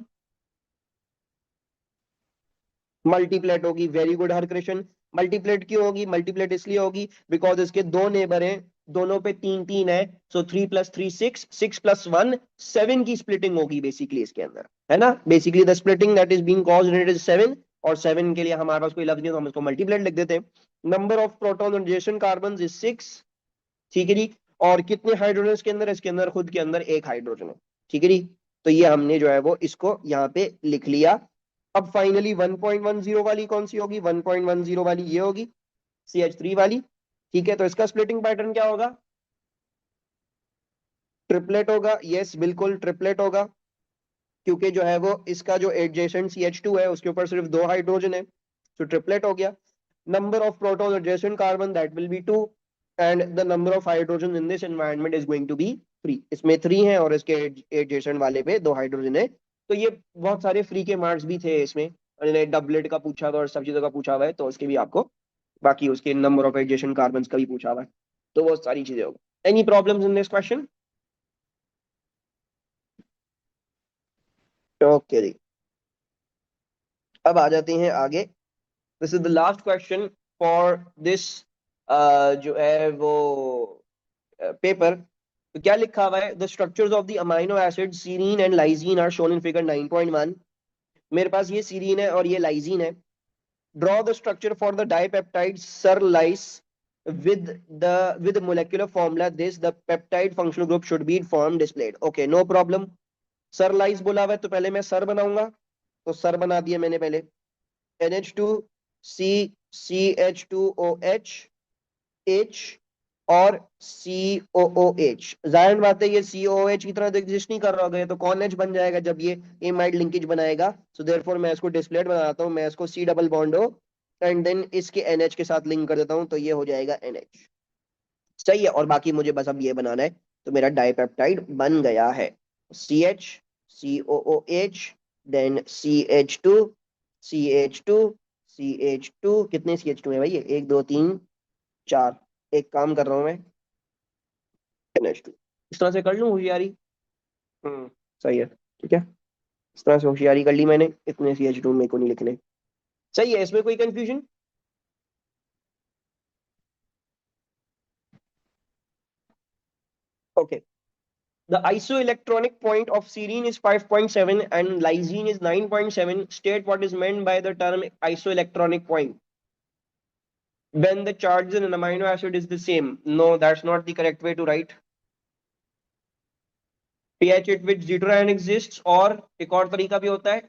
मल्टीप्लेट होगी, वेरी गुड हर कृष्ण। मल्टीप्लेट क्यों होगी, मल्टीप्लेट इसलिए होगी बिकॉज इसके दो नेबर हैं, दोनों पे 3 3 है, सो 3+3 6, 6+1 7 की स्प्लिटिंग होगी बेसिकली इसके अंदर, है ना। Basically the splitting that is being caused it is 7, और 7 के लिए हमारे पास कोई लफ्ज नहीं है तो हम इसको मल्टीप्लेट लिख देते हैं। नंबर ऑफ प्रोटॉन और एडजेसेंट कार्बन इज 6, ठीक है जी। और कितने हाइड्रोजन इसके अंदर, इसके अंदर खुद के अंदर एक हाइड्रोजन है, ठीक है जी। तो ये हमने जो है वो इसको यहाँ पे लिख लिया। अब फाइनली 1.10 वाली कौन सी होगी, 1.10 वाली ये होगी, CH3 वाली। ठीक है, तो इसका स्प्लिटिंग पैटर्न क्या होगा, ट्रिपलेट होगा, यस बिल्कुल ट्रिपलेट होगा, क्योंकि जो है वो इसका जो एडजेसेंट CH2 है उसके ऊपर सिर्फ 2 हाइड्रोजन है, तो ट्रिपलेट हो गया। number of proton adjacent carbon that will be 2, and the number of hydrogen in this environment is going to be 3। इसमें 3 है और इसके adjacent वाले पे 2 हाइड्रोजन है। तो ये बहुत सारे फ्री के मार्क्स भी थे इसमें, डबलेट का पूछा था और सब चीजों का पूछा हुआ है, तो उसके भी आपको बाकी उसके नंबर ऑफ एडजेसेंट कार्बन का भी पूछा हुआ है, तो वो सारी चीजें होगी। Any problems in this question, okay जी। अब आ जाते हैं आगे, this is the last question for this जो है वो पेपर। तो क्या लिखा हुआ है, the structures of the amino acid serine and lysine are shown in figure 9.1। मेरे पास ये सीरीन है और ये लाइजीन है। Draw the structure for the dipeptide serlys with with molecular formula this the peptide functional group should be formed displayed, okay no problem। सरलाइस बोला हुआ है तो पहले मैं सर बनाऊंगा, तो सर बना दिया मैंने पहले, NH2 C CH2OH H और COOH। जाहिर बात है ये COOH की तरह एग्जिस्ट नहीं कर रहा होगा, ये तो कौन H बन जाएगा जब ये एमाइड लिंकेज बनाएगा। सो देयरफॉर मैं इसको डिस्प्लेट बनाता हूँ, मैं इसको C डबल बॉन्ड हो एंड देन इसके NH के साथ लिंक कर देता हूँ, तो ये हो जाएगा NH। सही है, और बाकी मुझे बस अब ये बनाना है, तो मेरा डाइपेप्टाइड बन गया है। CH COOH then CH2 CH2, कितने CH2 है भाई, ये 1 2 3 4, एक काम कर रहा हूं मैं, NH2 इस तरह से कर लूं होशियारी। हम्म, सही है, ठीक है, इस तरह से होशियारी कर ली मैंने, इतने CH2 मेरे को नहीं लिखने। सही है, इसमें कोई confusion, okay. The isoelectronic point of serine is 5.7 and lysine is 9.7. State what is meant by the term isoelectronic point. When the charge in an amino acid is the same. No, that's not the correct way to write. pH at which zero ion exists, और एक और तरीका भी होता है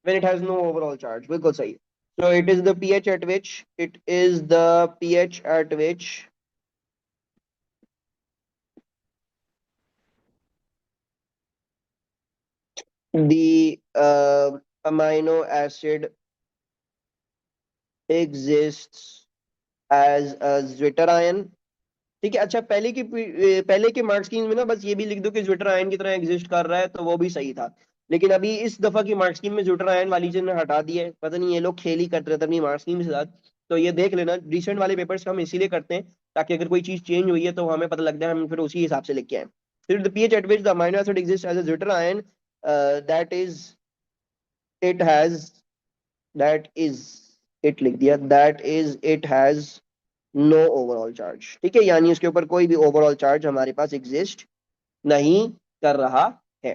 when it has no overall charge. बिल्कुल सही। So it is the pH at which the amino acid exists as a zwitterion। ठीक है, अच्छा पहले के मार्क्स स्कीम में ना बस ये भी लिख दो कि ज्विटर आयन की तरह एग्जिस्ट कर रहा है, तो वो भी सही था। लेकिन अभी इस दफा की मार्क्स स्कीम में ज्विटर आयन वाली चीज ने हटा दी है, पता नहीं ये लोग खेल ही कर रहे थे अपनी मार्क्स स्कीम के साथ। तो ये देख लेना, रिसेंट वाले पेपर्स हम इसीलिए करते हैं ताकि अगर कोई चीज चेंज हुई है तो हमें पता लग जाए, हम फिर उसी हिसाब से लिख के आए। फिर the pH at which the amino acid exist as a zwitter ion, that is it has that is it लिख दिया, that is it has no overall charge. ठीक है, यानी इसके ऊपर कोई भी ओवरऑल चार्ज हमारे पास एग्जिस्ट नहीं कर रहा है।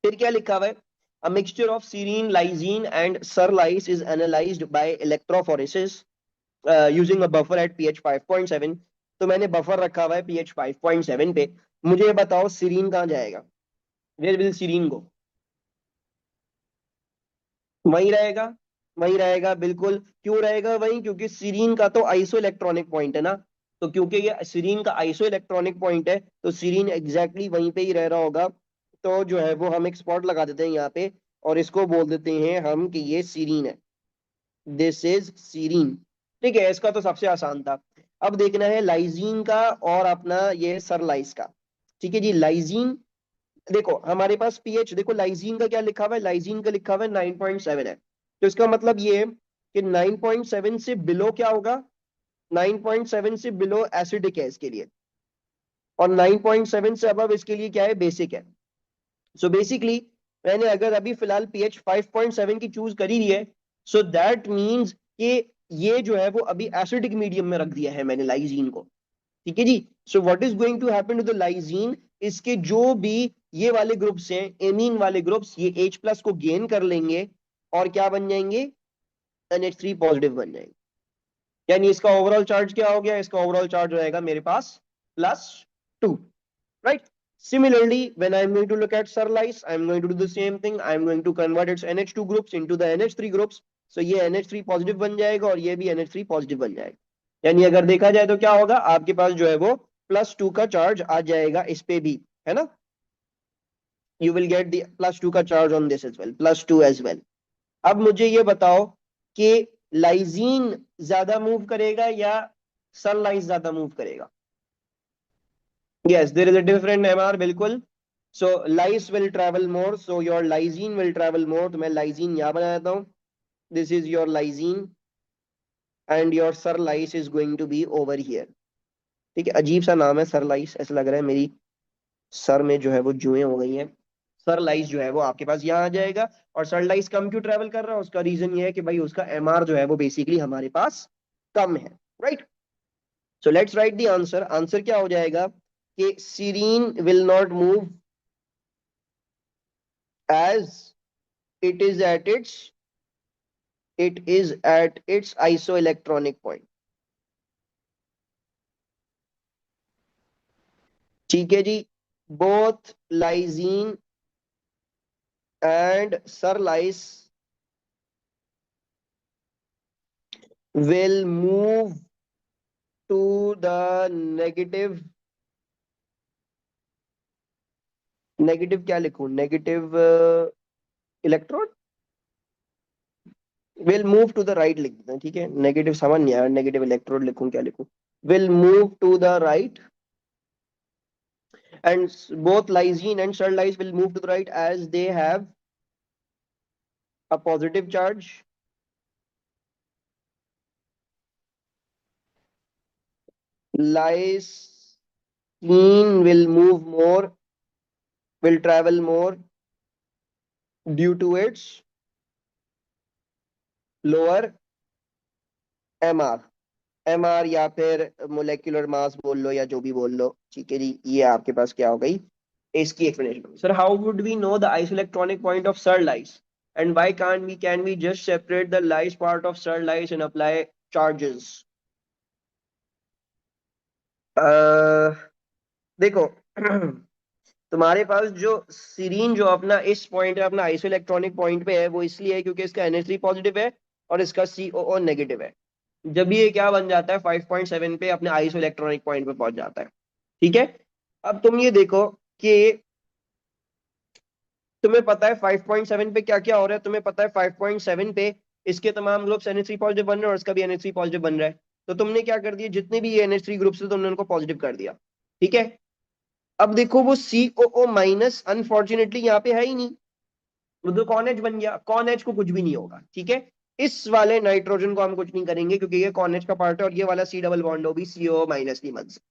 फिर क्या लिखा हुआ है, a mixture of serine lysine and serlys is analysed by electrophoresis using a buffer at pH 5.7। तो मैंने बफर रखा हुआ है पीएच 5.7 पे। मुझे ये बताओ सीरीन कहाँ जाएगा, वेयर विल सीरीन गो? वही रहेगा, वही रहेगा बिल्कुल। क्यों रहेगा वही? क्योंकि सीरीन का तो आइसो इलेक्ट्रॉनिक पॉइंट है ना। तो क्योंकि ये सीरीन का आइसो इलेक्ट्रॉनिक पॉइंट है, तो सीरीन एग्जैक्टली वहीं पे ही रह रहा होगा। तो जो है वो हम एक स्पॉट लगा देते हैं यहाँ पे, और इसको बोल देते हैं हम कि ये सीरीन है, दिस इज सीरीन। ठीक है, इसका तो सबसे आसान था। अब देखना है लाइजीन का और अपना ये सरलाइस का। ठीक है जी, लाइजीन देखो हमारे पास पीएच, देखो लाइजीन का क्या लिखा हुआ है, लाइजीन का लिखा हुआ है 9.7 है। तो इसका मतलब ये है कि 9.7 से बिलो क्या होगा, 9.7 से बिलो एसिडिक है इसके लिए, और 9.7 से अबव इसके लिए क्या है, बेसिक है। सो बेसिकली मैंने अगर अभी फिलहाल पीएच 5.7 की चूज करी दी है, सो दैट मीन्स कि ये जो है वो अभी एसिडिक मीडियम में रख दिया है मैंने लाइजीन को। ठीक है जी। So what is going to happen to the lysine, इसके जो भी ये वाले ग्रुप्स हैं, एमीन वाले ग्रुप्स, ये H प्लस को गेन कर लेंगे और क्या बन जाएंगे, NH3 पॉजिटिव बन जाएंगे। यानी इसका ओवरऑल चार्ज क्या हो गया, इसका ओवरऑल चार्ज रहेगा मेरे पास +2, right? Similarly, when I'm going to look at Serlice, I'm going to do the same thing. I'm going to convert its NH2 groups into the NH3 groups. So ये NH3 positive बन जाएगा और ये भी NH3 positive बन जाएगा। यानी अगर देखा जाए तो क्या होगा, आपके पास जो है वो +2 का चार्ज आ जाएगा इस पे भी, है ना। You will get the +2 का charge on this as well, +2 as well। अब मुझे ये बताओ कि लाइजीन ज्यादा मूव करेगा या सनलाइज ज्यादा मूव करेगा? Yes, there is a different MR, बिल्कुल। So lice will travel more, so your lysine will travel more। तो मैं lysine यहाँ बना देता हूँ, this is your lysine and your सरलाइस is going to be over here। ठीक है, अजीब सा नाम है सरलाइस, ऐसा लग रहा है मेरी सर में जो है वो जुएं हो गई हैं। सरलाइस जो है वो आपके पास यहाँ आ जाएगा। और सरलाइस कम क्यों ट्रेवल कर रहा है, उसका रीजन ये है कि भाई उसका MR जो है वो बेसिकली हमारे पास कम है, right. So let's write the answer. Answer क्या हो जाएगा कि serine will not move as it is at its isoelectronic point। ठीक है जी, both lysine and सरलाइस will move to the negative क्या लिखूं, negative electrode, will move to the right लिख देते हैं। ठीक है, नेगेटिव समझ नहीं आया, नेगेटिव इलेक्ट्रोड लिखूं क्या लिखूं, will move to the right, and both lysine and cerlice will move to the right as they have a positive charge। Lysine will move more, will travel more due to its lower MR। MR या फिर molecular mass बोल लो या जो भी बोल लो। ठीक है जी, ये आपके पास क्या हो गई, इसकी explanation. Sir how would we know the isoelectronic point of serlys, and why can't we, can we just separate the lyse part of सरलाइस and apply charges? देखो तुम्हारे पास जो सीरीन जो अपना इस पॉइंट है, अपना आइसो इलेक्ट्रॉनिक पॉइंट पे है, वो इसलिए है क्योंकि इसका NH3 पॉजिटिव है और इसका COO नेगेटिव है। जब ये क्या बन जाता है 5.7 पे अपने आइसो इलेक्ट्रॉनिक पॉइंट पे पहुंच जाता है। ठीक है, अब तुम ये देखो कि तुम्हें पता है 5.7 पे क्या क्या हो रहा है, तुम्हें पता है 5.7 पे इसके तमाम ग्रुप्स NH3 पॉजिटिव बन रहे हैं और इसका भी NH3 पॉजिटिव बन रहा है। तो तुमने क्या कर दिया, जितने भी ये NH3 ग्रुप्स थे तुमने उनको पॉजिटिव कर दिया। ठीक है, अब देखो वो COO माइनस अनफॉर्चुनेटली यहाँ पे है ही नहीं, वो तो कॉन एच बन गया। कॉन एच को कुछ भी नहीं होगा, ठीक है। इस वाले नाइट्रोजन को हम कुछ नहीं करेंगे क्योंकि ये कॉन एच का पार्ट है और ये वाला C डबल बॉन्ड हो भी COO माइनस नहीं बन सकता।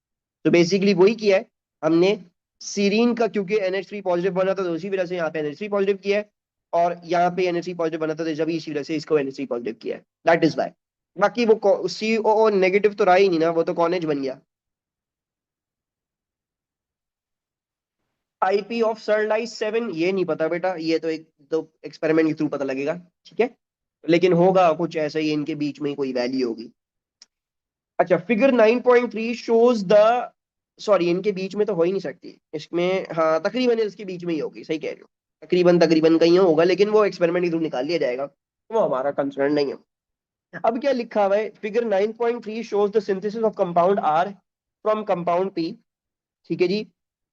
तो बेसिकली वही किया है हमने, सीरीन का क्योंकि NH3 पॉजिटिव बना था तो उसी वजह से यहाँ पे NH3 पॉजिटिव किया है, और यहाँ पे NH3 पॉजिटिव बना था तो जब इसी वजह से इसको NH3 पॉजिटिव किया है, दैट इज वाई। बाकी वो COO नेगेटिव तो रहा ही नहीं ना, वो तो कॉनेज बन गया। IP ऑफ सरलाइस 7 ये नहीं पता बेटा, ये तो एक तो एक्सपेरिमेंट के थ्रू पता लगेगा, ठीक है। लेकिन होगा कुछ ऐसा ही, इनके बीच में कोई वैल्यू होगी। अच्छा, फिगर 9.3 शोज द, सॉरी इनके बीच में तो हो ही नहीं सकती इसमें, हाँ तकरीबन इसके बीच में ही होगी, सही कह रहे हो, तकरीबन तकरीबन कहीं होगा, लेकिन वो एक्सपेरिमेंट के थ्रू निकाल लिया जाएगा, वो हमारा कंसर्न नहीं है। अब क्या लिखा हुआ है, figure 9.3 shows the synthesis of compound R from compound P। ठीक है जी,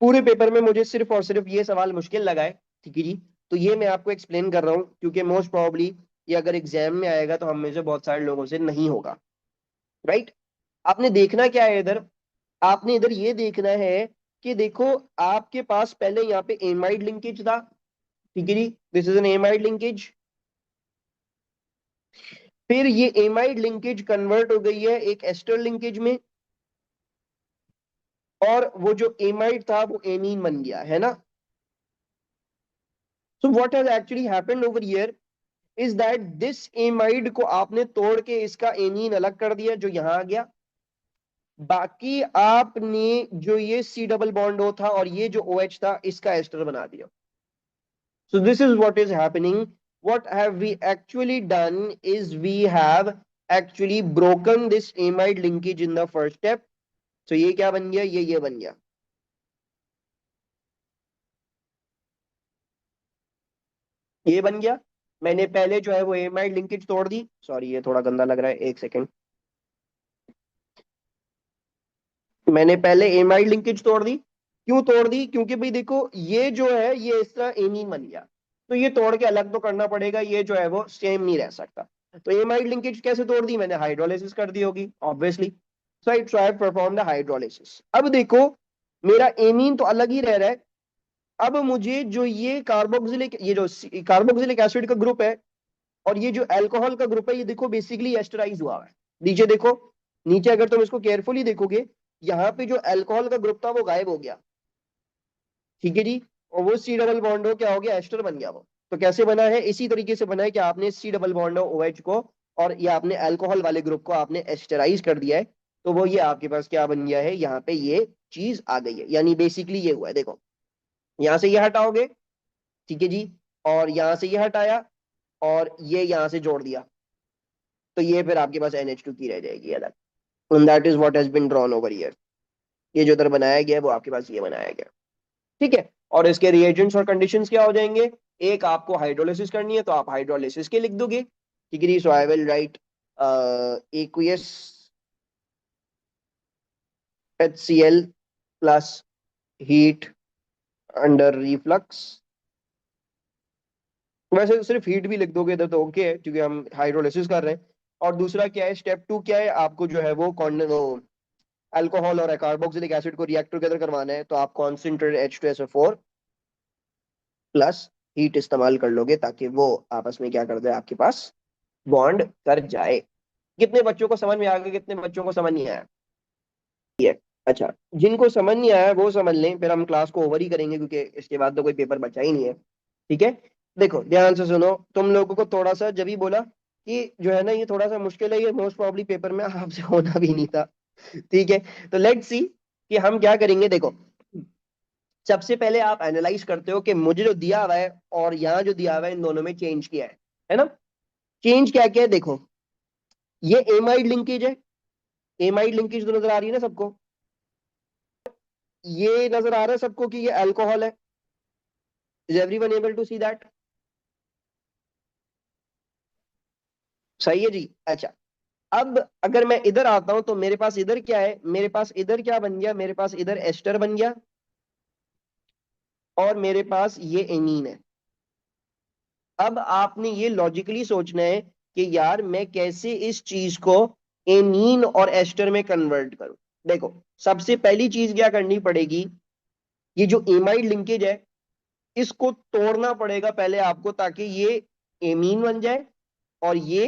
पूरे पेपर में मुझे सिर्फ और सिर्फ ये सवाल मुश्किल लगा है, ठीक है जी। तो ये मैं आपको एक्सप्लेन कर रहा हूँ क्योंकि मोस्ट प्रोबेबली ये अगर एग्जाम में आएगा तो हम में से बहुत सारे लोगों से नहीं होगा, राइट। आपने देखना क्या है इधर, आपने इधर ये देखना है कि देखो आपके पास पहले यहाँ पे एमाइड लिंकेज था, ठीक है जी, this is an amide linkage. फिर ये एमाइड लिंकेज कन्वर्ट हो गई है एक एस्टर लिंकेज में, और वो जो एमाइड था वो एमीन बन गया है ना। So what has actually happened over here is that this amide को आपने तोड़ के इसका एमीन अलग कर दिया जो यहां आ गया। बाकी आपने जो ये C डबल बॉन्ड O था और ये जो OH था इसका एस्टर बना दिया। So this is what is happening. What have we actually done is we have actually broken this amide linkage in the first step. So ये क्या बन गया, ये बन गया, ये बन गया। मैंने पहले जो है वो एमाइड लिंकेज तोड़ दी, सॉरी ये थोड़ा गंदा लग रहा है, एक सेकेंड। मैंने पहले एमाइड लिंकेज तोड़ दी, क्यों तोड़ दी, क्योंकि भाई देखो ये जो है ये इस तरह एमीन बन गया, तो ये तोड़ के अलग तो करना पड़ेगा, ये जो है वो सेम नहीं रह सकता। तो एमाइड लिंकेज कैसे तोड़ दी, मैंने हाइड्रोलिसिस कर दी होगी obviously. So I try perform the hydrolysis. अब देखो मेरा एमीन तो अलग ही रह रहा है। अब मुझे जो ये कार्बोक्सिलिक, ये जो कार्बोक्सिलिक एसिड का ग्रुप है और ये जो अल्कोहल का ग्रुप है, ये देखो बेसिकली एस्टराइज हुआ है। नीचे देखो, नीचे अगर तुम इसको केयरफुली देखोगे, यहाँ पे जो अल्कोहल का ग्रुप था वो गायब हो गया, ठीक है जी। और वो C डबल बॉन्ड हो क्या हो गया, एस्टर बन गया वो। तो कैसे बना है, इसी तरीके से बना है कि आपने C डबल बॉन्ड OH को और ये आपने अल्कोहल वाले ग्रुप को आपने एस्टराइज कर दिया है। तो वो ये आपके पास क्या बन गया है, यहाँ पे ये चीज आ गई है, यानी बेसिकली ये हुआ है, देखो यहाँ से ये हटाओगे, ठीक है जी, और यहाँ से ये हटाया और ये यहाँ से जोड़ दिया, तो ये फिर आपके पास NH2 की रह जाएगी अलग। And that is what has been drawn over here. ये जो उधर बनाया गया है वो आपके पास ये बनाया गया, ठीक है। और इसके रिएजेंट्स और कंडीशंस क्या हो जाएंगे, एक आपको हाइड्रोलिसिस करनी है तो आप हाइड्रोलिसिस के लिख दोगे, ठीक है। So I will write aqueous HCl plus heat under reflux. वैसे सिर्फ हीट भी लिख दोगे इधर तो ओके है क्योंकि हम हाइड्रोलिसिस कर रहे हैं। और दूसरा क्या है, स्टेप 2 क्या है, आपको जो है वो अल्कोहल और कार्बोक्सिलिक एसिड को रिएक्ट टुगेदर करवाना है, तो आप कॉन्सेंट्रेटेड H2SO4 प्लस हीट इस्तेमाल कर लोगे ताकि वो आपस में क्या कर दे, आपके पास बॉन्ड कर जाए। कितने बच्चों को समझ में आ गया, कितने बच्चों को समझ नहीं आया ये। अच्छा, जिनको समझ नहीं आया वो समझ लें, फिर हम क्लास को ओवर ही करेंगे क्योंकि इसके बाद तो कोई पेपर बचा ही नहीं है, ठीक है। देखो ध्यान से सुनो, तुम लोगों को थोड़ा सा जब ही बोला कि जो है ना ये थोड़ा सा मुश्किल है, ये मोस्ट प्रॉब्ली पेपर में आपसे होना भी नहीं था, ठीक है। तो लेट्स सी कि हम क्या करेंगे। देखो सबसे पहले आप एनालाइज करते हो कि मुझे जो दिया हुआ है और यहाँ जो दिया हुआ है इन दोनों में चेंज किया है ना। चेंज क्या क्या है, देखो ये एमाइड लिंकेज है, एमाइड लिंकेज तो नजर आ रही है ना सबको, ये नजर आ रहा है सबको कि ये अल्कोहल है। Is everyone able to see that, सही है जी। अच्छा, अब अगर मैं इधर आता हूं तो मेरे पास इधर क्या है, मेरे पास इधर क्या बन गया, मेरे पास इधर एस्टर बन गया और मेरे पास ये एमीन है। अब आपने ये लॉजिकली सोचना है कि यार मैं कैसे इस चीज को एमीन और एस्टर में कन्वर्ट करूं। देखो, सबसे पहली चीज क्या करनी पड़ेगी, ये जो एमाइड लिंकेज है इसको तोड़ना पड़ेगा पहले आपको, ताकि ये एमीन बन जाए और ये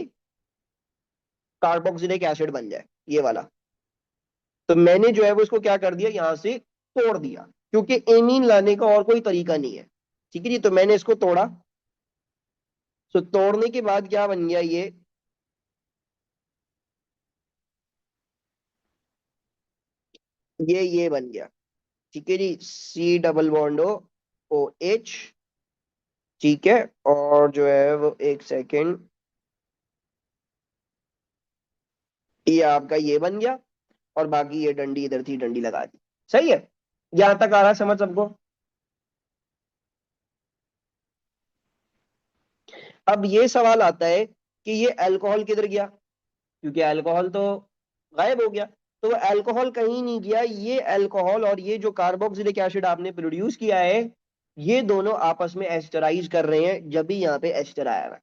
कार्बोक्सिलिक एसिड बन जाए, ये वाला। तो मैंने जो है वो इसको क्या कर दिया, यहां से तोड़ दिया, क्योंकि एमीन लाने का और कोई तरीका नहीं है। ठीक है जी, तो मैंने इसको तोड़ा। तो तोड़ने के बाद क्या बन गया, ये बन गया। ठीक है जी, C double bond O H. ठीक है, और जो है वो एक सेकेंड, ये आपका ये बन गया, और बाकी ये डंडी इधर थी, डंडी लगा दी। सही है, यहां तक आ रहा है समझ सबको। अब ये सवाल आता है कि ये अल्कोहल किधर गया, क्योंकि अल्कोहल तो गायब हो गया। तो वो अल्कोहल कहीं नहीं गया, ये अल्कोहल और ये जो कार्बोक्सिलिक एसिड आपने प्रोड्यूस किया है, ये दोनों आपस में एस्टराइज कर रहे हैं, जब भी यहाँ पे एस्टर आया हुआ है।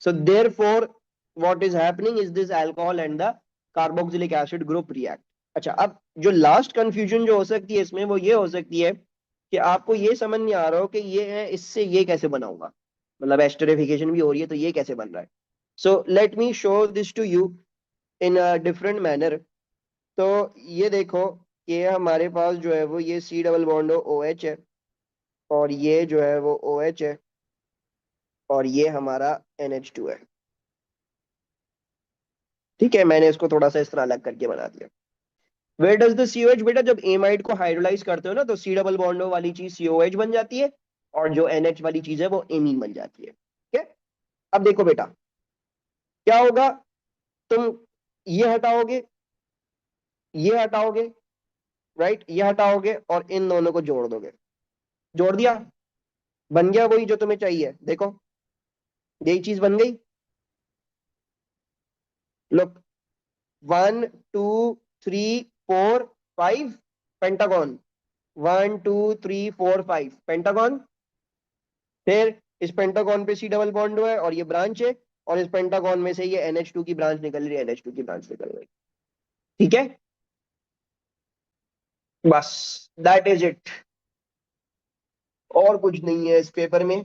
So therefore, what is happening is this alcohol and the carboxylic acid group react. अच्छा, अब जो लास्ट कंफ्यूजन जो हो सकती है इसमें, वो ये हो सकती है कि आपको ये समझ नहीं आ रहा हो कि ये है, इससे ये कैसे बनाऊंगा, मतलब एस्टरिफिकेशन भी हो रही है तो ये कैसे बन रहा है। So let me show this to you in a different manner. तो ये देखो कि हमारे पास जो है वो ये C double bond O H है, और ये जो है वो ओ एच है, और ये हमारा NH2 है। ठीक है, मैंने इसको थोड़ा सा इस तरह अलग करके बना दिया। वेयर डज द COH, बेटा जब एमाइड को हाइड्रोलाइज करते हो ना, तो सी डबल बॉन्ड वाली चीज COH बन जाती है, और जो NH वाली चीज है वो एमीन बन जाती है। ठीक है, अब देखो बेटा क्या होगा, तुम ये हटाओगे, ये हटाओगे, राइट, ये हटाओगे और इन दोनों को जोड़ दोगे। जोड़ दिया, बन गया वही जो तुम्हें चाहिए। देखो, यही चीज बन गई। Look, 1 2 3 4 5 pentagon. 1 2 3 4 5 पेंटागन। फिर इस पेंटागन पे सी डबल बॉन्ड है और ये ब्रांच है, और इस पेंटागन में से ये NH2 की ब्रांच निकल रही है, NH2 की ब्रांच निकल रही है। ठीक है, बस दैट इज इट, और कुछ नहीं है इस पेपर में।